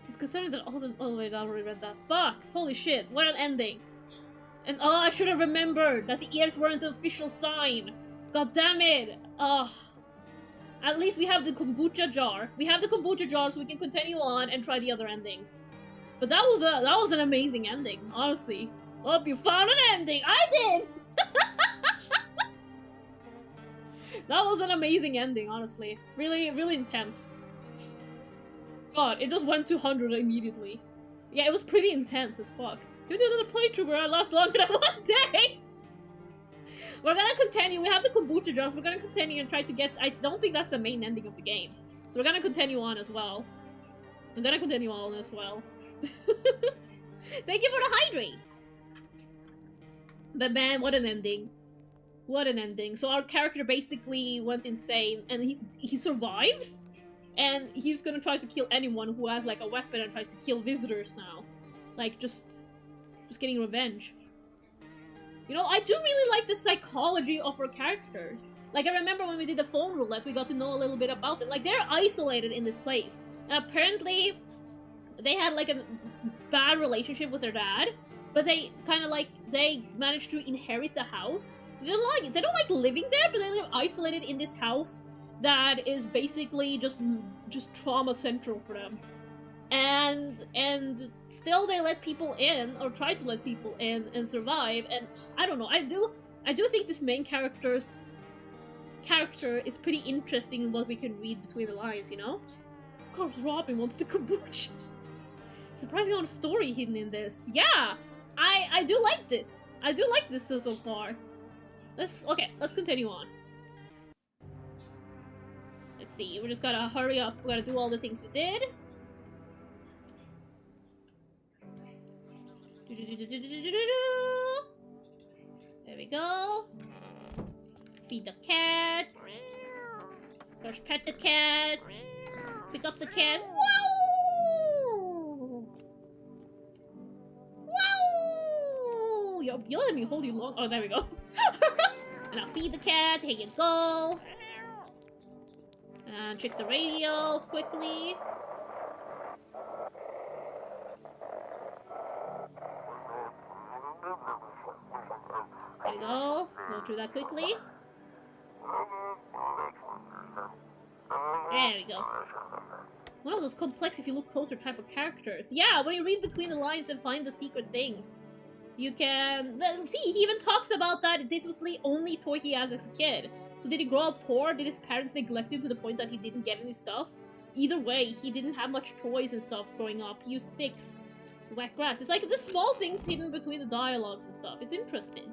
It's concerning that all the— oh wait, I already read that. Fuck! Holy shit, what an ending! And oh, I should have remembered that the ears weren't the official sign! God damn it! Oh. At least we have the kombucha jar. We have the kombucha jar so we can continue on and try the other endings. But that was an amazing ending, honestly. Oh, you found an ending! I did! That was an amazing ending, honestly. Really, really intense. God, it just went to 100 immediately. Yeah, it was pretty intense as fuck. Can we do another playthrough where I last longer than 1 day? We're gonna continue. We have the kombucha jars. We're gonna continue and try to get— I don't think that's the main ending of the game. So we're gonna continue on as well. I'm gonna continue on as well. Thank you for the hydrate! But man, what an ending. What an ending. So our character basically went insane and he survived? And he's gonna try to kill anyone who has like a weapon and tries to kill visitors now. Like just getting revenge. You know, I do really like the psychology of our characters. Like, I remember when we did the phone roulette, we got to know a little bit about it. Like, they're isolated in this place. And apparently, they had, like, a bad relationship with their dad. But they kind of, like, they managed to inherit the house. So they don't like living there, but they live isolated in this house that is basically just trauma central for them. And still they let people in, or try to let people in and survive, and I don't know, I do think this main character is pretty interesting in what we can read between the lines, you know? Of course Robin wants the kombucha. Surprising amount of story hidden in this. Yeah! I do like this. I do like this so far. Let's continue on. Let's see, we just gotta hurry up. We gotta do all the things we did. There we go. Feed the cat. First pet the cat. Pick up the cat. Wow! Wow! You're letting me hold you long. Oh, there we go. And I'll feed the cat. Here you go. And check the radio quickly. There we go. Go through that quickly. There we go. One of those complex if you look closer type of characters. Yeah, when you read between the lines and find the secret things. You can... See, he even talks about that this was the only toy he has as a kid. So did he grow up poor? Did his parents neglect him to the point that he didn't get any stuff? Either way, he didn't have much toys and stuff growing up. He used sticks to whack grass. It's like the small things hidden between the dialogues and stuff. It's interesting.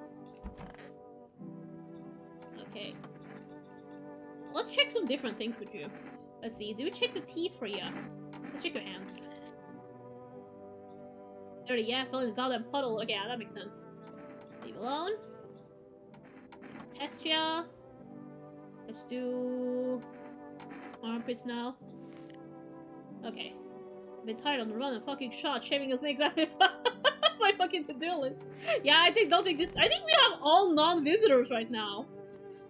Okay. Let's check some different things with you. Let's see. Do we check the teeth for you? Let's check your hands. Dirty, yeah, fell in the goddamn puddle. Okay, yeah, that makes sense. Leave alone. Test ya. Let's do armpits now. Okay. I've been tired on the run and fucking shot, shaving a snake's out of my fucking to-do list. Yeah, I think we have all non-visitors right now.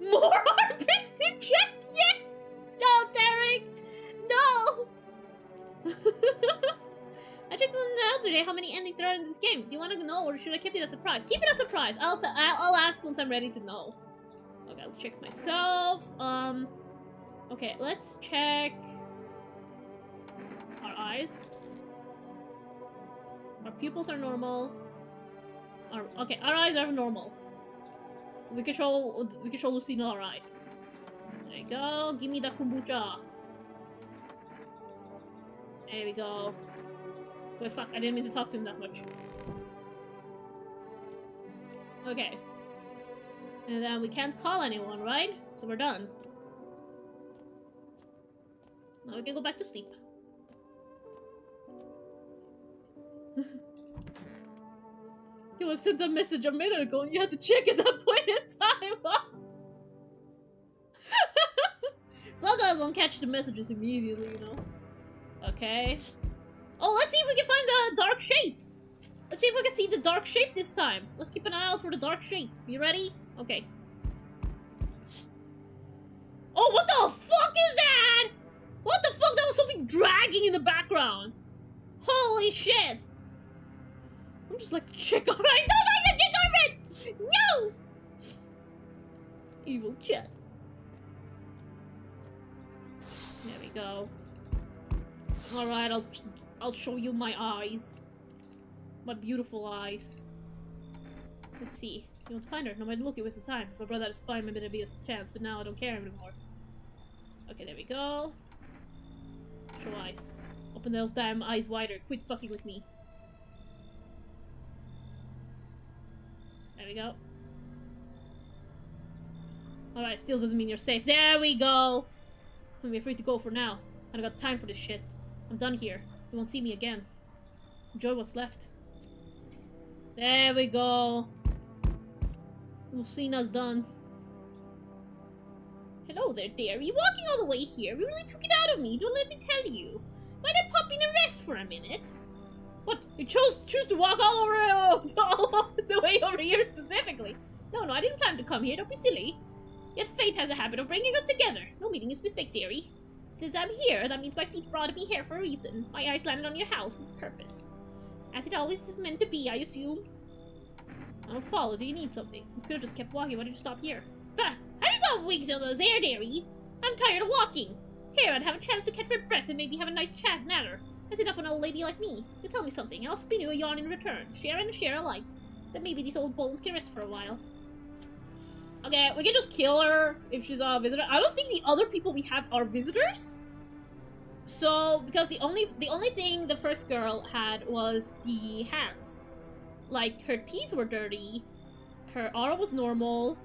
More armpits to check? Yeah! No, Derek! No! I checked on the other day how many endings there are in this game. Do you want to know, or should I keep it a surprise? Keep it a surprise. I'll ask once I'm ready to know. Okay, I'll check myself. Okay, let's check eyes. Our pupils are normal. Okay, our eyes are normal. We can show Lucina our eyes. There you go. Give me that kombucha. There we go. Wait, fuck! I didn't mean to talk to him that much. Okay. And then we can't call anyone, right? So we're done. Now we can go back to sleep. You have sent a message a minute ago and you had to check at that point in time. Some guys won't catch the messages immediately, you know. Okay. Oh, let's see if we can find the dark shape. Let's see if we can see the dark shape this time. Let's keep an eye out for the dark shape. You ready? Okay. Oh, what the fuck is that? What the fuck? That was something dragging in the background. Holy shit. I'm just like to check on it. I don't like to check on it! No! Evil chat. There we go. Alright, I'll show you my eyes. My beautiful eyes. Let's see. You want to find her? No matter look, it was the time. My brother had a spy, maybe there'd be a chance, but now I don't care anymore. Okay, there we go. Show eyes. Open those damn eyes wider. Quit fucking with me. There we go. Alright, still doesn't mean you're safe. There we go! We're free to go for now. I don't got time for this shit. I'm done here. You won't see me again. Enjoy what's left. There we go. Lucina's done. Hello there, dear. You walking all the way here? You really took it out of me. Don't let me tell you. Might I pop in and rest for a minute? What? You choose to walk all over the way over here specifically? No, I didn't plan to come here. Don't be silly. Yet fate has a habit of bringing us together. No meeting is mistake, dearie. Since I'm here, that means my feet brought me here for a reason. My eyes landed on your house with purpose. As it always is meant to be, I assume. I don't follow. Do you need something? You could have just kept walking. Why did you stop here? Have you got wigs on those hair, dearie? I'm tired of walking. Here, I'd have a chance to catch my breath and maybe have a nice chat natter. That's enough for an old lady like me. You tell me something, and I'll spin you a yarn in return. Share and share alike. Then maybe these old bones can rest for a while. Okay, we can just kill her if she's a visitor. I don't think the other people we have are visitors. So, because the only thing the first girl had was the hands. Like, her teeth were dirty, her aura was normal,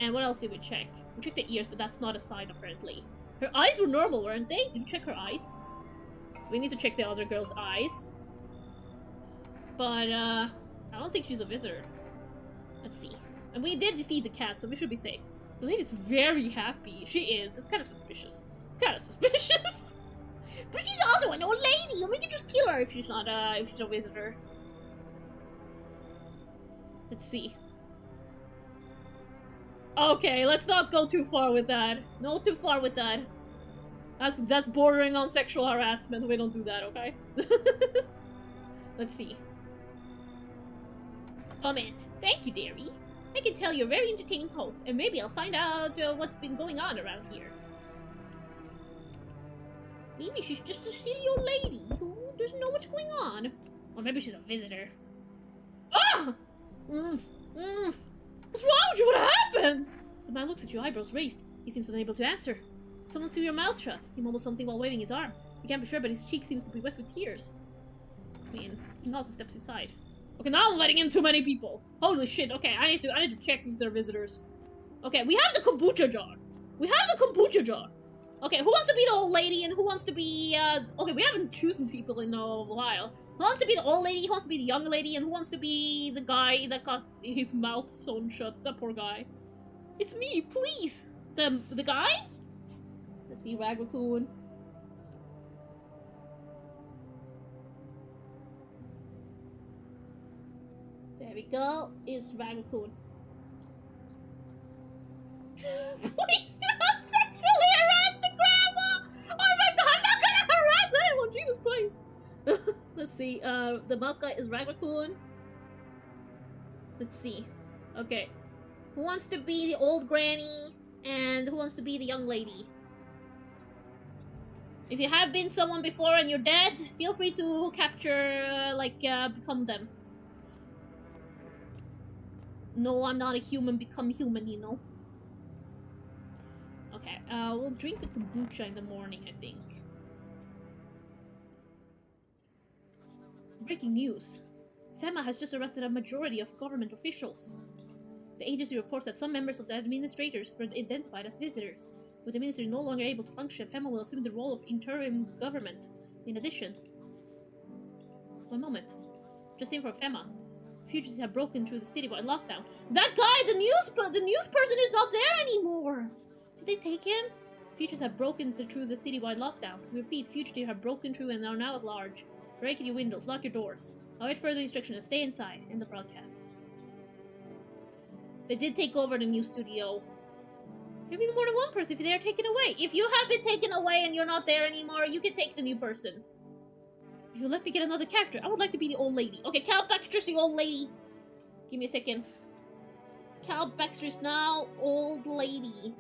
and what else did we check? We checked the ears, but that's not a sign, apparently. Her eyes were normal, weren't they? Did we check her eyes? So we need to check the other girl's eyes. But, I don't think she's a visitor. Let's see. And we did defeat the cat, so we should be safe. The lady's very happy. She is. It's kind of suspicious. It's kind of suspicious. But she's also an old lady, and we can just kill her if she's not, if she's a visitor. Let's see. Okay, let's not go too far with that. No too far with that. That's bordering on sexual harassment. We don't do that, okay? Let's see. Come in. Thank you, dearie. I can tell you're a very entertaining host, and maybe I'll find out what's been going on around here. Maybe she's just a silly old lady who doesn't know what's going on. Or maybe she's a visitor. Ah! What's wrong with you? What happened? The man looks at you, eyebrows raised. He seems unable to answer. Someone sew your mouth shut. He mumbles something while waving his arm. You can't be sure, but his cheek seems to be wet with tears. Come in. He nods and steps inside. Okay, now I'm letting in too many people. Holy shit. Okay, I need to check if they're visitors. Okay, we have the kombucha jar. Okay, who wants to be the old lady and who wants to be, okay, we haven't chosen people in a while. Who wants to be the old lady, who wants to be the young lady, and who wants to be the guy that got his mouth sewn shut? That poor guy. It's me, please! The guy? Let's see, Rag Raccoon. There we go. It's Rag Raccoon. Please do not sexually harass the grandma! Oh my god, I'm not gonna harass anyone! Jesus Christ! Let's see, the mouth guy is Rag Raccoon. Let's see. Okay. Who wants to be the old granny? And who wants to be the young lady? If you have been someone before and you're dead, feel free to capture, become them. No, I'm not a human, become human, you know? Okay, we'll drink the kombucha in the morning, I think. Breaking news. FEMA has just arrested a majority of government officials. The agency reports that some members of the administrators were identified as visitors. With the ministry no longer able to function, FEMA will assume the role of interim government. In addition... One moment. Just in for FEMA. Fugitives have broken through the citywide lockdown. That guy, the news person is not there anymore! Did they take him? Fugitives have broken through the citywide lockdown. We repeat, fugitives have broken through and are now at large. Break your windows, lock your doors. Await further instructions and stay inside. End the broadcast. They did take over the new studio. Maybe more than one person if they are taken away. If you have been taken away and you're not there anymore, you can take the new person. If you let me get another character, I would like to be the old lady. Okay, Cal Baxter's the old lady. Give me a second. Cal Baxter's now old lady.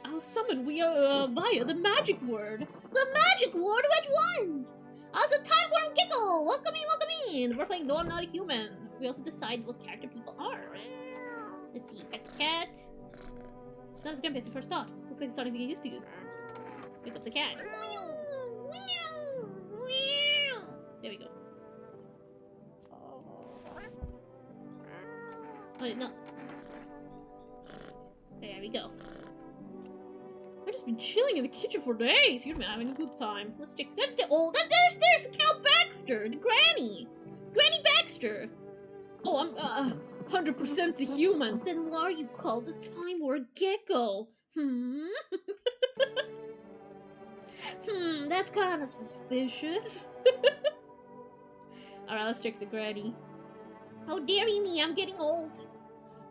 I'll summon via the magic word. The magic word? Which one? As a time worm giggle. Welcome in. We're playing No, I'm Not a Human. We also decide what character people are. Let's see. Pet the cat. It's not as grumpy as the first thought. Looks like it's starting to get used to you. Pick up the cat. There we go. Oh, no. There we go. I've just been chilling in the kitchen for days. You've been having a good time. Let's check. That's the old. There's Cal Baxter, the granny. Granny Baxter. Oh, I'm 100% the human. Then why are you called the Time War Gecko? That's kind of suspicious. Alright, let's check the granny. Oh, dearie me, I'm getting old.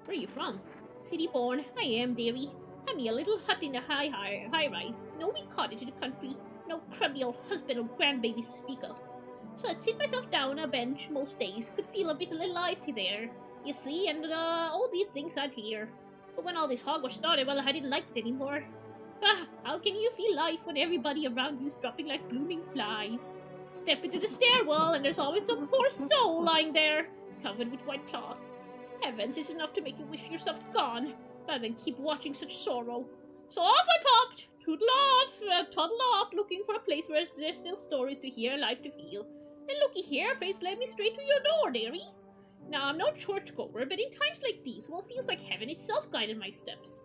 Where are you from? City born. I am, dearie. I'm a little hut in the high rise. No wee cottage in the country. No crummy old husband or grandbabies to speak of. So I'd sit myself down on a bench most days. Could feel a bit of life there. You see, and all these things I'd hear. But when all this hogwash started, well, I didn't like it anymore. How can you feel life when everybody around you's dropping like blooming flies? Step into the stairwell and there's always some poor soul lying there, covered with white cloth. Heavens is enough to make you wish yourself gone, rather than keep watching such sorrow. So off I popped, toddle off, looking for a place where there's still stories to hear, life to feel. And looky here, face led me straight to your door, dearie. Now, I'm no churchgoer, but in times like these, well, it feels like heaven itself guided my steps.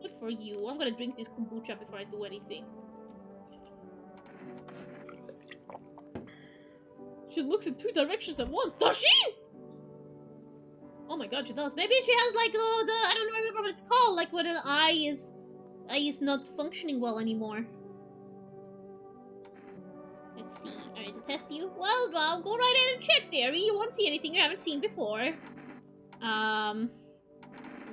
Good for you. I'm gonna drink this kombucha before I do anything. She looks in 2 directions at once. Does she? Oh my god, she does. Maybe she has like I don't remember what it's called, like when an eye is not functioning well anymore. Let's see. Alright, to test you. Well, go right in and check, dearie. You won't see anything you haven't seen before. Let me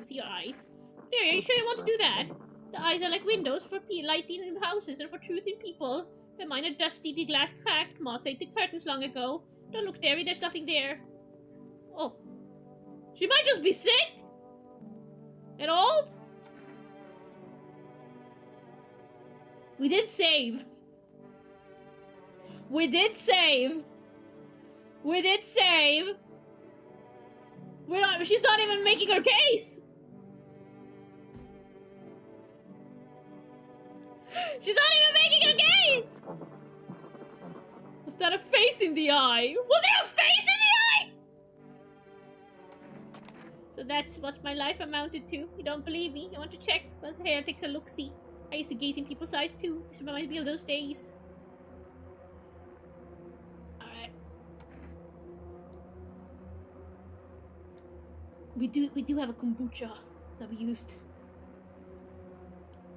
see your eyes. There, are you sure you want to do that? The eyes are like windows for lighting in houses and for truth in people. But mine are dusty, the glass cracked, moths ate the curtains long ago. Don't look, dearie, there's nothing there. Oh. She might just be sick? And old? We did save. We did save. We did save. She's not even making her case. She's not even making her case. Was that a face in the eye? Was there a face in the eye? So that's what my life amounted to. You don't believe me? You want to check? Well, here, takes a look-see. I used to gaze in people's eyes too. This reminds me of those days. Alright. We do have a kombucha that we used.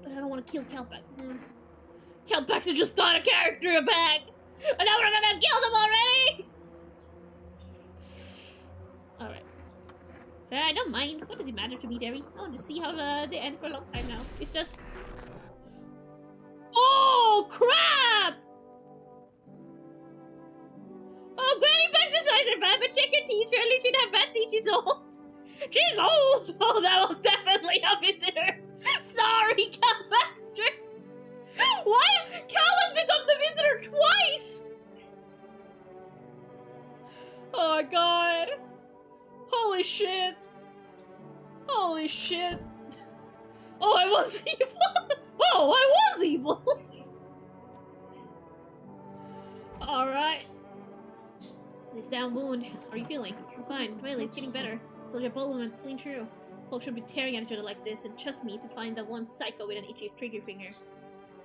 But I don't want to kill Calpax. Calpax just got a character back! And now we're gonna kill them already! Alright. I don't mind. What does it matter to me, Derry? I want to see how they end for a long time now. It's just... Oh, crap! Oh, Granny Baxter's eyes are bad, but check her teeth. Surely she'd have bad teeth. She's old. She's old! Oh, that was definitely a visitor. Sorry, evil. Whoa, I was evil. Alright. This down wound. How are you feeling? I'm fine. Really, it's getting better. Soldier Bowman, clean true. Folks should be tearing at each other like this, and trust me to find that one psycho with an itchy trigger finger.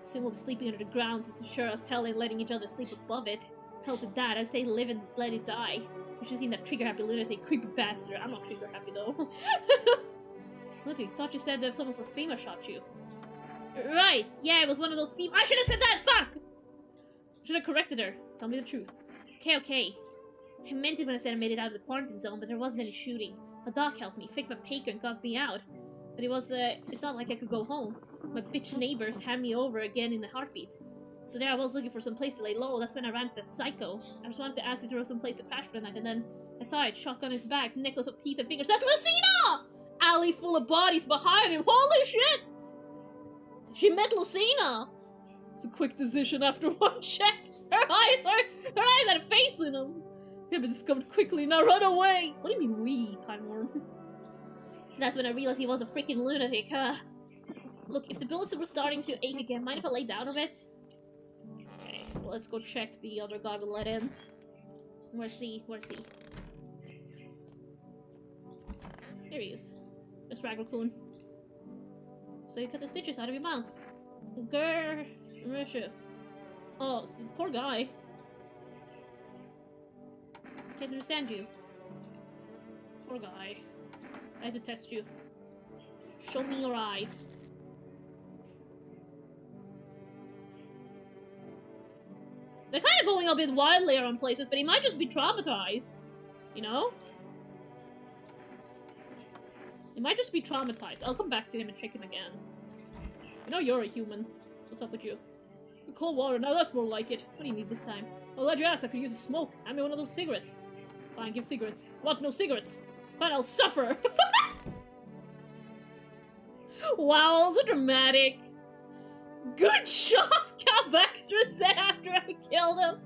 Soon we'll be sleeping under the ground since sure as hell ain't letting each other sleep above it. Hell to that, I say live and let it die. You should see that trigger happy lunatic, creepy bastard. I'm not trigger happy though. What, you thought you said that someone for FEMA shot you? Right, yeah, it was one of those FEMA— I should have said that! Fuck! Should have corrected her. Tell me the truth. Okay. I meant it when I said I made it out of the quarantine zone, but there wasn't any shooting. A doc helped me, faked my paper and got me out. But it's not like I could go home. My bitch neighbors had me over again in a heartbeat. So there I was looking for some place to lay low. That's when I ran into that psycho. I just wanted to ask you to throw some place to crash for the night, and then I saw it, shotgun in his back, necklace of teeth and fingers. That's Lucina! Alley full of bodies behind him. Holy shit! She met Lucina! It's a quick decision after one check. Her eyes had a face in them. We have been discovered quickly, now run away! What do you mean we, Time Worm? That's when I realized he was a freaking lunatic, huh? Look, if the bullets were starting to ache again, mind if I lay down a bit? Okay, well, let's go check the other guy we let in. Where's he? There he is. That's Ragnar-kun. So you cut the stitches out of your mouth. Grr. Oh, poor guy. Can't understand you. Poor guy. I have to test you. Show me your eyes. They're kind of going a bit wild there on places, but he might just be traumatized. You know? He might just be traumatized. I'll come back to him and check him again. I know you're a human. What's up with you? Cold water, now that's more like it. What do you need this time? Oh, glad you asked. I could use a smoke. Hand me one of those cigarettes. Fine, give cigarettes. What? No cigarettes? Fine, I'll suffer. Wow, so dramatic. Good shot, Cap Extra said after I killed him.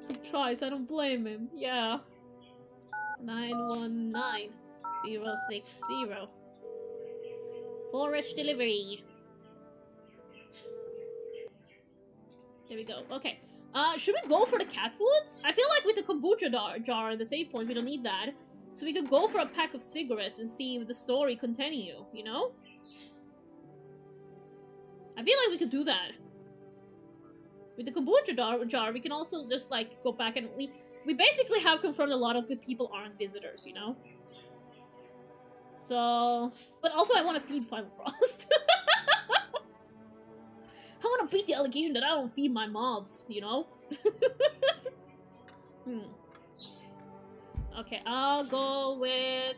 He tries, I don't blame him. Yeah. 919 060. Forest delivery. There we go. Okay. Should we go for the cat food? I feel like with the kombucha jar at the save point, we don't need that. So we could go for a pack of cigarettes and see if the story continue, you know? I feel like we could do that. With the kombucha jar, we can also just, like, go back and we basically have confirmed a lot of good people aren't visitors, you know? So... But also I want to feed Final Frost. I want to beat the allegation that I don't feed my mods, you know? Okay, I'll go with...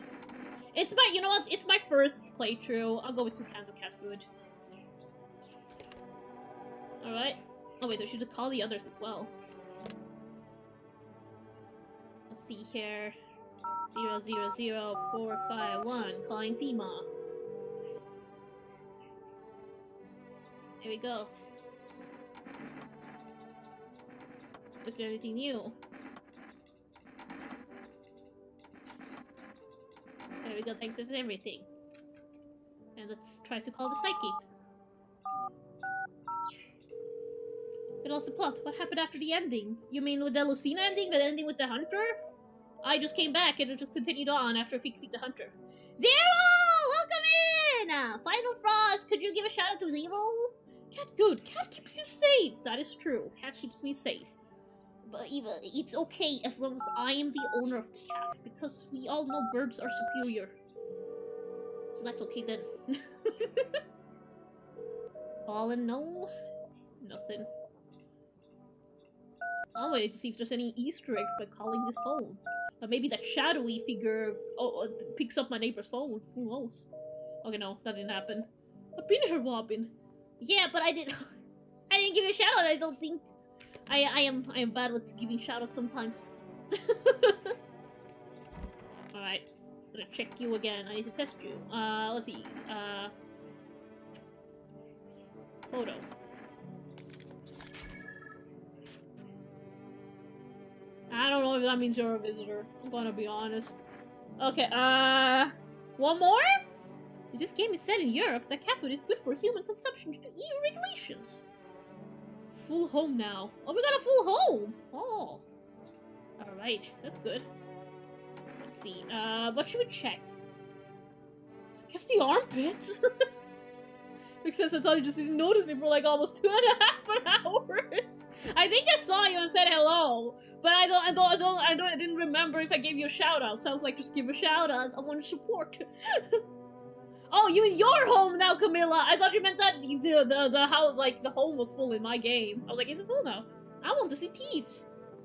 It's my... You know what? It's my first playthrough. I'll go with 2 cans of cat food. Alright. Oh wait, I should call the others as well. Let's see here. 000451, calling FEMA. There we go. Is there anything new? There we go, thanks for everything. And let's try to call the psychics. We lost the plot. What happened after the ending? You mean with the Lucina ending? The ending with the hunter? I just came back and it just continued on after fixing the hunter. Zero! Welcome in! Final Frost, could you give a shout out to Zero? Cat good. Cat keeps you safe. That is true. Cat keeps me safe. But Eva, it's okay as long as I am the owner of the cat. Because we all know birds are superior. So that's okay then. Calling no? Nothing. I'll wait to see if there's any Easter eggs by calling this phone. Or maybe that shadowy figure picks up my neighbor's phone. Who knows? Okay, no, that didn't happen. I've been here, Robin. Yeah, but I didn't give you a shout out. I don't think I am bad with giving shout outs sometimes. Alright. I'm gonna check you again. I need to test you. Let's see. Photo. I don't know if that means you're a visitor. I'm gonna be honest. Okay, one more? This game is set in Europe. That cat food is good for human consumption due to EU regulations. Full home now. Oh, we got a full home! Oh. Alright, that's good. Let's see. What should we check? I guess the armpits? Because I thought you just didn't notice me for like almost 2.5 hours. I think I saw you and said hello, but I didn't remember if I gave you a shout out. So I was like, just give a shout out. I want to support. Oh, you in your home now, Camilla? I thought you meant that the house, like the home was full in my game. I was like, is it full now? I want to see teeth.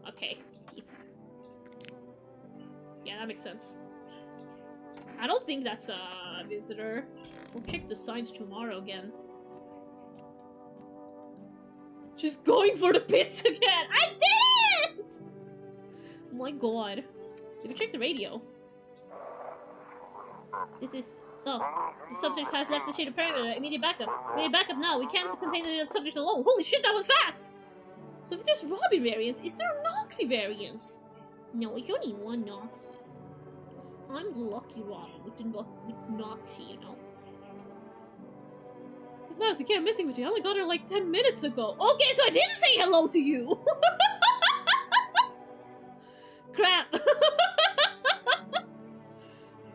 Okay, teeth. Yeah, that makes sense. I don't think that's a visitor. We'll check the signs tomorrow again. She's going for the pits again! I didn't! Oh my god. Did we check the radio? This is... Oh, the subject has left the shade of perimeter. Immediate backup. Immediate backup now. We can't contain the subject alone. Holy shit, that went fast! So if there's Robin variants, is there a Noxy variants? No, it's only one Noxy. I'm the lucky Robin with Noxy, you know. Nice, you can't missing with you. I only got her like 10 minutes ago. Okay, so I didn't say hello to you! Crap!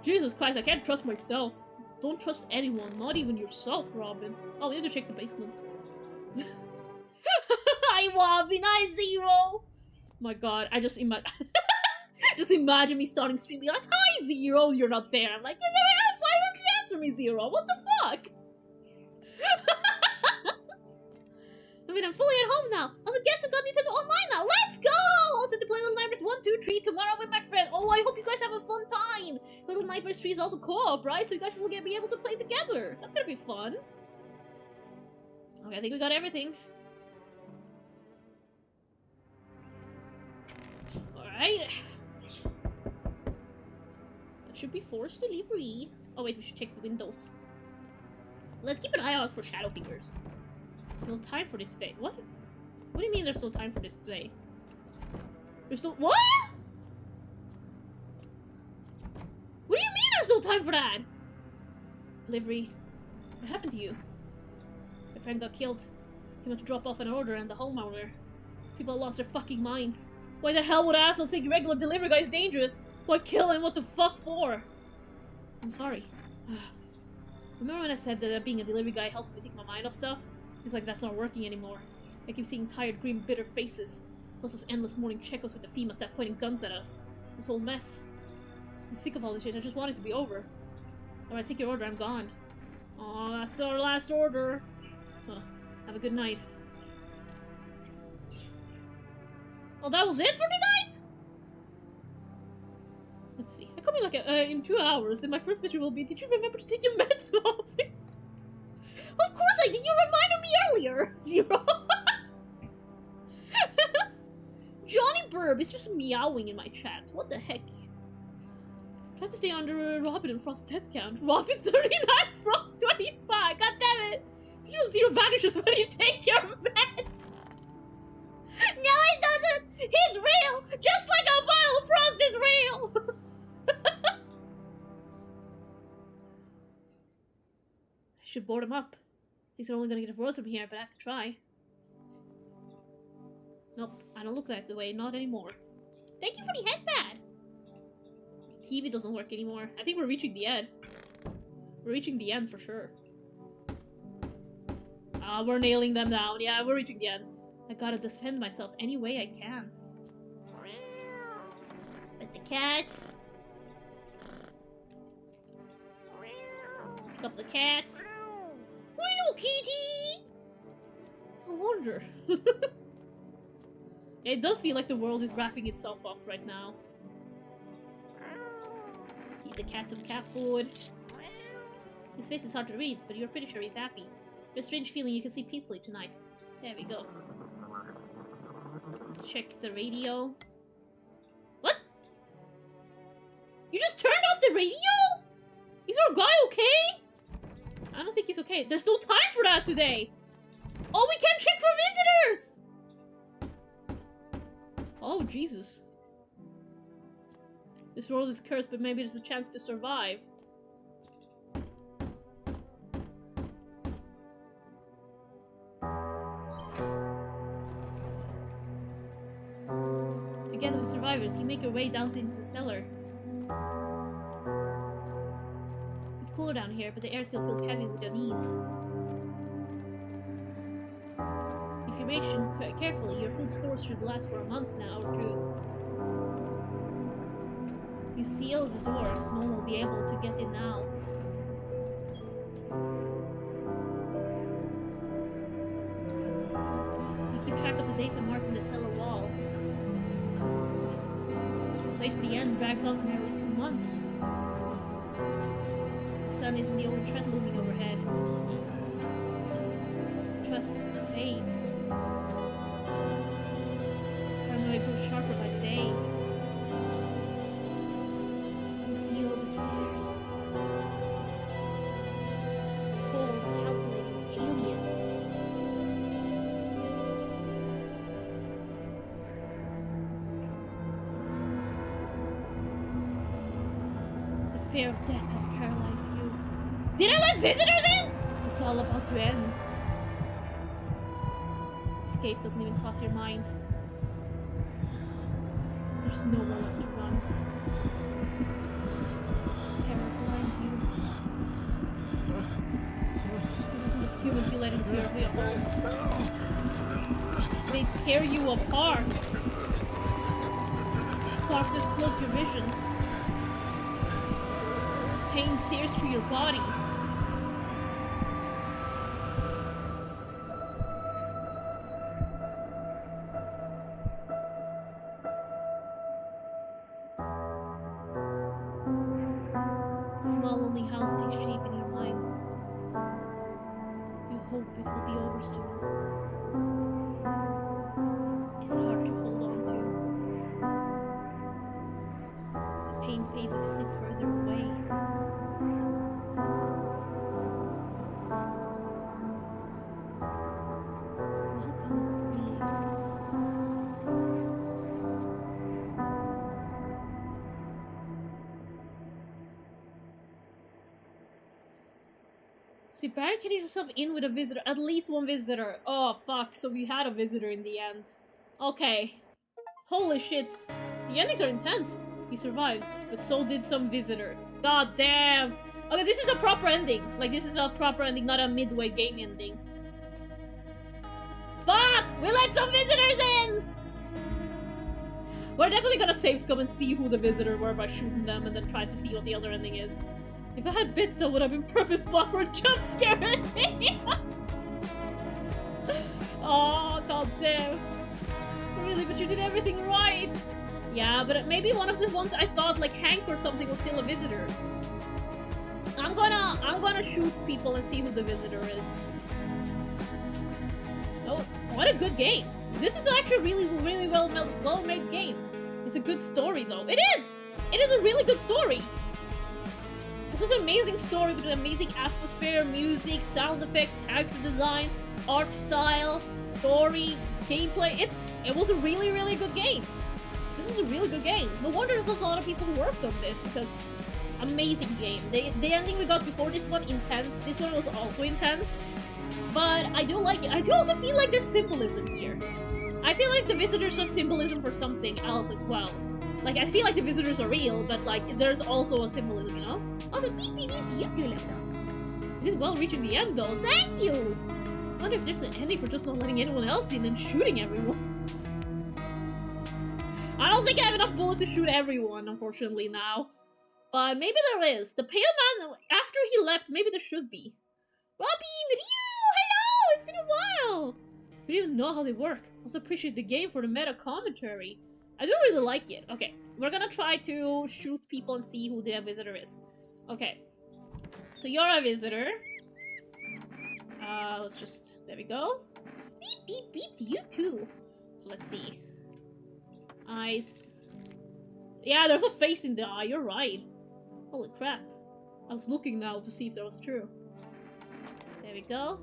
Jesus Christ, I can't trust myself. Don't trust anyone, not even yourself, Robin. Oh, we need to check the basement. Hi, Robin! Hi, Zero! My god, I just imagine me starting streaming like, hi, Zero, you're not there. I'm like, why don't you answer me, Zero? What the fuck? I mean, I'm fully at home now. I was a guest who got Nintendo Online now. Let's go! I'll set to play Little Nightmares 1, 2, 3 tomorrow with my friend. Oh, I hope you guys have a fun time. Little Nightmares 3 is also co-op, right? So you guys will be able to play together. That's gonna be fun. Okay, I think we got everything. Alright. That should be forced delivery. Oh wait, we should check the windows. Let's keep an eye out for shadow fingers. There's no time for this today. What? What do you mean there's no time for this today? There's no— what? What do you mean there's no time for that? Delivery. What happened to you? My friend got killed. He went to drop off an order and the homeowner. People lost their fucking minds. Why the hell would an asshole think regular delivery guy is dangerous? Why kill him? What the fuck for? I'm sorry. Remember when I said that being a delivery guy helps me take my mind off stuff? Feels like that's not working anymore. I keep seeing tired, grim, bitter faces. Plus those endless morning checkos with the females that pointing guns at us. This whole mess. I'm sick of all this shit. I just want it to be over. Alright, take your order. I'm gone. Aw, that's our last order. Huh. Have a good night. Oh, that was it for tonight? Let's see. I come in like in 2 hours, and my first picture will be, did you remember to take your meds, Robin? Of course I did! You reminded me earlier! Zero! Johnny Burb is just meowing in my chat. What the heck? Try to stay under Robin and Frost's death count. Robin 39, Frost 25! God damn it! You know Zero vanishes when you take your meds! No, it doesn't! He's real! Just like a vial, Frost is real! I should board him up. Things are only gonna get worse from here, but I have to try. Nope, I don't look that way, not anymore. Thank you for the headband! TV doesn't work anymore. I think we're reaching the end. We're reaching the end for sure. We're nailing them down. Yeah, we're reaching the end. I gotta defend myself any way I can. But the cat. Pick up the cat. Hello, kitty! I wonder. It does feel like the world is wrapping itself up right now. Eat the cat some cat food. His face is hard to read, but you're pretty sure he's happy. There's a strange feeling you can sleep peacefully tonight. There we go. Let's check the radio. What? You just turned off the radio? Is our guy okay? I don't think he's okay. There's no time for that today! Oh, we can't check for visitors! Oh, Jesus. This world is cursed, but maybe there's a chance to survive. survivors, you make your way down into the cellar. It's cooler down here, but the air still feels heavy with unease. If you ration carefully, your food stores should last for a month now or two. You seal the door, no one will be able to get in now. You keep track of the dates when marking the cellar wall. Wait for the end drags on for nearly 2 months. The sun isn't the only threat looming overhead. Trust fades. Paranoia grows sharper by the day. You feel the stairs. Cold, calculating, alien. The fear of death has paralyzed you. Did I let visitors in? It's all about to end. Escape doesn't even cross your mind. There's nowhere left to run. Terror blinds you. It wasn't just humans you let into your home. They tear you apart. Darkness floods your vision. Pain sears through your body. A small lonely house takes shape in your mind. You hope it will be over soon. It's hard to hold on to. The pain fades as you slip further away. So you barricaded yourself in with a visitor, at least one visitor. Oh fuck, so we had a visitor in the end. Okay. Holy shit. The endings are intense. You survived, but so did some visitors. God damn. Okay, this is a proper ending. Like, this is a proper ending, not a midway game ending. Fuck! We let some visitors in! We're definitely gonna save scum and see who the visitor were by shooting them and then try to see what the other ending is. If I had bits, that would have been perfect spot for a jump scare ending. Oh, god damn. Really, but you did everything right. Yeah, but maybe one of the ones I thought, like Hank or something, was still a visitor. I'm gonna shoot people and see who the visitor is. Oh, what a good game. This is actually really well-made game. It's a good story, though. It is! It is a really good story. This was an amazing story with an amazing atmosphere, music, sound effects, character design, art style, story, gameplay. It was a really good game. This was a really good game. No wonder there's a lot of people who worked on this, because amazing game. The ending we got before this one, intense. This one was also intense. But I do like it. I do also feel like there's symbolism here. I feel like the visitors are symbolism for something else as well. Like, I feel like the visitors are real, but like, there's also a symbolism, you know? Also, beep beep beep, you two left out. You did well reaching the end, though. Thank you! I wonder if there's an ending for just not letting anyone else in and shooting everyone. I don't think I have enough bullets to shoot everyone, unfortunately, now. But maybe there is. The pale man, after he left, maybe there should be. Robin! Ryu! Hello! It's been a while! You don't even know how they work. I also appreciate the game for the meta commentary. I don't really like it. Okay, we're gonna try to shoot people and see who the visitor is. Okay. So you're a visitor. Let's just... There we go. Beep, beep, beep to you too. So let's see. Eyes. Yeah, there's a face in the eye. You're right. Holy crap. I was looking now to see if that was true. There we go.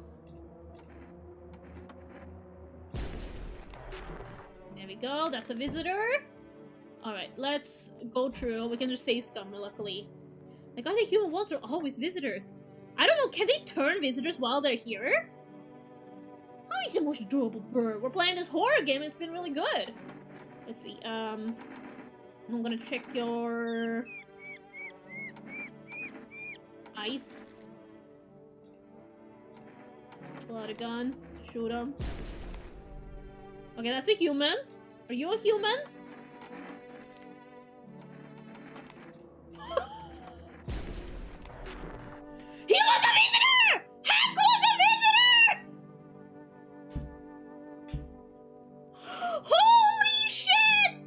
There we go. That's a visitor. Alright, let's go through. We can just save scum, luckily. Like, I think human ones are always visitors. I don't know, can they turn visitors while they're here? How is the most adorable bird? We're playing this horror game and it's been really good. Let's see, I'm gonna check your eyes. Pull out a gun. Shoot him. Okay, that's a human. Are you a human? He was a visitor! Hank was a visitor! Holy shit!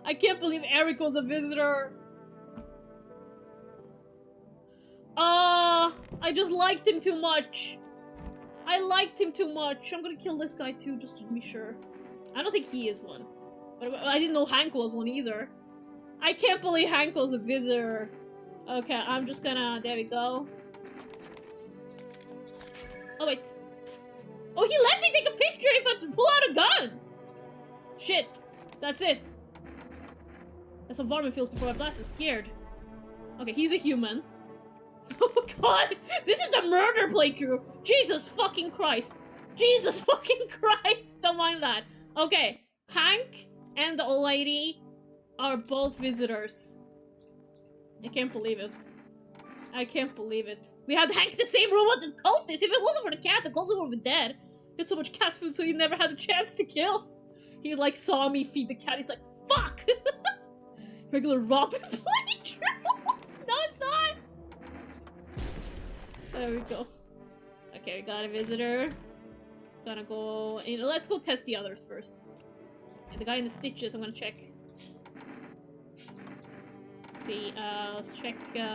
I can't believe Eric was a visitor. I just liked him too much. I liked him too much. I'm gonna kill this guy too, just to be sure. I don't think he is one. But I didn't know Hank was one either. I can't believe Hank was a visitor. Okay, I'm just gonna... There we go. Oh, wait. Oh, he let me take a picture if I had to pull out a gun! Shit. That's it. That's what Varmin feels before I blast. I'm scared. Okay, he's a human. Oh god! This is a murder playthrough! Jesus fucking Christ! Jesus fucking Christ! Don't mind that. Okay, Hank and the old lady are both visitors. I can't believe it. I can't believe it. We had Hank in the same room with the cultist! If it wasn't for the cat, the cultist would have been dead. He had so much cat food, so he never had a chance to kill. He like saw me feed the cat, he's like, fuck! Regular Robin playthrough! No, it's not! There we go. Okay, we got a visitor. Gonna go in. Let's go test the others first. And the guy in the stitches, I'm gonna check. Let's see, let's check your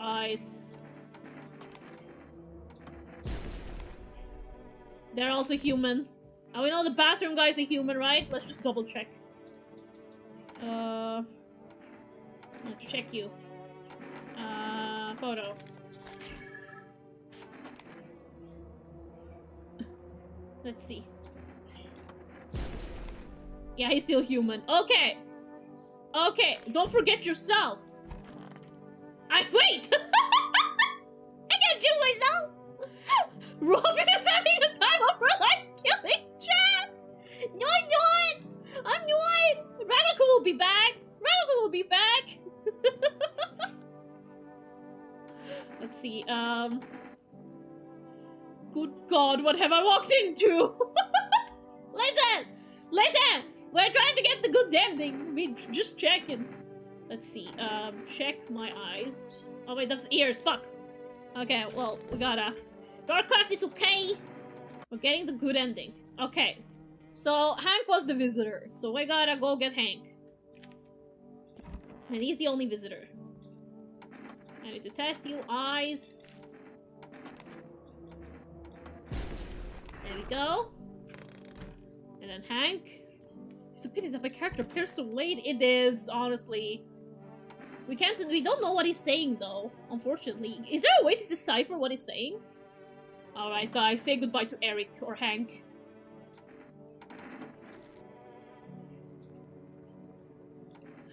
eyes. They're also human. And we know the bathroom guy's a human, right? Let's just double check. Let's check you. Photo. Let's see. Yeah, he's still human. Okay! Okay, don't forget yourself! Wait! I can't do myself! Robin is having a time of her life killing Chad! No, I'm not! I'm not! Radical will be back! Radical will be back! Let's see, good god, what have I walked into? Listen! Listen! We're trying to get the good ending. We just checking. Let's see, check my eyes. Oh wait, that's ears, fuck. Okay, well, we gotta... Darkcraft is okay. We're getting the good ending. Okay. So, Hank was the visitor. So we gotta go get Hank. And he's the only visitor. I need to test you. Eyes. There we go. And then Hank. It's a pity that my character appears so late. It is, honestly. We don't know what he's saying, though, unfortunately. Is there a way to decipher what he's saying? Alright, guys, say goodbye to Eric or Hank.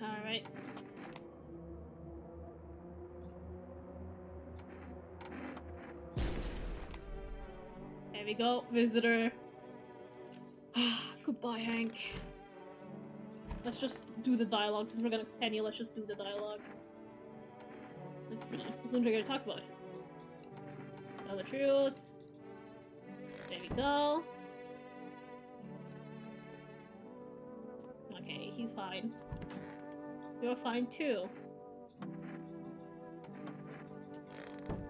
Alright. There we go, visitor. Goodbye, Hank. Let's just do the dialogue, since we're gonna continue, let's just do the dialogue. Let's see, what are we gonna talk about? Tell the truth. There we go. Okay, he's fine. You're fine too.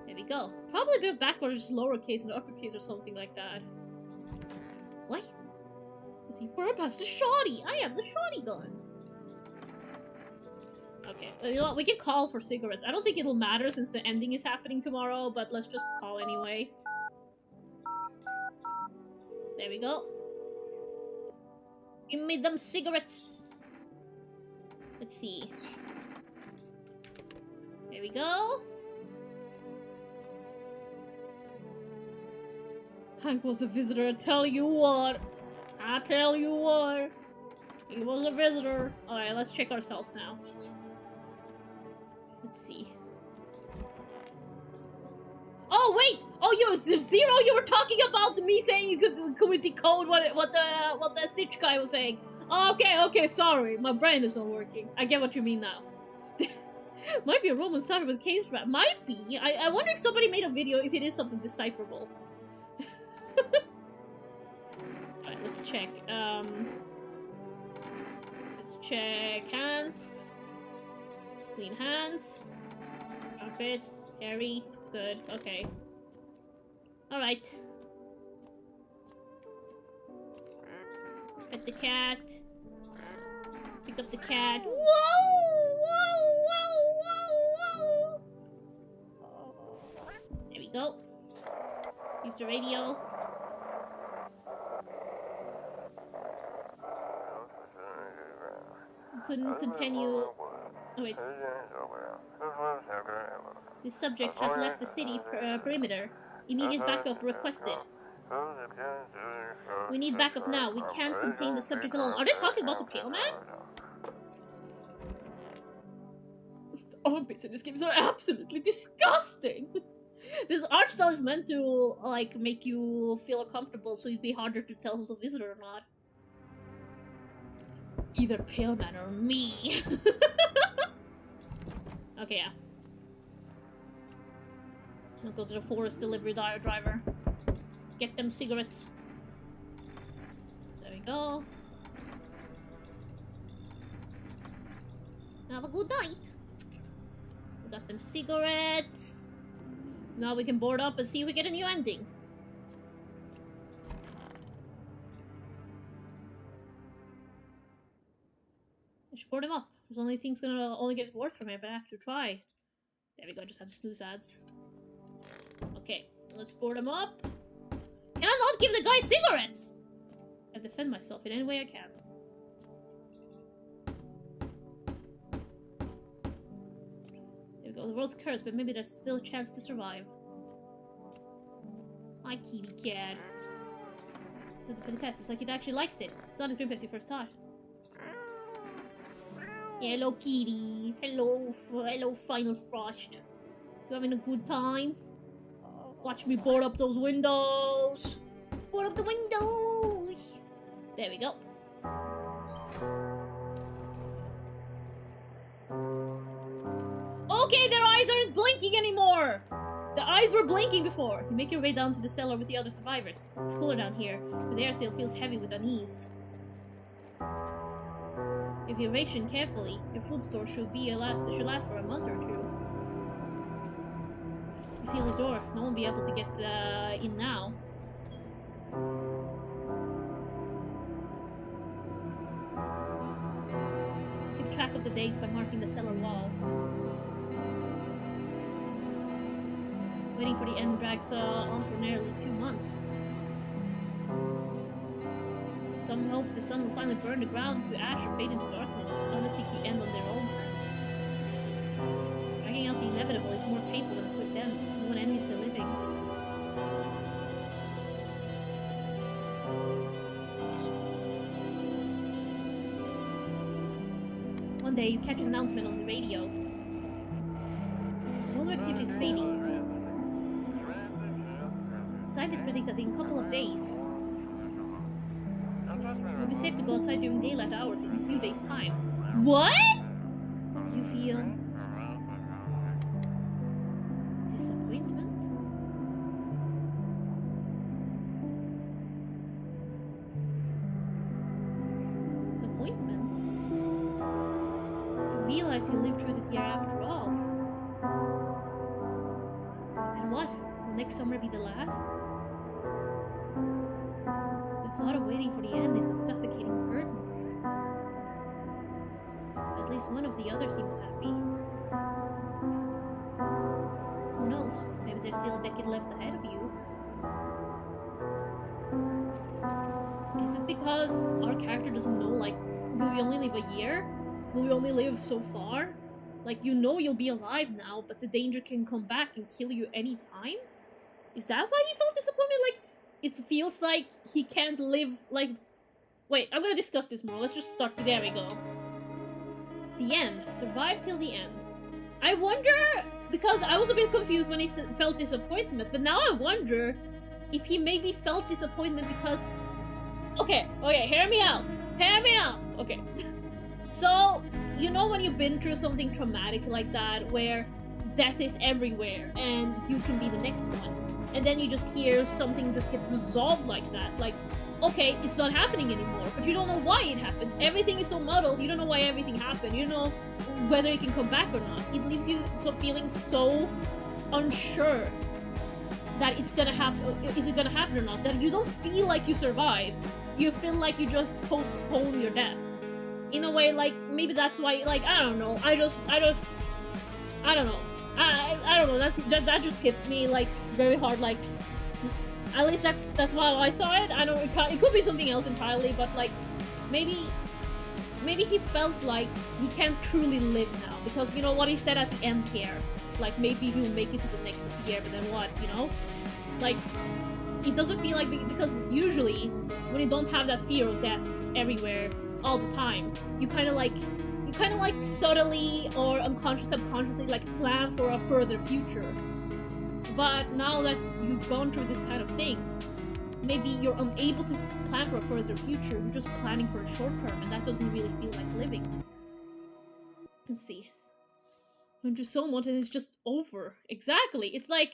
There we go. Probably a bit backwards, lowercase and uppercase or something like that. What? Is he past the shoddy? I have the shoddy gun. Okay, you know what? We can call for cigarettes. I don't think it'll matter since the ending is happening tomorrow, but let's just call anyway. There we go. Give me them cigarettes. Let's see. There we go. Hank was a visitor, I tell you what. I tell you what. He was a visitor. Alright, let's check ourselves now. Let's see. Oh, wait! Oh, you Zero, you were talking about me saying you could decode what the Stitch guy was saying. Okay, sorry. My brain is not working. I get what you mean now. Might be a Roman cipher with case wrap. Might be. I wonder if somebody made a video if it is something decipherable. Alright, let's check. Let's check hands. Clean hands. Armpits. Hairy. Good. Okay. Alright. Pet the cat. Pick up the cat. Whoa! There we go. Use the radio. Couldn't continue. Oh wait. The subject has left the city perimeter. Immediate backup requested. We need backup now. We can't contain the subject alone. Are they talking about the Pale Man? The armpits in this game are absolutely disgusting. This art style is meant to, like, make you feel uncomfortable so it'd be harder to tell who's a visitor or not. Either Pale Man or me. Okay, yeah. I'll go to the forest delivery driver. Get them cigarettes. There we go. Have a good night. We got them cigarettes. Now we can board up and see if we get a new ending. I should board him up. There's only things gonna only get worse from it, but I have to try. There we go, I just had to snooze ads. Okay, let's board him up. Can I not give the guy cigarettes? I defend myself in any way I can. There we go, the world's cursed, but maybe there's still a chance to survive. Hi, kitty cat. Does the test? Looks like it actually likes it. It's not as grim as you first thought. Hello, kitty. Hello, Final Frost. You having a good time? Watch me board up those windows. Board up the windows. There we go. Okay, their eyes aren't blinking anymore. The eyes were blinking before. You make your way down to the cellar with the other survivors. It's cooler down here, but the air still feels heavy with unease. If you ration carefully, your food store should last for a month or two. You seal the door. No one will be able to get in now. Keep track of the days by marking the cellar wall. Waiting for the end drags on for nearly 2 months. Some hope the sun will finally burn the ground to ash or fade into darkness. Others seek the end on their own terms. Dragging out the inevitable is more painful than a swift end. No one envies the living. One day you catch an announcement on the radio. Solar activity is fading. Scientists predict that in a couple of days, it'll be safe to go outside during daylight hours in a few days' time. What? You feel disappointment? Disappointment? You realize you lived through this year after all. Then what? Will next summer be the last? The thought of waiting for the end is a suffocating burden. At least one of the others seems happy. Who knows? Maybe there's still a decade left ahead of you. Is it because our character doesn't know, like, will we only live a year? Will we only live so far? Like, you know you'll be alive now, but the danger can come back and kill you anytime? Is that why he felt disappointment? Like, it feels like he can't live, like... Wait, I'm gonna discuss this more. Let's just start. There we go. The end. Survive till the end. I wonder because I was a bit confused when he felt disappointment, but now I wonder if he maybe felt disappointment because... Okay, hear me out. Okay. So, you know when you've been through something traumatic like that, where death is everywhere, and you can be the next one, and then you just hear something just get resolved like that, like, okay, it's not happening anymore, but you don't know why it happens. Everything is so muddled, you don't know why everything happened, you don't know whether it can come back or not. It leaves you feeling so unsure that it's gonna happen. Is it gonna happen or not? That you don't feel like you survived. You feel like you just postpone your death. In a way, like, maybe that's why, like, I don't know. I don't know. I don't know. That just hit me, like, very hard. Like, at least that's how I saw it. I know it could be something else entirely, but like, maybe he felt like he can't truly live now, because you know what he said at the end here, like maybe he'll make it to the next year, but then what, you know? Like, it doesn't feel like, because usually when you don't have that fear of death everywhere all the time, you kind of like subtly or subconsciously like plan for a further future. But now that you've gone through this kind of thing, maybe you're unable to plan for a further future. You're just planning for a short term, and that doesn't really feel like living. Let's see. When you're so much and it's just over. Exactly. It's like,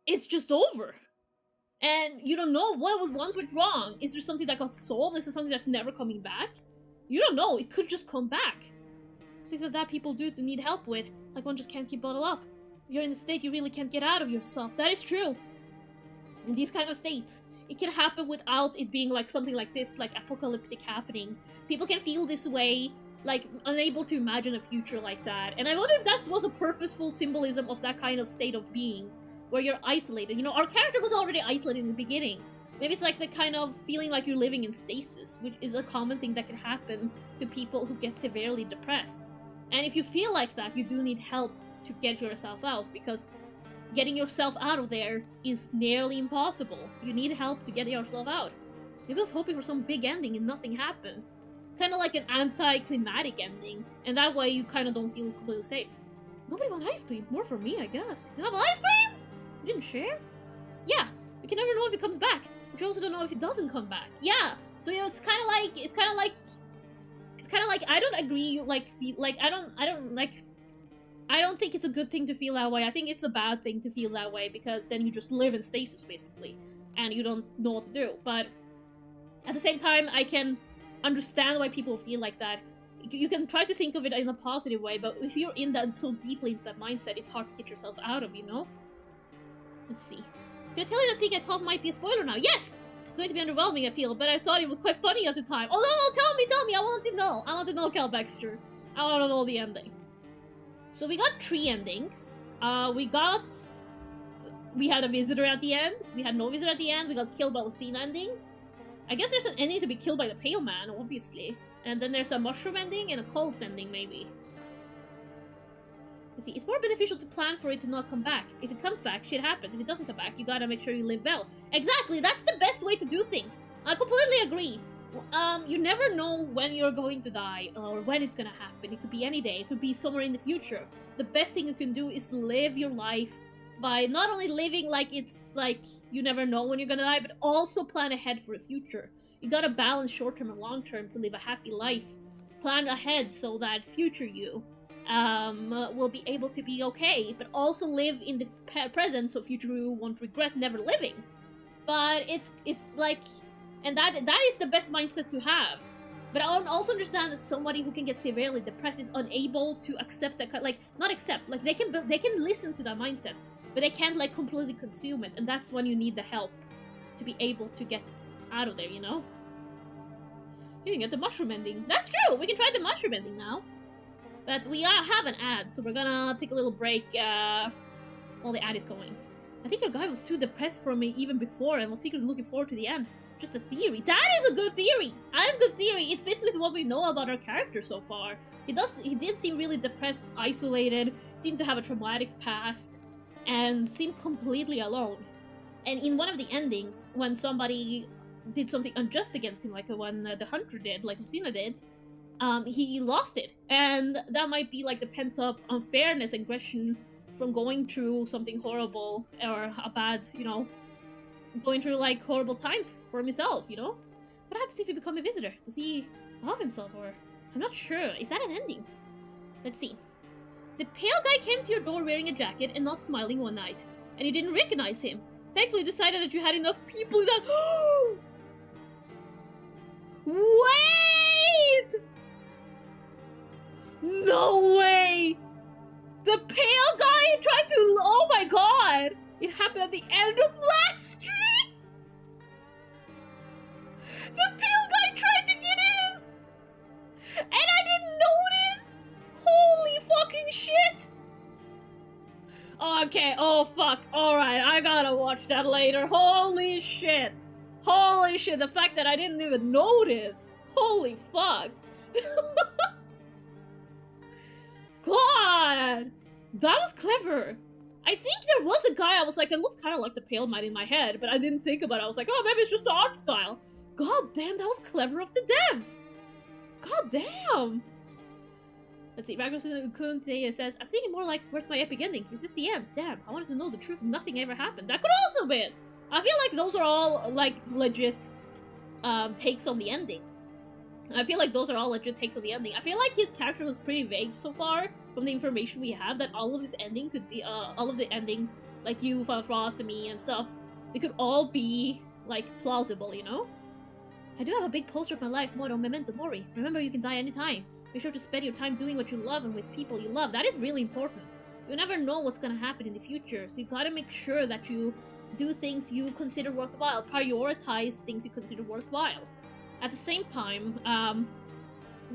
it's just over. And you don't know what was once went wrong. Is there something that got solved? Is there something that's never coming back? You don't know. It could just come back. Things like that people do to need help with. Like, one just can't keep bottled up. You're in a state you really can't get out of yourself. That is true. In these kind of states, it can happen without it being like something like this, like apocalyptic happening. People can feel this way, like unable to imagine a future like that. And I wonder if that was a purposeful symbolism of that kind of state of being, where you're isolated. You know, our character was already isolated in the beginning. Maybe it's like the kind of feeling like you're living in stasis, which is a common thing that can happen to people who get severely depressed. And if you feel like that, you do need help to get yourself out, because getting yourself out of there is nearly impossible. You need help to get yourself out. Maybe I was hoping for some big ending and nothing happened. Kind of like an anti-climatic ending, and that way you kind of don't feel completely safe. Nobody want ice cream. More for me, I guess. You have ice cream? You didn't share? Yeah, we can never know if it comes back. But you also don't know if it doesn't come back. Yeah, so you know, it's kind of like I don't agree. I don't think it's a good thing to feel that way. I think it's a bad thing to feel that way, because then you just live in stasis, basically, and you don't know what to do. But at the same time, I can understand why people feel like that. You can try to think of it in a positive way, but if you're in that so deeply into that mindset, it's hard to get yourself out of, you know? Let's see. Can I tell you the thing I thought might be a spoiler now? Yes! It's going to be underwhelming, I feel, but I thought it was quite funny at the time. Oh no, tell me! I want to know! I want to know, Cal Baxter. I want to know the ending. So we got 3 endings. We had a visitor at the end. We had no visitor at the end. We got killed by the scene ending. I guess there's an ending to be killed by the pale man, obviously. And then there's a mushroom ending and a cult ending, maybe. You see, it's more beneficial to plan for it to not come back. If it comes back, shit happens. If it doesn't come back, you gotta make sure you live well. Exactly, that's the best way to do things. I completely agree. You never know when you're going to die, or when it's gonna happen. It could be any day, it could be somewhere in the future. The best thing you can do is live your life by not only living like it's like you never know when you're gonna die, but also plan ahead for the future. You gotta balance short-term and long-term to live a happy life. Plan ahead so that future you will be able to be okay, but also live in the present so future you won't regret never living. But it's like, and that is the best mindset to have. But I also understand that somebody who can get severely depressed is unable to accept that, like, not accept, like they can listen to that mindset, but they can't like completely consume it, and that's when you need the help to be able to get out of there, you know? You can get the mushroom ending. That's true! We can try the mushroom ending now. But we have an ad, so we're gonna take a little break while the ad is going. I think our guy was too depressed for me even before and was secretly looking forward to the end. Just a theory. That is a good theory! That is a good theory! It fits with what we know about our character so far. He did seem really depressed, isolated, seemed to have a traumatic past, and seemed completely alone. And in one of the endings, when somebody did something unjust against him, like when the hunter did, like Lucina did, he lost it. And that might be like the pent-up unfairness and aggression from going through something horrible or a bad, you know, going through like horrible times for himself, you know? What happens if you become a visitor? Does he love himself or... I'm not sure. Is that an ending? Let's see. The pale guy came to your door wearing a jacket and not smiling one night, and you didn't recognize him. Thankfully, you decided that you had enough people that... Wait! No way! The pale guy tried to... Oh my god! It happened at the end of last stream! The pale guy tried to get in! And I didn't notice! Holy fucking shit! Okay, oh fuck. Alright, I gotta watch that later. Holy shit! Holy shit, the fact that I didn't even notice! Holy fuck! God! That was clever! I think there was a guy I was like, it looks kind of like the Pale Knight in my head, but I didn't think about it. I was like, oh, maybe it's just the art style. God damn, that was clever of the devs! God damn! Let's see, Ragnarsson Kunte says, I'm thinking more like, where's my epic ending? Is this the end? Damn, I wanted to know the truth and nothing ever happened. That could also be it! I feel like those are all, like, legit takes on the ending. I feel like those are all legit takes on the ending. I feel like his character was pretty vague so far, from the information we have, that all of his ending could be, all of the endings, like you, Frost, and me, and stuff, they could all be, like, plausible, you know? I do have a big poster of my life motto, Memento Mori. Remember, you can die anytime. Make sure to spend your time doing what you love and with people you love. That is really important. You never know what's gonna happen in the future, so you gotta make sure that you do things you consider worthwhile. Prioritize things you consider worthwhile. At the same time,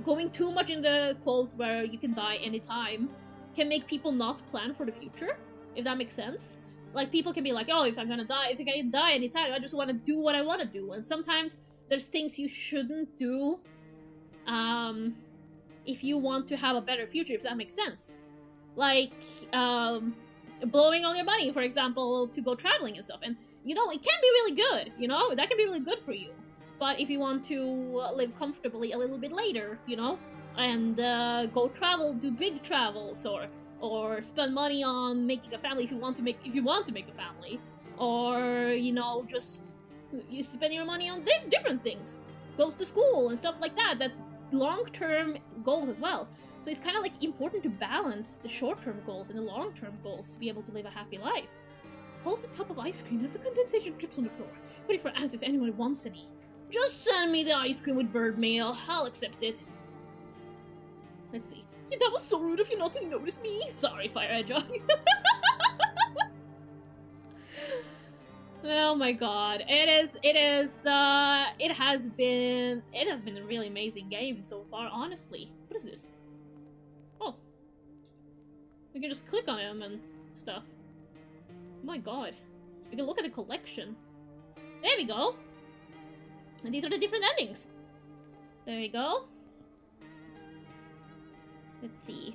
going too much in the quote where you can die anytime can make people not plan for the future, if that makes sense. Like, people can be like, oh, if I can die anytime, I just want to do what I want to do. And sometimes there's things you shouldn't do if you want to have a better future, if that makes sense. Like, blowing all your money, for example, to go traveling and stuff. And, you know, it can be really good, you know? That can be really good for you. But if you want to live comfortably a little bit later, you know, and go travel, do big travels, or spend money on making a family if you want to make a family, or, you know, just you spend your money on different things, goes to school and stuff like that. That long-term goals as well. So it's kind of like important to balance the short-term goals and the long-term goals to be able to live a happy life. Holds the top of ice cream as the condensation drips on the floor, waiting for answers if anyone wants any. Just send me the ice cream with bird mail. I'll accept it. Let's see. Yeah, that was so rude of you not to notice me. Sorry, Fire Hedgehog. Oh my god. It has been a really amazing game so far, honestly. What is this? Oh. We can just click on him and stuff. Oh my god. We can look at the collection. There we go. And these are the different endings. There we go. Let's see.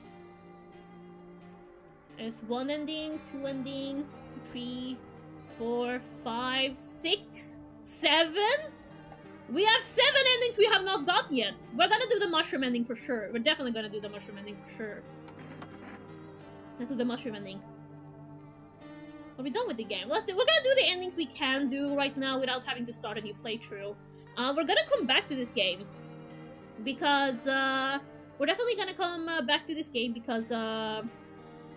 There's 1 ending, 2 ending, 3, 4, 5, 6, 7? We have 7 endings we have not gotten yet. We're gonna do the mushroom ending for sure. We're definitely gonna do the mushroom ending for sure. Let's do the mushroom ending. Are we done with the game? We're gonna do the endings we can do right now without having to start a new playthrough. We're gonna come back to this game because we're definitely gonna come back to this game because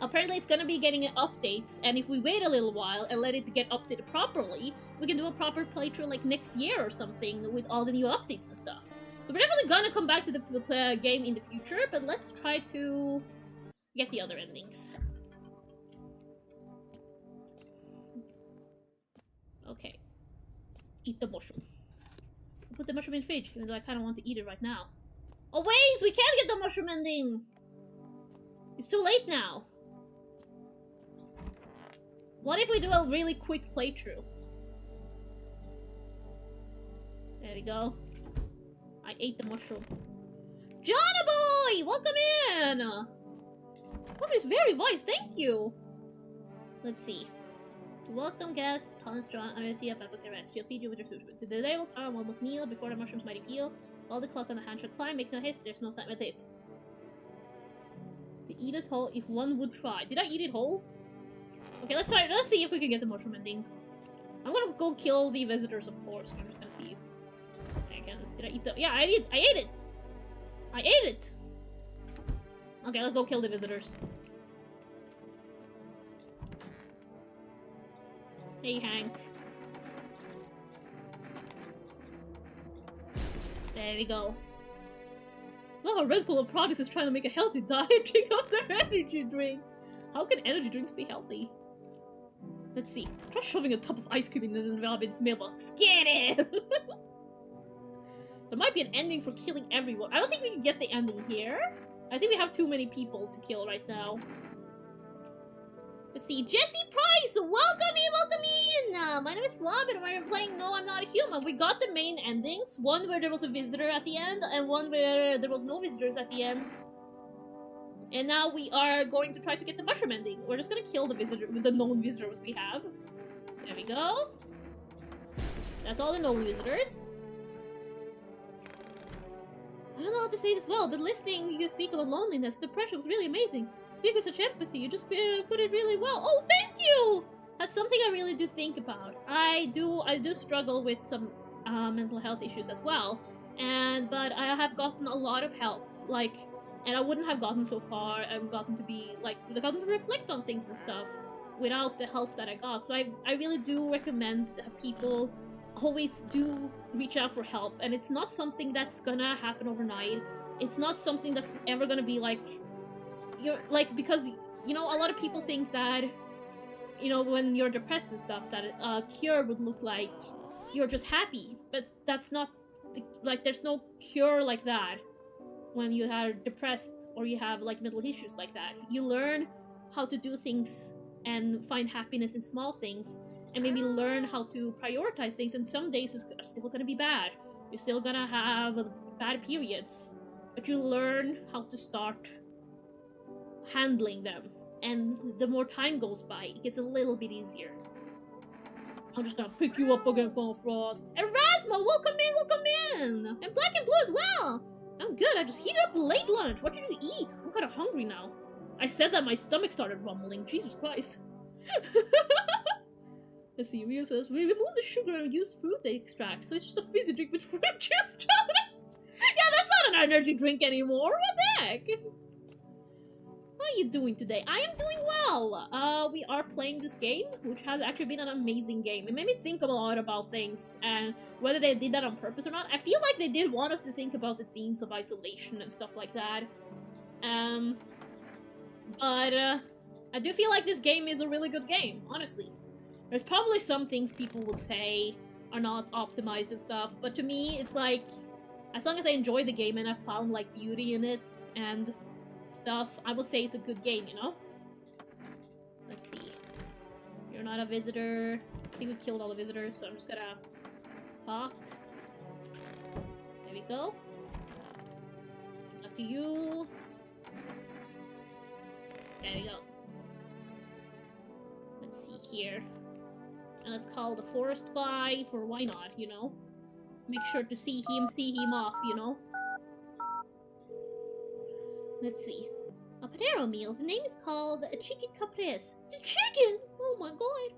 apparently it's gonna be getting updates, and if we wait a little while and let it get updated properly, we can do a proper playthrough like next year or something with all the new updates and stuff. So we're definitely gonna come back to the game in the future, but let's try to get the other endings. Okay. Eat the mushroom. Put the mushroom in the fridge, even though I kind of want to eat it right now. Oh wait, we can't get the mushroom ending! It's too late now. What if we do a really quick playthrough? There we go. I ate the mushroom. Johnny boy! Welcome in! Oh, his very voice, thank you! Let's see. To welcome guests, Thomas John, Anastasia, Peppa, rest. She'll feed you with her food. To the day will come, one must kneel before the mushroom's mighty peel. While the clock on the hand shall climb, makes no haste, there's no time at it. To eat it whole if one would try. Did I eat it whole? Okay, let's try. Let's see if we can get the mushroom ending. I'm gonna go kill the visitors, of course. I'm just gonna see. Again, did I eat the? Yeah, I did. I ate it. I ate it. Okay, let's go kill the visitors. Hey, Hank. There we go. Well, a Red Bull of Progress is trying to make a healthy diet. Drink off their energy drink. How can energy drinks be healthy? Let's see. Try shoving a tub of ice cream in the Robin's mailbox. Get it! There might be an ending for killing everyone. I don't think we can get the ending here. I think we have too many people to kill right now. Let's see. Jesse Price! Welcome in! My name is Robin, and we're playing No, I'm Not a Human. We got the main endings. One where there was a visitor at the end, and one where there was no visitors at the end. And now we are going to try to get the mushroom ending. We're just gonna kill the visitor with the known visitors we have. There we go. That's all the known visitors. I don't know how to say this well, but listening you speak about loneliness, depression was really amazing. Speak with such empathy, you just put it really well. Oh, thank you! That's something I really do think about. I do struggle with some mental health issues as well, but I have gotten a lot of help, and I wouldn't have gotten so far. I've gotten to reflect on things and stuff without the help that I got. So I really do recommend that people always do reach out for help, and it's not something that's gonna happen overnight. It's not something that's ever gonna be because a lot of people think that when you're depressed and stuff that a cure would look like you're just happy, but that's not there's no cure like that. When you are depressed or you have mental issues like that, you learn how to do things and find happiness in small things, and maybe learn how to prioritize things. And some days are still gonna be bad. You're still gonna have bad periods, but you learn how to start handling them. And the more time goes by, it gets a little bit easier. I'm just gonna pick you up again, Full Frost. Erasmo, welcome in! And Black and Blue as well! I'm good, I just heated up late lunch. What did you eat? I'm kinda hungry now. I said that my stomach started rumbling. Jesus Christ. Let's see, Rio says, we remove the sugar and use fruit extract, so it's just a fizzy drink with fruit juice. Yeah, that's not an energy drink anymore. What the heck? How are you doing today? I am doing well. We are playing this game, which has actually been an amazing game. It made me think a lot about things, and whether they did that on purpose or not. I feel like they did want us to think about the themes of isolation and stuff like that. But I do feel like this game is a really good game, honestly. There's probably some things people will say are not optimized and stuff, but to me, it's like, as long as I enjoy the game and I found beauty in it and stuff, I would say it's a good game, Let's see. You're not a visitor. I think we killed all the visitors, so I'm just gonna talk. There we go. Up to you. There we go. Let's see here. And let's call the forest guy for why not, Make sure to see him off, Let's see. A Panero meal. The name is called a chicken caprese. The chicken! Oh my god.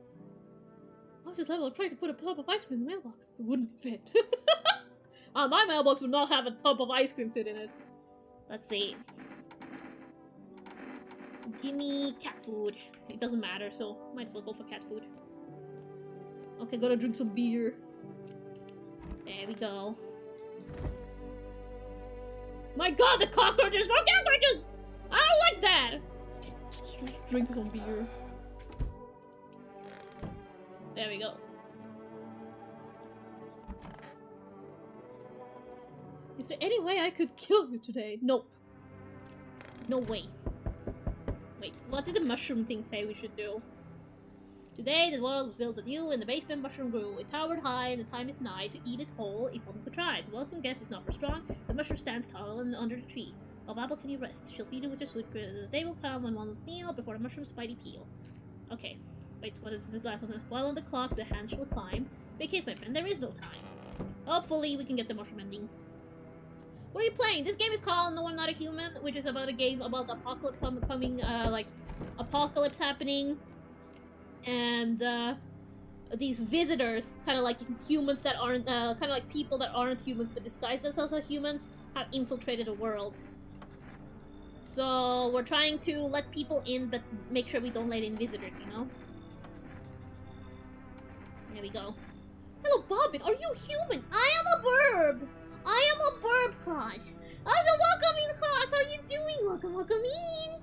I was this level trying to put a tub of ice cream in the mailbox. It wouldn't fit. My mailbox would not have a tub of ice cream fit in it. Let's see. Give me cat food. It doesn't matter, so might as well go for cat food. Okay, gotta drink some beer. There we go. My god, the cockroaches! More cockroaches! I don't like that! Just drink some beer. There we go. Is there any way I could kill you today? Nope. No way. Wait, what did the mushroom thing say we should do? Today the world was built anew, and the basement mushroom grew. It towered high, and the time is nigh to eat it whole if one could try. The welcome guest is not for strong. The mushroom stands tall and under the tree. While Babel can you rest? She'll feed you with her sweet bread. The day will come when one will kneel before the mushroom's mighty peel. Okay. Wait, what is this last one? While on the clock, the hand will climb. Make haste, my friend, there is no time. Hopefully, we can get the mushroom ending. What are you playing? This game is called No, I'm Not a Human, which is about a game about apocalypse coming, apocalypse happening. and these visitors, kind of like humans that aren't, kind of like people that aren't humans but disguise themselves as humans, have infiltrated the world. So we're trying to let people in, but make sure we don't let in visitors, you know? There we go. Hello, Bobbin, are you human? I am a burb! I am a burb class! As a welcome in class, how are you doing? Welcome, welcome in!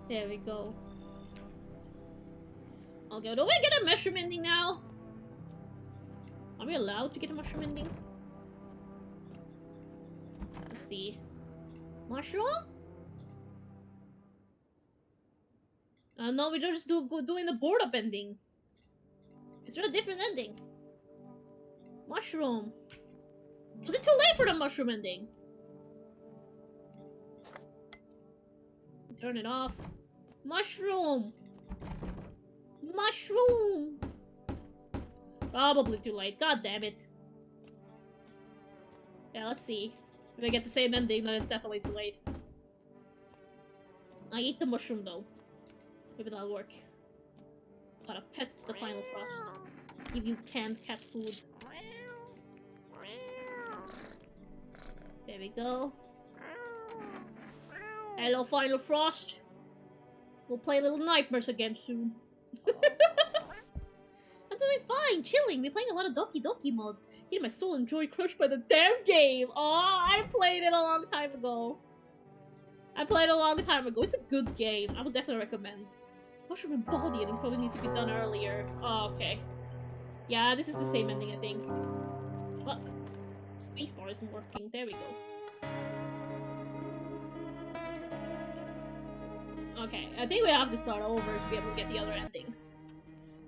There we go. Okay, do we get a mushroom ending now? Are we allowed to get a mushroom ending? Let's see. Mushroom? No, we're just doing the board up ending. Is there a different ending? Mushroom. Was it too late for the mushroom ending? Turn it off. Mushroom! Mushroom! Probably too late. God damn it. Yeah, let's see. If I get the same ending, then it's definitely too late. I eat the mushroom though. Maybe that'll work. Gotta pet the final frost. If you can, cat food. There we go. Hello, Final Frost. We'll play Little Nightmares again soon. I'm doing fine, chilling. We're playing a lot of Doki Doki mods. Getting my soul and joy crushed by the damn game. Oh, I played it a long time ago. It's a good game. I would definitely recommend. Mushroom and body endings probably need to be done earlier. Oh, okay. Yeah, this is the same ending, I think. Fuck. Spacebar isn't working. There we go. Okay, I think we have to start over to be able to get the other endings.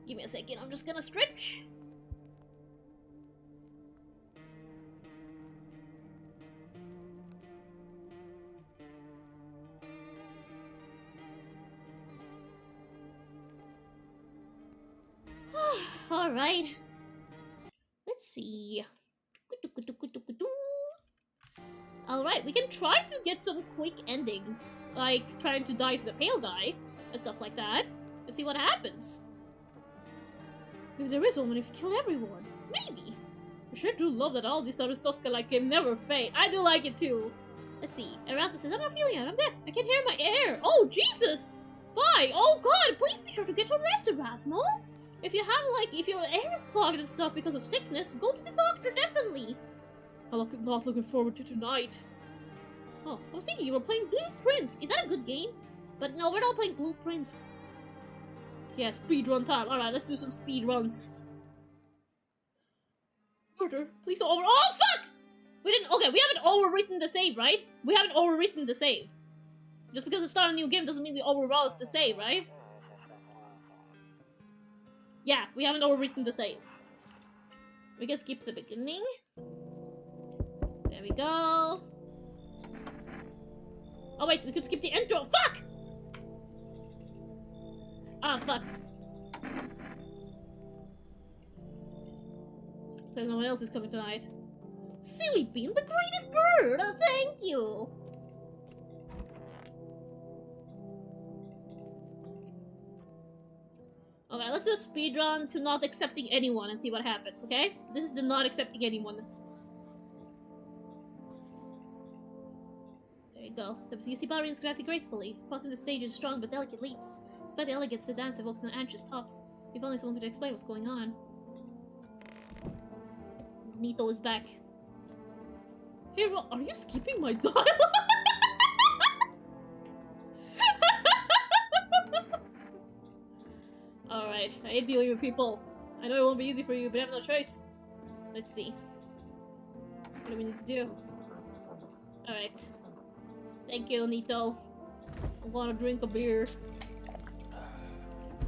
Give me a second, I'm just gonna stretch. Alright. Let's see. Alright, we can try to get some quick endings. Like, trying to die to the pale guy, and stuff like that. And see what happens. Maybe there is one if you kill everyone. Maybe. I sure do love that all this other Stoska-like game never fade. I do like it too. Let's see. Erasmus says, I'm not feeling it. I'm deaf. I can't hear my air. Oh, Jesus! Bye! Oh, God! Please be sure to get some rest, Erasmus. If you have, like, if your air is clogged and stuff because of sickness, go to the doctor, definitely. I'm not looking forward to tonight. Oh, I was thinking you were playing Blueprints. Is that a good game? But no, we're not playing Blueprints. Yeah, speedrun time. Alright, let's do some speedruns. Murder, please don't over- Oh, fuck! We didn't- Okay, we haven't overwritten the save, right? We haven't overwritten the save. Just because it's start a new game doesn't mean we overwrote the save, right? Yeah, we haven't overwritten the save. We can skip the beginning. There we go. Oh wait, we could skip the intro. Fuck! Ah, fuck. There's no one else is coming tonight. Silly Bean, the greatest bird! Thank you! Okay, let's do a speedrun to not accepting anyone and see what happens, okay? This is the not accepting anyone. There you go. The UC ballerinas glance gracefully, crossing the stage in strong but delicate leaps. Despite the elegance, the dance evokes an anxious tops. If only someone could explain what's going on. Nito is back. Hero, are you skipping my dialogue? Alright, I hate dealing with people. I know it won't be easy for you, but I have no choice. Let's see. What do we need to do? Alright. Thank you, Nito. I'm gonna drink a beer.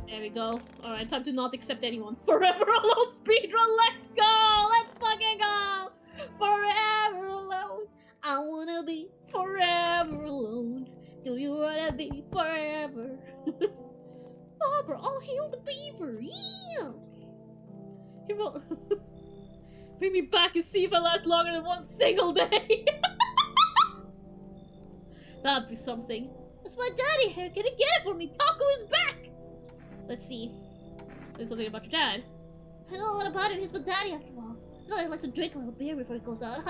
There we go. Alright, time to not accept anyone. Forever alone speedrun, let's go! Let's fucking go! Forever alone. I wanna be forever alone. Do you wanna be forever? Barbara, I'll hail the beaver! Yeah! Hero, bring me back and see if I last longer than one single day! That'd be something. That's my daddy here. Can you get it for me? Taco is back! Let's see. There's something about your dad. I know a lot about him. He's my daddy after all. No, I like to drink a little beer before it goes out.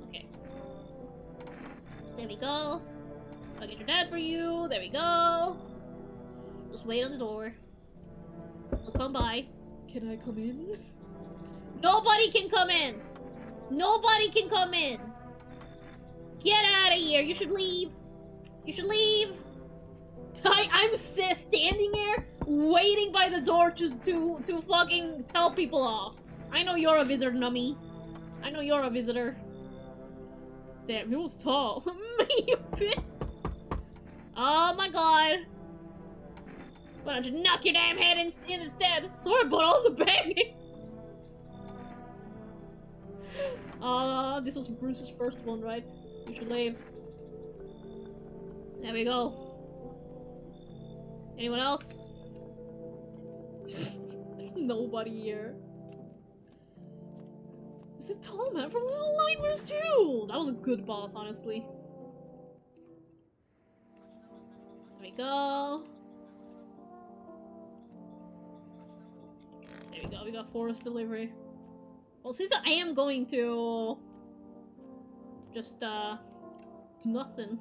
Okay. There we go. I'll get your dad for you. There we go. Just wait on the door. I'll come by. Can I come in? Nobody can come in! Nobody can come in! Get out of here! You should leave! You should leave! I'm standing there, waiting by the door just to fucking tell people off. I know you're a visitor, Nummy. I know you're a visitor. Damn, he was tall. Me, bitch! Oh my god. Why don't you knock your damn head in instead? Sorry about all the banging. This was Bruce's first one, right? You should leave. There we go. Anyone else? There's nobody here. It's the tall man from Little Nightmares 2! That was a good boss, honestly. There we go. There we go, we got forest delivery. Well, since I am going to... just, nothing.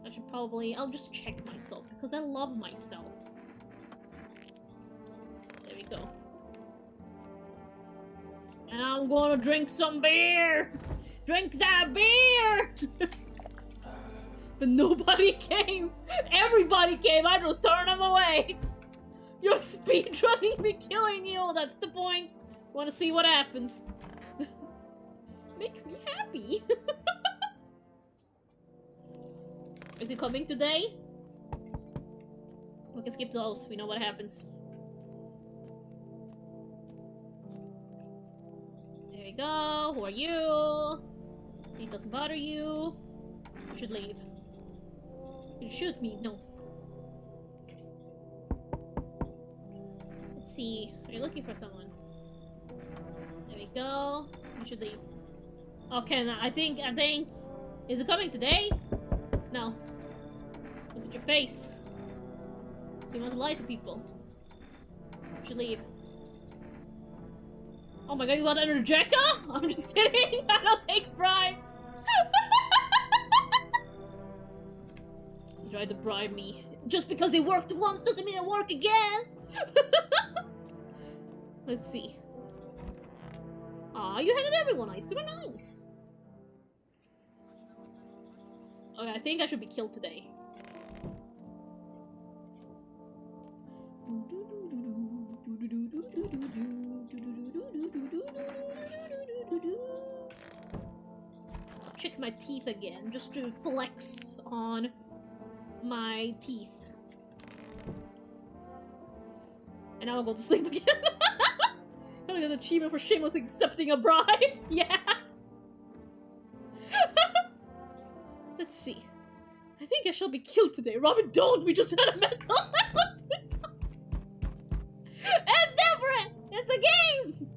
I should probably... I'll just check myself, because I love myself. There we go. And I'm gonna drink some beer! Drink that beer! But nobody came! Everybody came! I just turned them away! You're speedrunning me killing you! That's the point! Wanna see what happens? Makes me happy! Is he coming today? We can skip those, we know what happens. There we go, who are you? It doesn't bother you. You should leave. You shoot me, no. Let's see, are you looking for someone? There we go, you should leave. Okay, I think, is it coming today? No. Look at your face. So you want to lie to people. You should leave. Oh my god, you got an interjector? I'm just kidding. I don't take bribes. You tried to bribe me. Just because it worked once doesn't mean it'll work again. Let's see. Aw, you handed everyone ice cream, nice. Okay, I think I should be killed today. I'll check my teeth again, just to flex on my teeth. And now I'll go to sleep again. I'm gonna get an achievement for shamelessly accepting a bribe. Yeah. Let's see. I think I shall be killed today. Robin, don't! We just had a mental health! It's different! It's a game!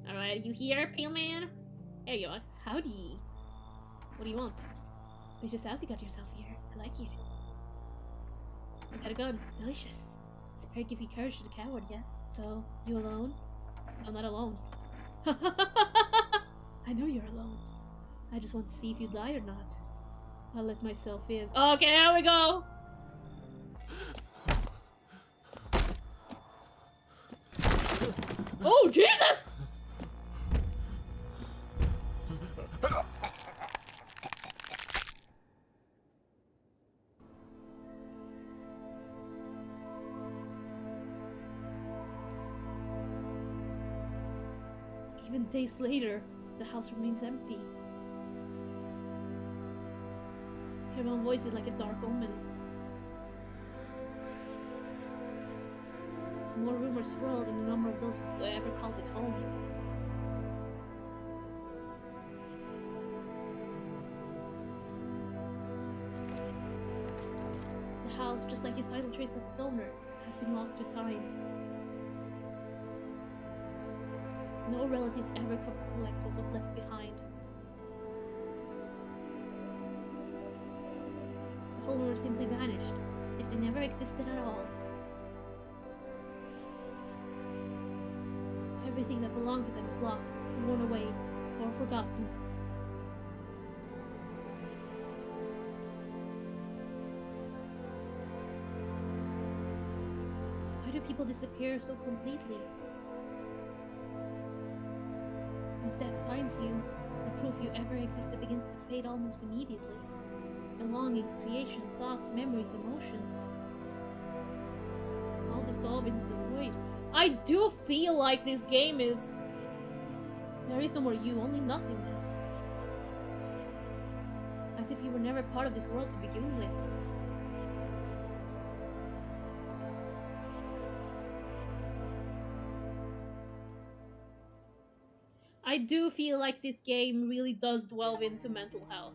Alright, you here, Pale Man? There you are. Howdy. What do you want? Spacious house you got yourself here. I like it. You got a gun. Delicious. Spirit gives you courage to the coward, yes? So, you alone? I'm not alone. I know you're alone. I just want to see if you die or not. I'll let myself in. Okay, here we go! Oh, Jesus! Even days later, the house remains empty. Everyone voices it like a dark omen. More rumors swirl than the number of those who ever called it home. The house, just like the final trace of its owner, has been lost to time. No relatives ever come to collect what was left behind. The homeowner simply vanished, as if they never existed at all. Everything that belonged to them is lost, worn away, or forgotten. Why do people disappear so completely? Once death finds you, the proof you ever existed begins to fade almost immediately. Belongings, creation, thoughts, memories, emotions all dissolve into the void. I do feel like this game is... There is no more you, only nothingness. As if you were never part of this world to begin with. I do feel like this game really does delve into mental health.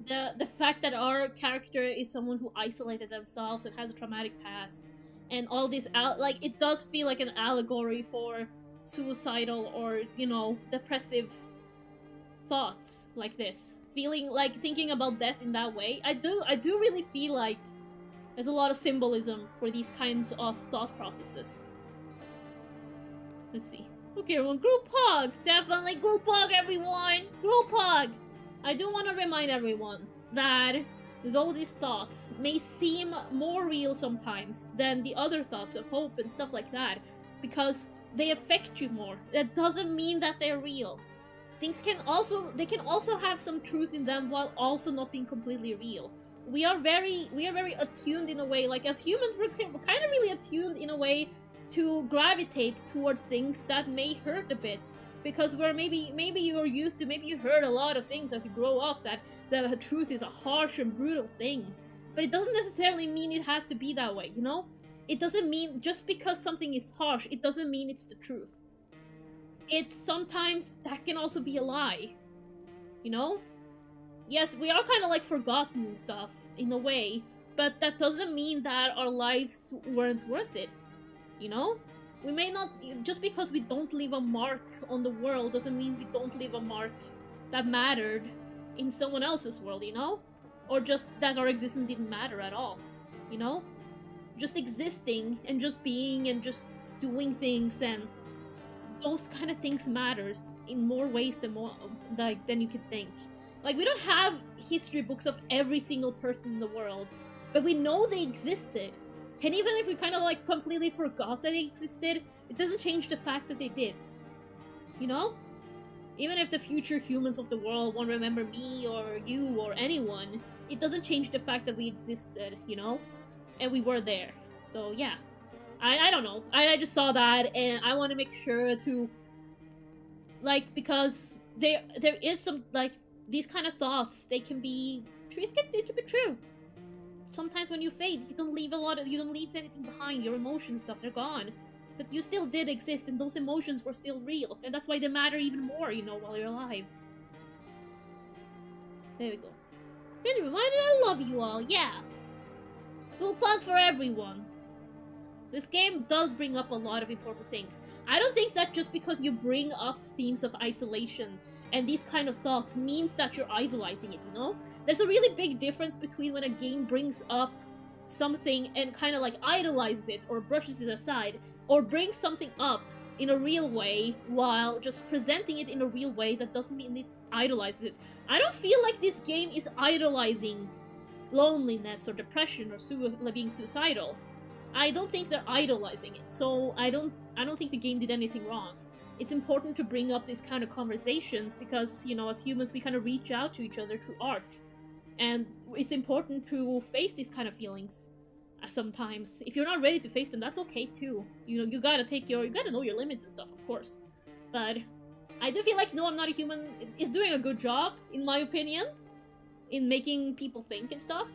The fact that our character is someone who isolated themselves and has a traumatic past, and all this like it does feel like an allegory for suicidal or, you know, depressive thoughts like this. Feeling like thinking about death in that way. I do really feel like there's a lot of symbolism for these kinds of thought processes. Let's see. Okay, everyone, group hug! Definitely group hug, everyone! Group hug! I do want to remind everyone that though these thoughts may seem more real sometimes than the other thoughts of hope and stuff like that, because they affect you more, that doesn't mean that they're real. Things can also have some truth in them while also not being completely real. We are very attuned in a way, like as humans we're kind of really attuned in a way to gravitate towards things that may hurt a bit, because we're maybe you're used to, maybe you heard a lot of things as you grow up that the truth is a harsh and brutal thing, but it doesn't necessarily mean it has to be that way, you know? It doesn't mean just because something is harsh, it doesn't mean it's the truth. It's sometimes that can also be a lie, you know? Yes, we are kind of like forgotten and stuff in a way, but that doesn't mean that our lives weren't worth it, you know? We may not, just because we don't leave a mark on the world doesn't mean we don't leave a mark that mattered in someone else's world, you know? Or just that our existence didn't matter at all, you know? Just existing and just being and just doing things, and those kind of things matters in more ways than you can think. Like, we don't have history books of every single person in the world, but we know they existed. And even if we kind of like completely forgot that they existed, it doesn't change the fact that they did. You know? Even if the future humans of the world won't remember me or you or anyone, it doesn't change the fact that we existed, you know? And we were there. So yeah. I don't know. I just saw that and I want to make sure to, like, because there is some, like, these kind of thoughts, they can be true. It can be true. Sometimes when you fade, you don't leave anything behind. Your emotions, stuff, they're gone. But you still did exist, and those emotions were still real. And that's why they matter even more, you know, while you're alive. There we go. Been reminded I love you all, yeah. Full plug for everyone. This game does bring up a lot of important things. I don't think that just because you bring up themes of isolation and these kind of thoughts means that you're idolizing it, you know? There's a really big difference between when a game brings up something and kind of like idolizes it or brushes it aside, or brings something up in a real way while just presenting it in a real way that doesn't mean it idolizes it. I don't feel like this game is idolizing loneliness or depression or being suicidal. I don't think they're idolizing it, so I don't think the game did anything wrong. It's important to bring up these kind of conversations because, you know, as humans we kind of reach out to each other through art. And it's important to face these kind of feelings sometimes. If you're not ready to face them, that's okay too. You know, you gotta know your limits and stuff, of course. But I do feel like No, I'm Not a Human is doing a good job, in my opinion, in making people think and stuff.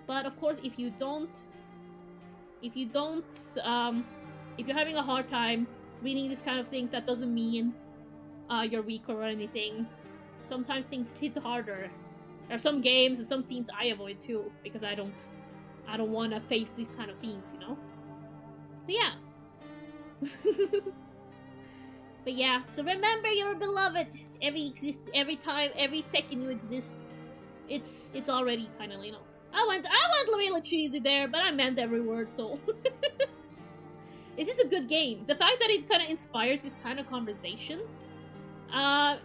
But of course, if you're having a hard time reading these kind of things, that doesn't mean you're weak or anything. Sometimes things hit harder. There are some games and some themes I avoid too, because I don't want to face these kind of themes, you know? But yeah. But yeah, so remember you're beloved. Every time, every second you exist, it's already kind of, you know, I went really cheesy there, but I meant every word, so... This is a good game. The fact that it kind of inspires this kind of conversation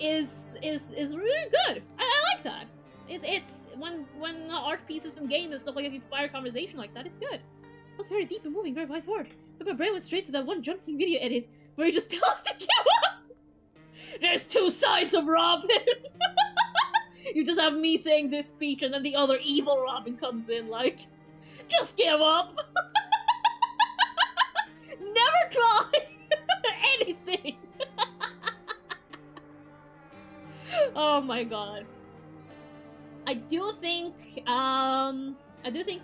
is really good. I like that. It's when art pieces and games and stuff like that inspire conversation like that, it's good. It was very deep and moving, very wise word. But my brain went straight to that one Jump King video edit where he just tells us to give up. There's two sides of Robin. You just have me saying this speech and then the other evil Robin comes in like, just give up. Never try anything. Oh my god. I do think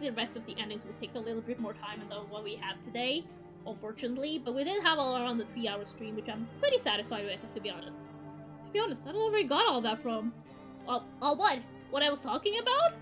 the rest of the endings will take a little bit more time than what we have today, unfortunately. But we did have all around the 3-hour stream, which I'm pretty satisfied with, to be honest. To be honest, I don't know where I got all that from. What? What I was talking about?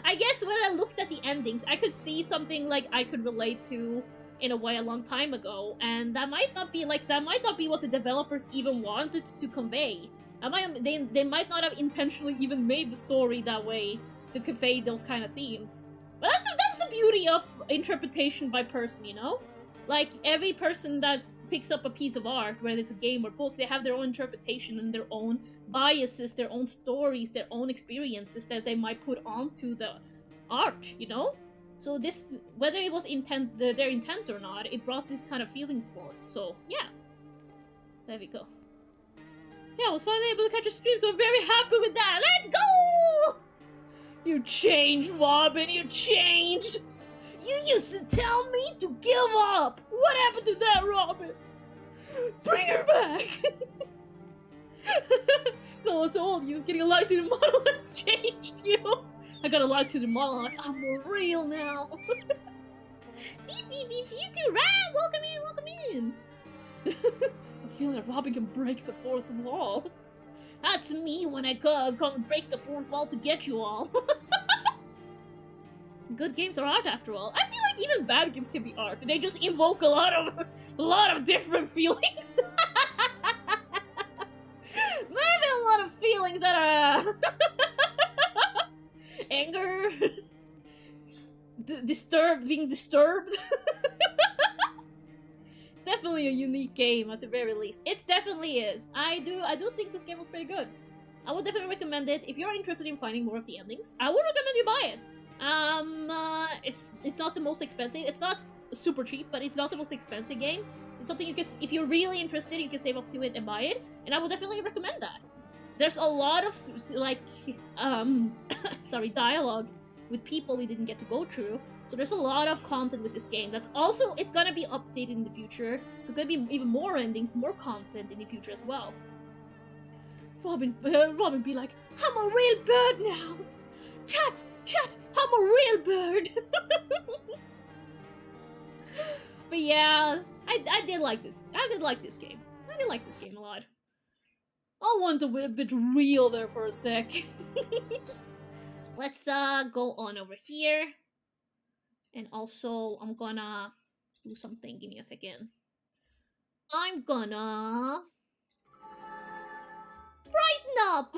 I guess when I looked at the endings, I could see something like I could relate to in a way a long time ago, and that might not be what the developers even wanted to convey. They might not have intentionally even made the story that way to convey those kind of themes. But that's the beauty of interpretation by person, you know? Like, every person that picks up a piece of art, whether it's a game or book, they have their own interpretation and their own biases, their own stories, their own experiences that they might put onto the art, you know? So this, whether it was their intent or not, it brought this kind of feelings forth. So, yeah. There we go. Yeah, I was finally able to catch a stream, so I'm very happy with that. Let's go! You changed, Robin, you changed! You used to tell me to give up! What happened to that, Robin? Bring her back! No, it's old. You getting a light to the model has changed you. I got a light to the model, like, I'm more real now. Beep, beep, beep, you too, Ram! Welcome in, welcome in! I'm feeling that Robin can break the fourth wall. That's me when I come break the fourth wall to get you all. Good games are art, after all. I feel like even bad games can be art. They just evoke a lot of different feelings. Maybe a lot of feelings that are anger, being disturbed. Definitely a unique game at the very least. It definitely is. I do think this game was pretty good. I would definitely recommend it if you're interested in finding more of the endings. I would recommend you buy it. It's not the most expensive. It's not super cheap, but it's not the most expensive game. So something you can, if you're really interested, you can save up to it and buy it. And I would definitely recommend that. There's a lot of like, dialogue with people we didn't get to go through. So there's a lot of content with this game. That's also, it's gonna be updated in the future. So it's gonna be even more endings, more content in the future as well. Robin be like, I'm a real bird now. Chat, I'm a real bird. But yeah, I did like this. I did like this game. I did like this game a lot. I want to be a bit real there for a sec. Let's go on over here. And also, I'm gonna do something. Give me a second. I'm gonna brighten up.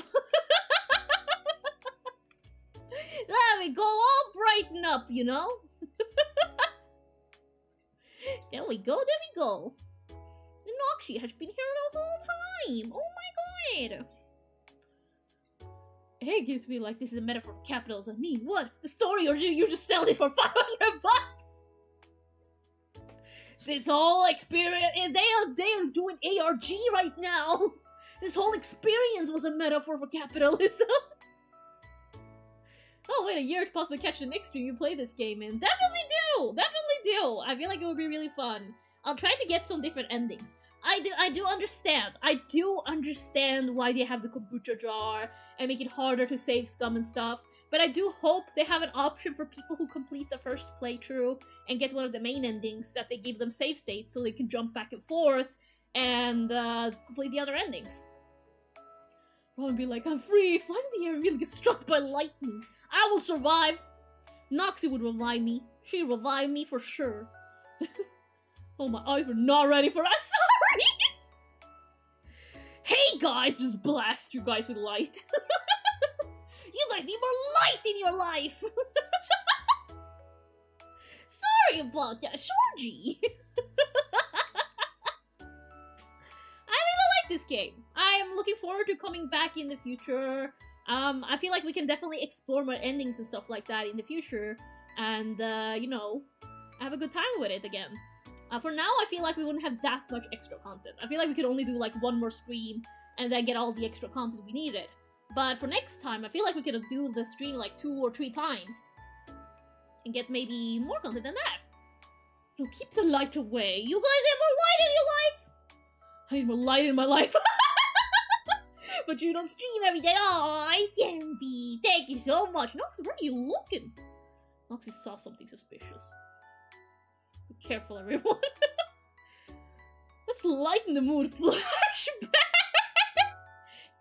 There we go, all brighten up, you know? There we go, there we go. The Noxie has been here the whole time. Oh my god. Hey, gives me like, this is a metaphor for capitalism. Me, what? The story, or you just sell this for 500 bucks? This whole experience, they are doing ARG right now. This whole experience was a metaphor for capitalism. Oh, wait a year to possibly catch the next stream you play this game in. Definitely do! Definitely do! I feel like it would be really fun. I'll try to get some different endings. I do understand. I do understand why they have the kombucha jar and make it harder to save scum and stuff. But I do hope they have an option for people who complete the first playthrough and get one of the main endings, that they give them save states so they can jump back and forth and complete the other endings. Robin be like, I'm free, fly to the air and really get struck by lightning. I will survive. Noxie would revive me. She'd revive me for sure. Oh, my eyes were not ready for that. Sorry. Hey guys, just blast you guys with light. You guys need more light in your life! Sorry about that, Shorgy! I really like this game. I am looking forward to coming back in the future. I feel like we can definitely explore more endings and stuff like that in the future. And, you know, have a good time with it again. For now, I feel like we wouldn't have that much extra content. I feel like we could only do, like, one more stream and then get all the extra content we needed. But for next time, I feel like we could do the stream, like, 2 or 3 times. And get maybe more content than that. You keep the light away. You guys have more light in your life? I need more light in my life. But you don't stream every day. Oh, Zambi. Thank you so much. Nox, where are you looking? Nox saw something suspicious. Be careful, everyone. Let's lighten the mood. Flashback.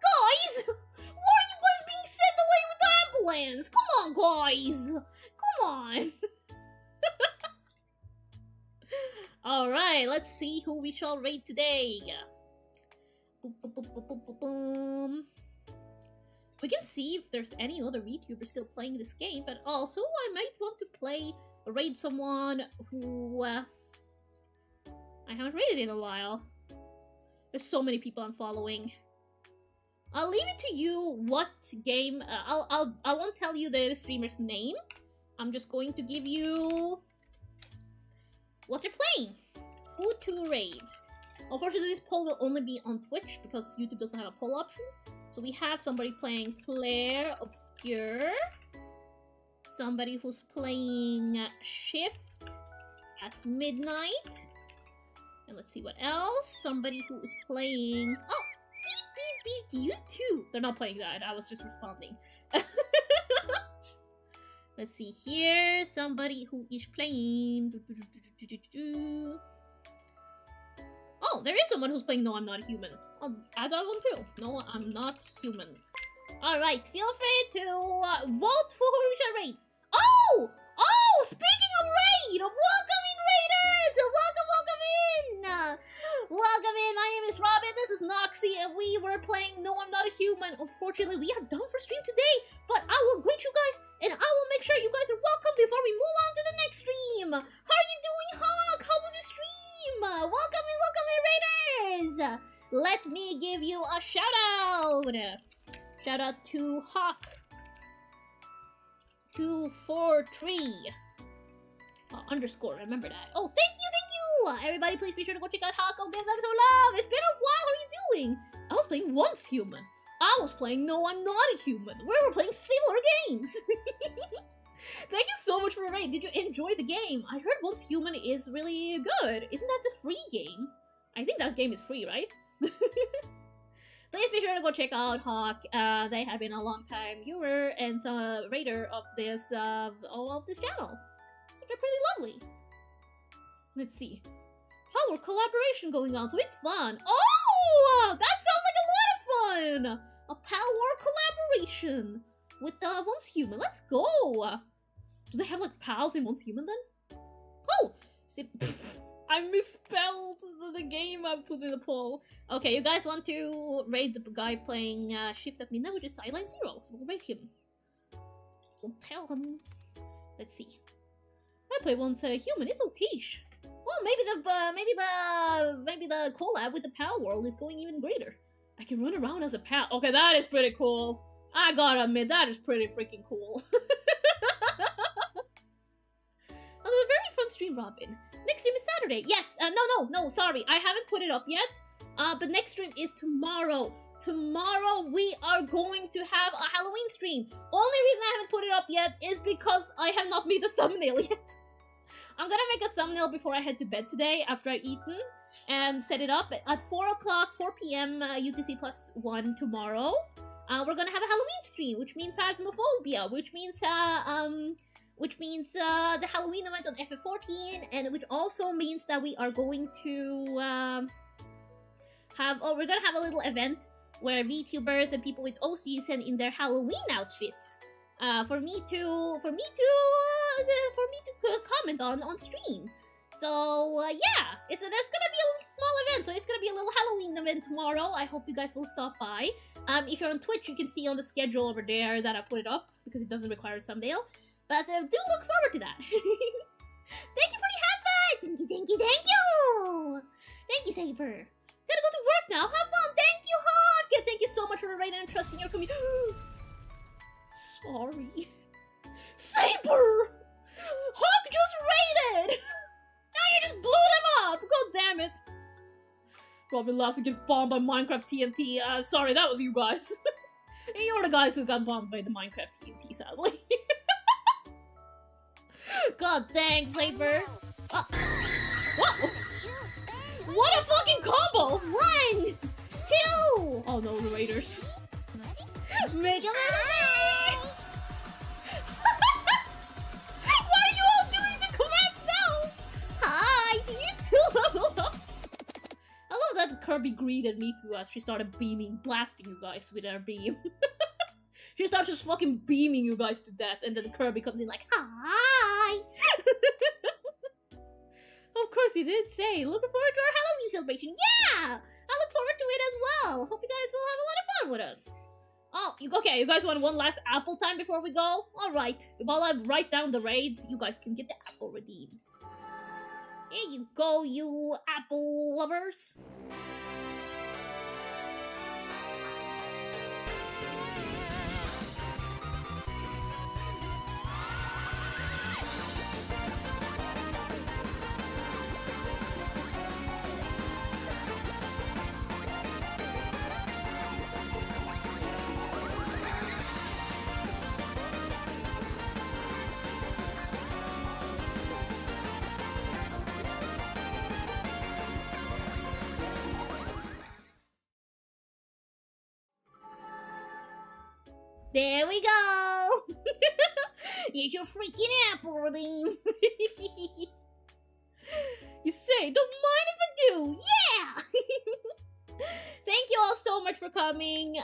Guys, why are you guys being sent away with the ambulance? Come on, guys. Come on. Alright, let's see who we shall raid today. Boom, boom, boom, boom, boom, boom, boom. We can see if there's any other VTubers still playing this game, but also I might want to raid someone who I haven't raided in a while. There's so many people I'm following. I'll leave it to you what game. I won't tell you the streamer's name. I'm just going to give you what they're playing. Who to raid. Unfortunately, this poll will only be on Twitch because YouTube doesn't have a poll option. So we have somebody playing Claire Obscure. Somebody who's playing Shift at Midnight. And let's see what else. Somebody who is playing... Oh! Beep, beep, beep, you too! They're not playing that, I was just responding. Let's see here. Somebody who is playing... Oh, there is someone who's playing No, I'm Not Human. I'll add that one too. No, I'm Not Human. Alright, feel free to vote for who we shall raid. Oh! Oh! Speaking of raid! Welcome in, raiders! Welcome, welcome in! Welcome in, my name is Robin, this is Noxy, and we were playing No, I'm Not a Human. Unfortunately, we are done for stream today, but I will greet you guys, and I will make sure you guys are welcome before we move on to the next stream. How are you doing, Hawk? How was your stream? Welcome in, raiders! Let me give you a shout out! Shout out to Hawk 243 underscore, remember that. Oh, thank you! Everybody, please be sure to go check out Hawk. Go give them some love! It's been a while, how are you doing? I was playing Once Human. I was playing No, I'm Not a Human. We were playing similar games! Thank you so much for the raid. Did you enjoy the game? I heard Once Human is really good. Isn't that the free game? I think that game is free, right? Please be sure to go check out Hawk. They have been a long time viewer and some raider of this of this channel. So they're pretty lovely. Let's see. Power collaboration going on, so it's fun. Oh! That sounds like a lot of fun! A power collaboration with Once Human. Let's go! Do they have like pals in Once Human then? Oh! See, I misspelled the game I put in the poll. Okay, you guys want to raid the guy playing Shift at Midnight, which is Sideline Zero, so we'll raid him. We'll tell him. Let's see. I play Once Human. It's okayish. Well, maybe the collab with the Pal World is going even greater. I can run around as a pal. Okay, that is pretty cool. I gotta admit, that is pretty freaking cool. Another very fun stream, Robin. Next stream is Saturday. Yes, no, sorry. I haven't put it up yet. But next stream is tomorrow. Tomorrow we are going to have a Halloween stream. Only reason I haven't put it up yet is because I have not made the thumbnail yet. I'm gonna make a thumbnail before I head to bed today after I've eaten and set it up at 4 p.m. UTC +1 tomorrow. We're gonna have a Halloween stream, which means Phasmophobia, which means the Halloween event on FF14, and which also means that we are going to we're gonna have a little event where VTubers and people with OC send in their Halloween outfits for me to comment on stream. So yeah, there's gonna be a little small event. So it's gonna be a little Halloween event tomorrow. I hope you guys will stop by. If you're on Twitch, you can see on the schedule over there that I put it up because it doesn't require a thumbnail. But do look forward to that. Thank you for the hot butt! Thank you, thank you, thank you! Thank you, Saber. Gotta go to work now. Have fun. Thank you, Hawk. And thank you so much for rating and trusting your community. Sorry. Saber! Hawk just raided! Now you just blew them up! God damn it. Robin laughs and gets bombed by Minecraft TNT. Sorry, that was you guys. You're the guys who got bombed by the Minecraft TNT, sadly. God dang, Saber. Oh. Whoa. What a fucking combo! 1, 2! Oh no, the Raiders. Make a little bit! Why are you all doing the commands now? Hi, do you two level up? I love that Kirby greeted Miku as she started beaming, blasting you guys with her beam. She starts just fucking beaming you guys to death, and then Kirby comes in like, hi! Of course he did say, looking forward to our Halloween celebration. Yeah! I look forward to it as well. Hope you guys will have a lot of fun with us. Oh, okay, you guys want one last apple time before we go? Alright, while I write down the raid, you guys can get the apple redeemed. Here you go, you apple lovers. There we go! Here's your freaking apple redeem! You say, don't mind if I do! Yeah! Thank you all so much for coming.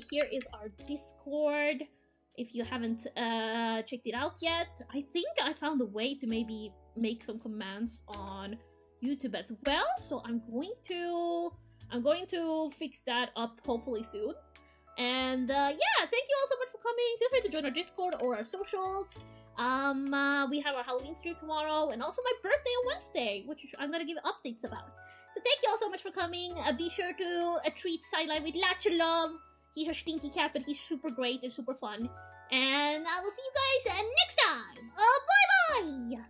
Here is our Discord. If you haven't checked it out yet, I think I found a way to maybe make some commands on YouTube as well. So I'm going to fix that up hopefully soon. And yeah, thank you all so much for coming. Feel free to join our Discord or our socials. We have our Halloween stream tomorrow, and also my birthday on Wednesday, which I'm gonna give updates about. So thank you all so much for coming. Be sure to treat Sideline with lots of love. He's a stinky cat, but he's super great and super fun. And I will see you guys next time. Bye bye.